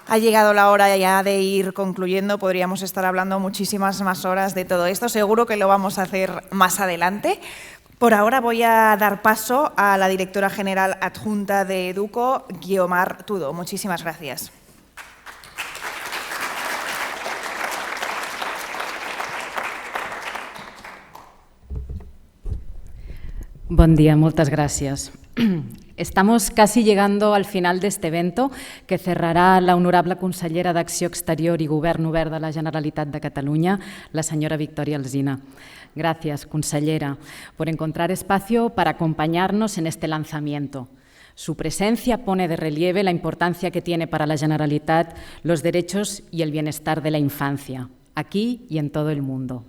Ha llegado la hora ya de ir concluyendo, podríamos estar hablando muchísimas más horas de todo esto, seguro que lo vamos a hacer más adelante. Por ahora voy a dar paso a la directora general adjunta de Educo, Guiomar Tudó. Muchísimas gracias.
Buen día, muchas gracias. Estamos casi llegando al final de este evento que cerrará la honorable consellera d'Acció Exterior y Govern Obert de la Generalitat de Cataluña, la señora Victoria Alsina. Gracias, consellera, por encontrar espacio para acompañarnos en este lanzamiento. Su presencia pone de relieve la importancia que tiene para la Generalitat los derechos y el bienestar de la infancia, aquí y en todo el mundo.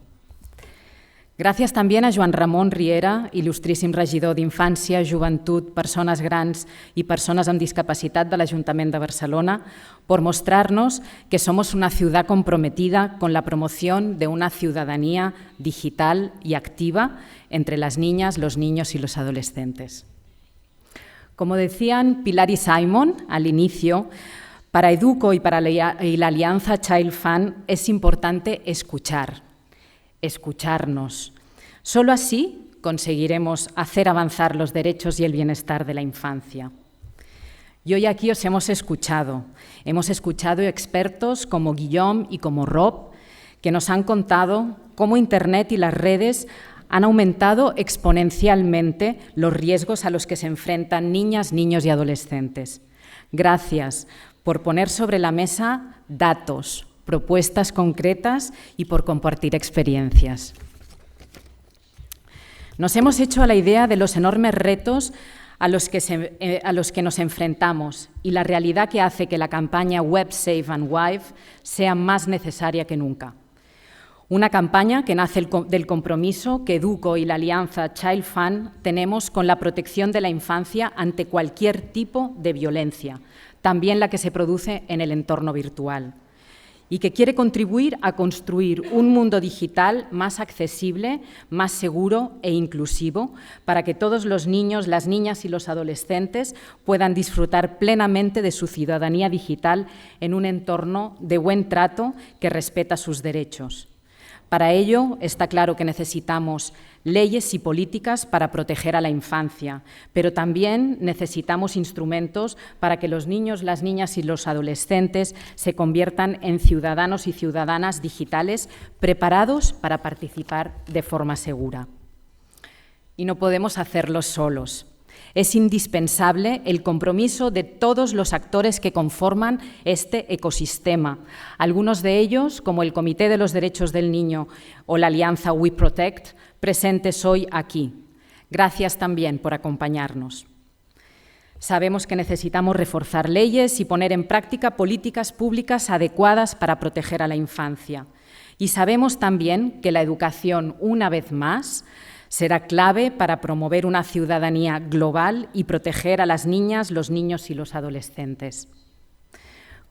Gràcies també a Joan Ramon Riera, il·lustríssim regidor d'Infància, Joventut, Persones Grans y Personas amb Discapacitat de l'Ajuntament de Barcelona, por mostrarnos que somos una ciudad comprometida con la promoción de una ciudadanía digital y activa entre las niñas, los niños y los adolescentes. Como decían Pilar y Simon al inicio, para Educo y para la alianza ChildFund es importante escucharnos. Solo así conseguiremos hacer avanzar los derechos y el bienestar de la infancia. Y hoy aquí os hemos escuchado expertos como Guillaume y como Rob, que nos han contado cómo Internet y las redes han aumentado exponencialmente los riesgos a los que se enfrentan niñas, niños y adolescentes. Gracias por poner sobre la mesa datos, propuestas concretas y por compartir experiencias. Nos hemos hecho a la idea de los enormes retos a los que nos enfrentamos y la realidad que hace que la campaña Web Safe and Wife sea más necesaria que nunca. Una campaña que nace del compromiso que Educo y la alianza ChildFund tenemos con la protección de la infancia ante cualquier tipo de violencia, también la que se produce en el entorno virtual, y que quiere contribuir a construir un mundo digital más accesible, más seguro e inclusivo para que todos los niños, las niñas y los adolescentes puedan disfrutar plenamente de su ciudadanía digital en un entorno de buen trato que respeta sus derechos. Para ello, está claro que necesitamos leyes y políticas para proteger a la infancia, pero también necesitamos instrumentos para que los niños, las niñas y los adolescentes se conviertan en ciudadanos y ciudadanas digitales preparados para participar de forma segura. Y no podemos hacerlo solos. Es indispensable el compromiso de todos los actores que conforman este ecosistema, algunos de ellos, como el Comité de los Derechos del Niño o la alianza We Protect, presentes hoy aquí. Gracias también por acompañarnos. Sabemos que necesitamos reforzar leyes y poner en práctica políticas públicas adecuadas para proteger a la infancia. Y sabemos también que la educación, una vez más, será clave para promover una ciudadanía global y proteger a las niñas, los niños y los adolescentes.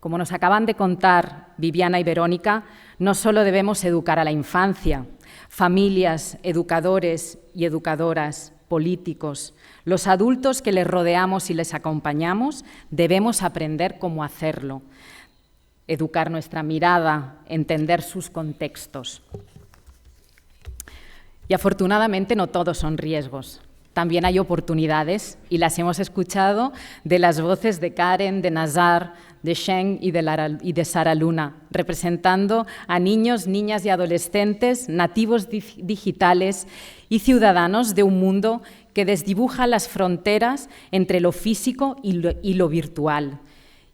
Como nos acaban de contar Viviana y Verónica, no solo debemos educar a la infancia, familias, educadores y educadoras, políticos, los adultos que les rodeamos y les acompañamos, debemos aprender cómo hacerlo, educar nuestra mirada, entender sus contextos. Y afortunadamente no todos son riesgos. También hay oportunidades y las hemos escuchado de las voces de Karen, de Nazar, de Sheng y de Sara Luna, representando a niños, niñas y adolescentes, nativos digitales y ciudadanos de un mundo que desdibuja las fronteras entre lo físico y lo virtual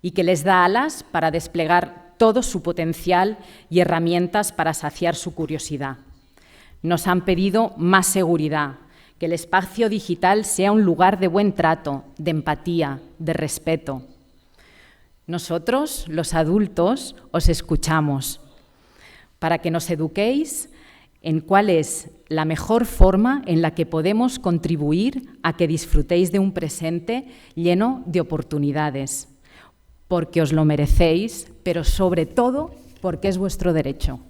y que les da alas para desplegar todo su potencial y herramientas para saciar su curiosidad. Nos han pedido más seguridad, que el espacio digital sea un lugar de buen trato, de empatía, de respeto. Nosotros, los adultos, os escuchamos. para que nos eduquéis en cuál es la mejor forma en la que podemos contribuir a que disfrutéis de un presente lleno de oportunidades, porque os lo merecéis, pero sobre todo porque es vuestro derecho.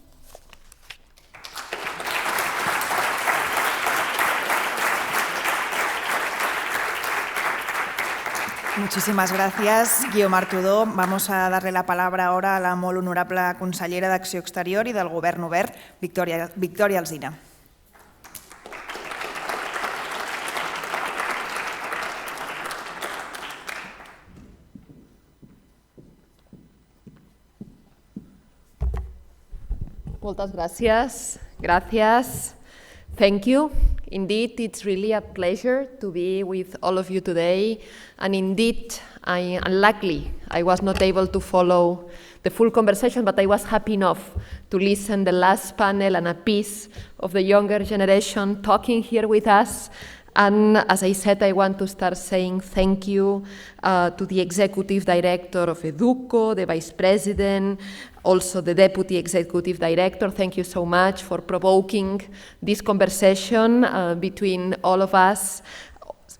Muchísimas gracias, Guiomar Tudó. Vamos a darle la palabra ahora a la molt honorable consellera d'Acció Exterior i del Govern Obert, Victòria Alsina.
Moltes gràcies. Gràcies. Thank you. Indeed, it's really a pleasure to be with all of you today. And indeed, unluckily, I was not able to follow the full conversation, but I was happy enough to listen the last panel and a piece of the younger generation talking here with us. And as I said, I want to start saying thank you to the Executive Director of Educo, the Vice President, also the Deputy Executive Director. Thank you so much for provoking this conversation between all of us.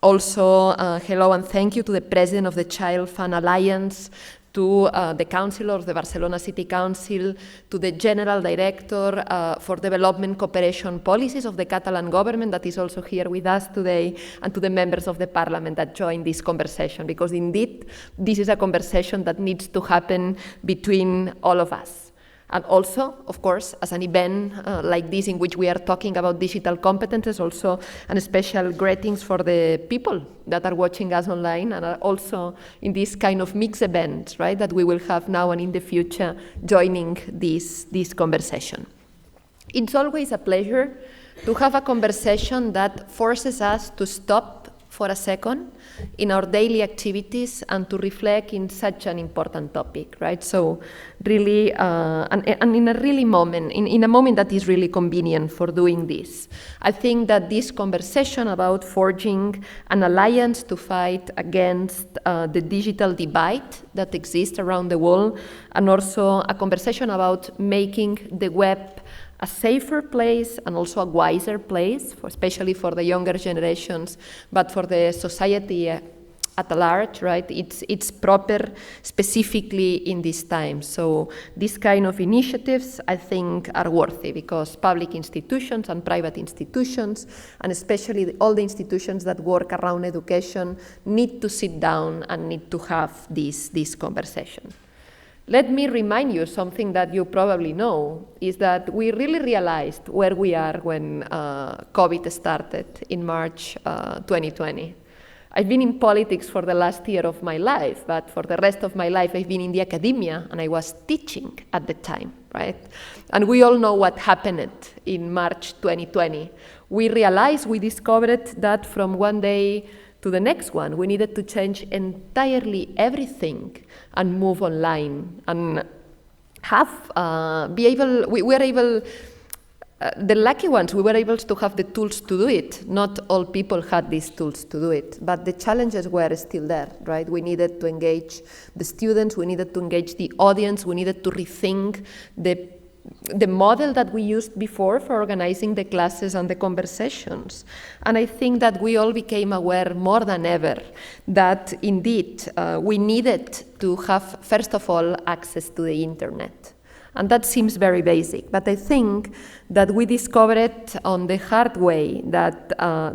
Also, hello and thank you to the President of the ChildFund Alliance, to the Councillor of the Barcelona City Council, to the General Director for Development Cooperation Policies of the Catalan Government that is also here with us today, and to the members of the Parliament that joined this conversation, because indeed this is a conversation that needs to happen between all of us. And also, of course, as an event like this in which we are talking about digital competences, also and special greetings for the people that are watching us online and are also in this kind of mixed events, right, that we will have now and in the future joining this conversation. It's always a pleasure to have a conversation that forces us to stop for a second in our daily activities and to reflect in such an important topic, right? So really, and in a really moment, in a moment that is really convenient for doing this. I think that this conversation about forging an alliance to fight against the digital divide that exists around the world, and also a conversation about making the web a safer place and also a wiser place, especially for the younger generations, but for the society at large, right? It's proper specifically in this time. So these kind of initiatives, I think, are worthy because public institutions and private institutions, and especially all the institutions that work around education, need to sit down and need to have this conversation. Let me remind you something that you probably know, is that we really realized where we are when COVID started in March 2020. I've been in politics for the last year of my life, but for the rest of my life I've been in the academia and I was teaching at the time, right? And we all know what happened in March 2020. We realized, we discovered that from one day to the next one, we needed to change entirely everything and move online and the lucky ones, we were able to have the tools to do it. Not all people had these tools to do it, but the challenges were still there, right? We needed to engage the students, we needed to engage the audience, we needed to rethink the model that we used before for organizing the classes and the conversations. And I think that we all became aware more than ever that indeed we needed to have, first of all, access to the internet. And that seems very basic, but I think that we discovered on the hard way that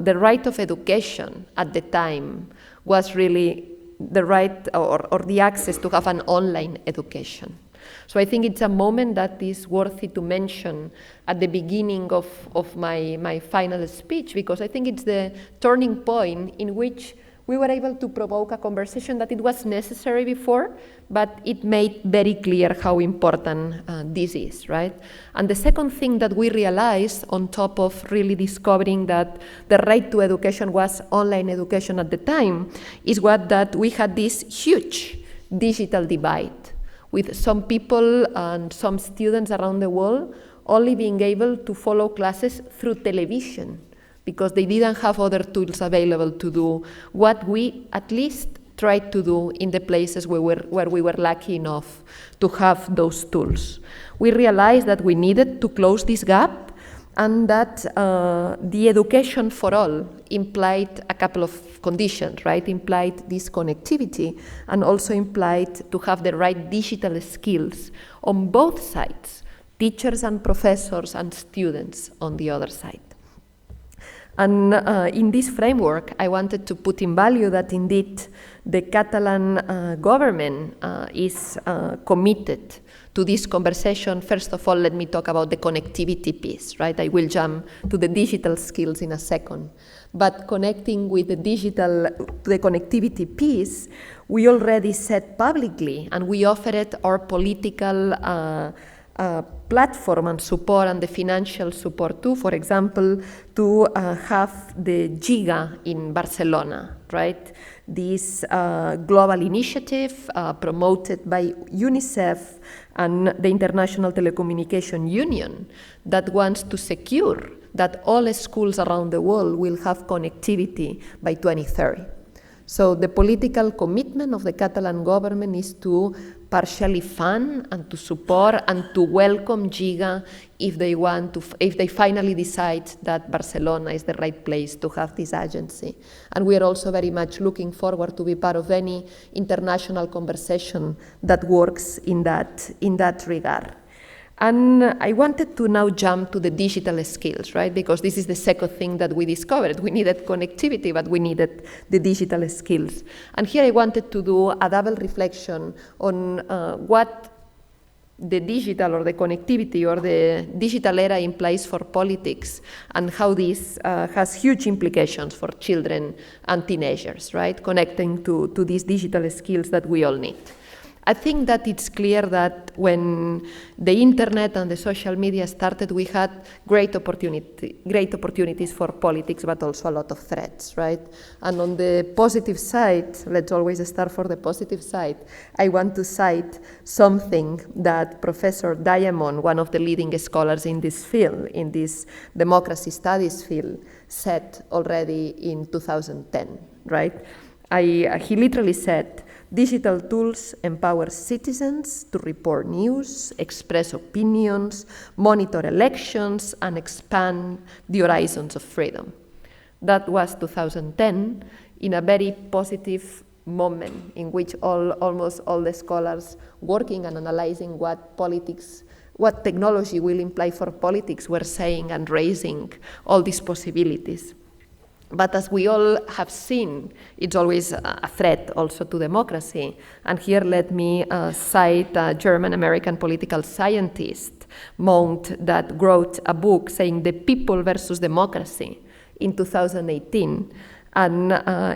the right of education at the time was really the right or the access to have an online education. So I think it's a moment that is worthy to mention at the beginning of my final speech, because I think it's the turning point in which we were able to provoke a conversation that it was necessary before, but it made very clear how important this is, right? And the second thing that we realized, on top of really discovering that the right to education was online education at the time, is that we had this huge digital divide, with some people and some students around the world only being able to follow classes through television, because they didn't have other tools available to do what we, at least tried to do in the places where we were lucky enough to have those tools. We realized that we needed to close this gap, and that the education for all implied a couple of conditions, right? Implied this connectivity, and also implied to have the right digital skills on both sides, teachers and professors and students on the other side. And in this framework, I wanted to put in value that indeed the Catalan government is committed to this conversation. First of all, let me talk about the connectivity piece, right? I will jump to the digital skills in a second. But connecting with the connectivity piece, we already said publicly, and we offered our political platform and support and the financial support too, for example, to have the Giga in Barcelona, right? This global initiative promoted by UNICEF and the International Telecommunication Union that wants to secure that all schools around the world will have connectivity by 2030. So the political commitment of the Catalan government is to partially fund and to support and to welcome Giga if they finally decide that Barcelona is the right place to have this agency. And we are also very much looking forward to be part of any international conversation that works in that regard. And I wanted to now jump to the digital skills, right? Because this is the second thing that we discovered. We needed connectivity, but we needed the digital skills. And here I wanted to do a double reflection on what the digital or the connectivity or the digital era implies for politics, and how this has huge implications for children and teenagers, right? Connecting to these digital skills that we all need. I think that it's clear that when the internet and the social media started, we had great opportunities for politics, but also a lot of threats, right? And on the positive side, let's always start for the positive side, I want to cite something that Professor Diamond, one of the leading scholars in this field, in this democracy studies field, said already in 2010, right? He literally said, "Digital tools empower citizens to report news, express opinions, monitor elections, and expand the horizons of freedom." That was 2010, in a very positive moment in which almost all the scholars working and analyzing what technology will imply for politics were saying and raising all these possibilities. But as we all have seen, it's always a threat also to democracy. And here let me cite a German-American political scientist, Mount, that wrote a book saying "The People versus Democracy" in 2018. And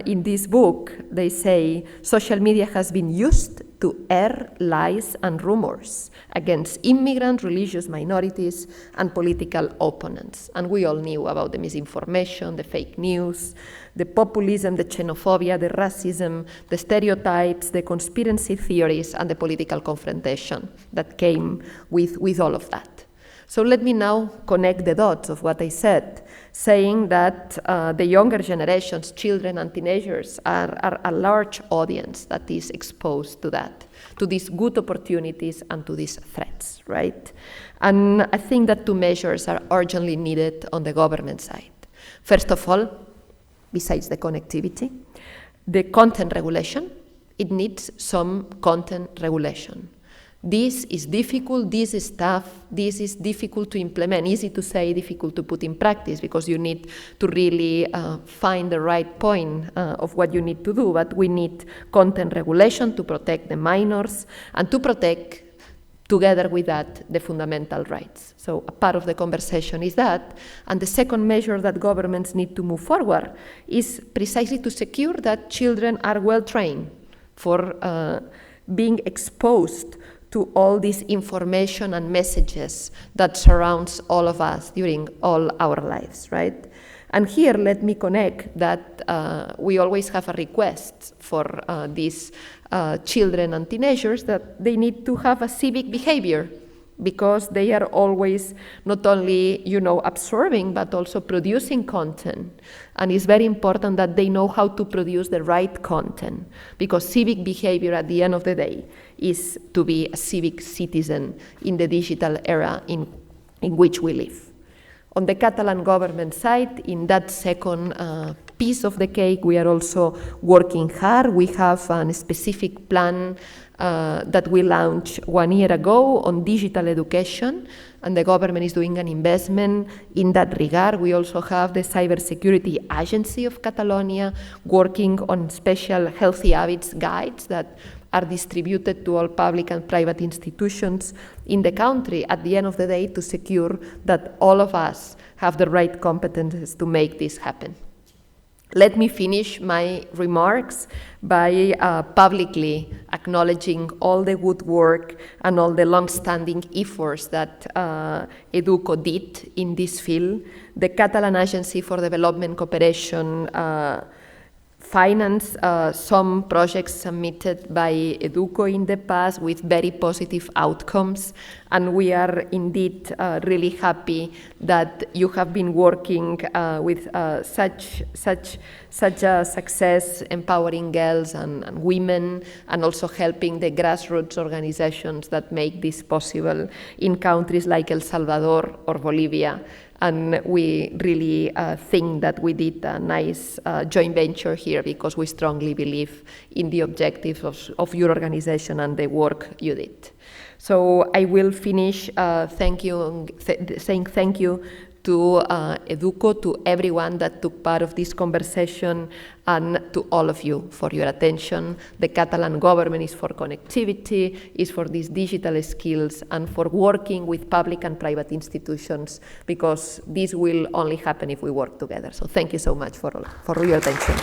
in this book, they say social media has been used to air lies and rumors against immigrant, religious minorities, and political opponents. And we all knew about the misinformation, the fake news, the populism, the xenophobia, the racism, the stereotypes, the conspiracy theories, and the political confrontation that came with all of that. So let me now connect the dots of what I said, saying that the younger generations, children and teenagers, are a large audience that is exposed to that, to these good opportunities and to these threats, right? And I think that two measures are urgently needed on the government side. First of all, besides the connectivity, the content regulation. It needs some content regulation. This is difficult, this is tough, this is difficult to implement, easy to say, difficult to put in practice, because you need to really find the right point of what you need to do, but we need content regulation to protect the minors and to protect, together with that, the fundamental rights. So a part of the conversation is that, and the second measure that governments need to move forward is precisely to secure that children are well trained for being exposed to all this information and messages that surrounds all of us during all our lives, right? And here, let me connect that we always have a request for these children and teenagers that they need to have a civic behavior, because they are always not only, absorbing, but also producing content. And it's very important that they know how to produce the right content, because civic behavior at the end of the day is to be a civic citizen in the digital era in which we live. On the Catalan government side, in that second piece of the cake, we are also working hard. We have a specific plan that we launched 1 year ago on digital education, and the government is doing an investment in that regard. We also have the Cybersecurity Agency of Catalonia working on special healthy habits guides that are distributed to all public and private institutions in the country at the end of the day to secure that all of us have the right competences to make this happen. Let me finish my remarks by publicly acknowledging all the good work and all the long-standing efforts that Educo did in this field. The Catalan Agency for Development Cooperation financed some projects submitted by Educo in the past with very positive outcomes, and we are indeed really happy that you have been working with such a success, empowering girls and women, and also helping the grassroots organizations that make this possible in countries like El Salvador or Bolivia. And we really think that we did a nice joint venture here, because we strongly believe in the objectives of your organization and the work you did. So I will finish saying thank you to Educo, to everyone that took part of this conversation, and to all of you for your attention. The Catalan government is for connectivity, is for these digital skills, and for working with public and private institutions, because this will only happen if we work together. So thank you so much for your attention.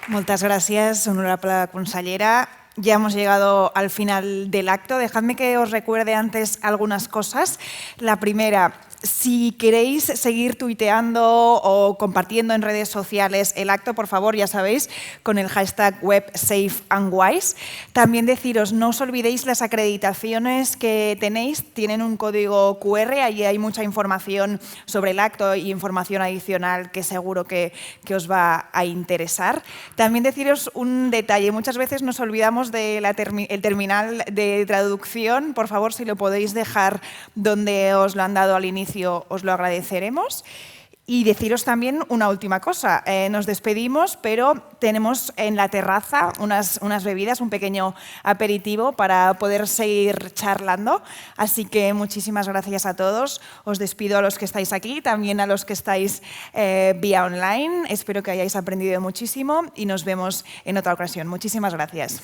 Moltes gràcies, honorable consellera. Ya hemos llegado al final del acto. Dejadme que os recuerde antes algunas cosas. La primera, si queréis seguir tuiteando o compartiendo en redes sociales el acto, por favor, ya sabéis, con el hashtag #WebSafeAndWise. También deciros, no os olvidéis las acreditaciones que tenéis, tienen un código QR, allí hay mucha información sobre el acto y información adicional que seguro que os va a interesar. También deciros un detalle, muchas veces nos olvidamos del terminal de traducción, por favor, si lo podéis dejar donde os lo han dado al inicio, os lo agradeceremos. Y deciros también una última cosa, nos despedimos, pero tenemos en la terraza unas bebidas, un pequeño aperitivo para poder seguir charlando, así que muchísimas gracias a todos, os despido a los que estáis aquí, también a los que estáis vía online, espero que hayáis aprendido muchísimo y nos vemos en otra ocasión. Muchísimas gracias.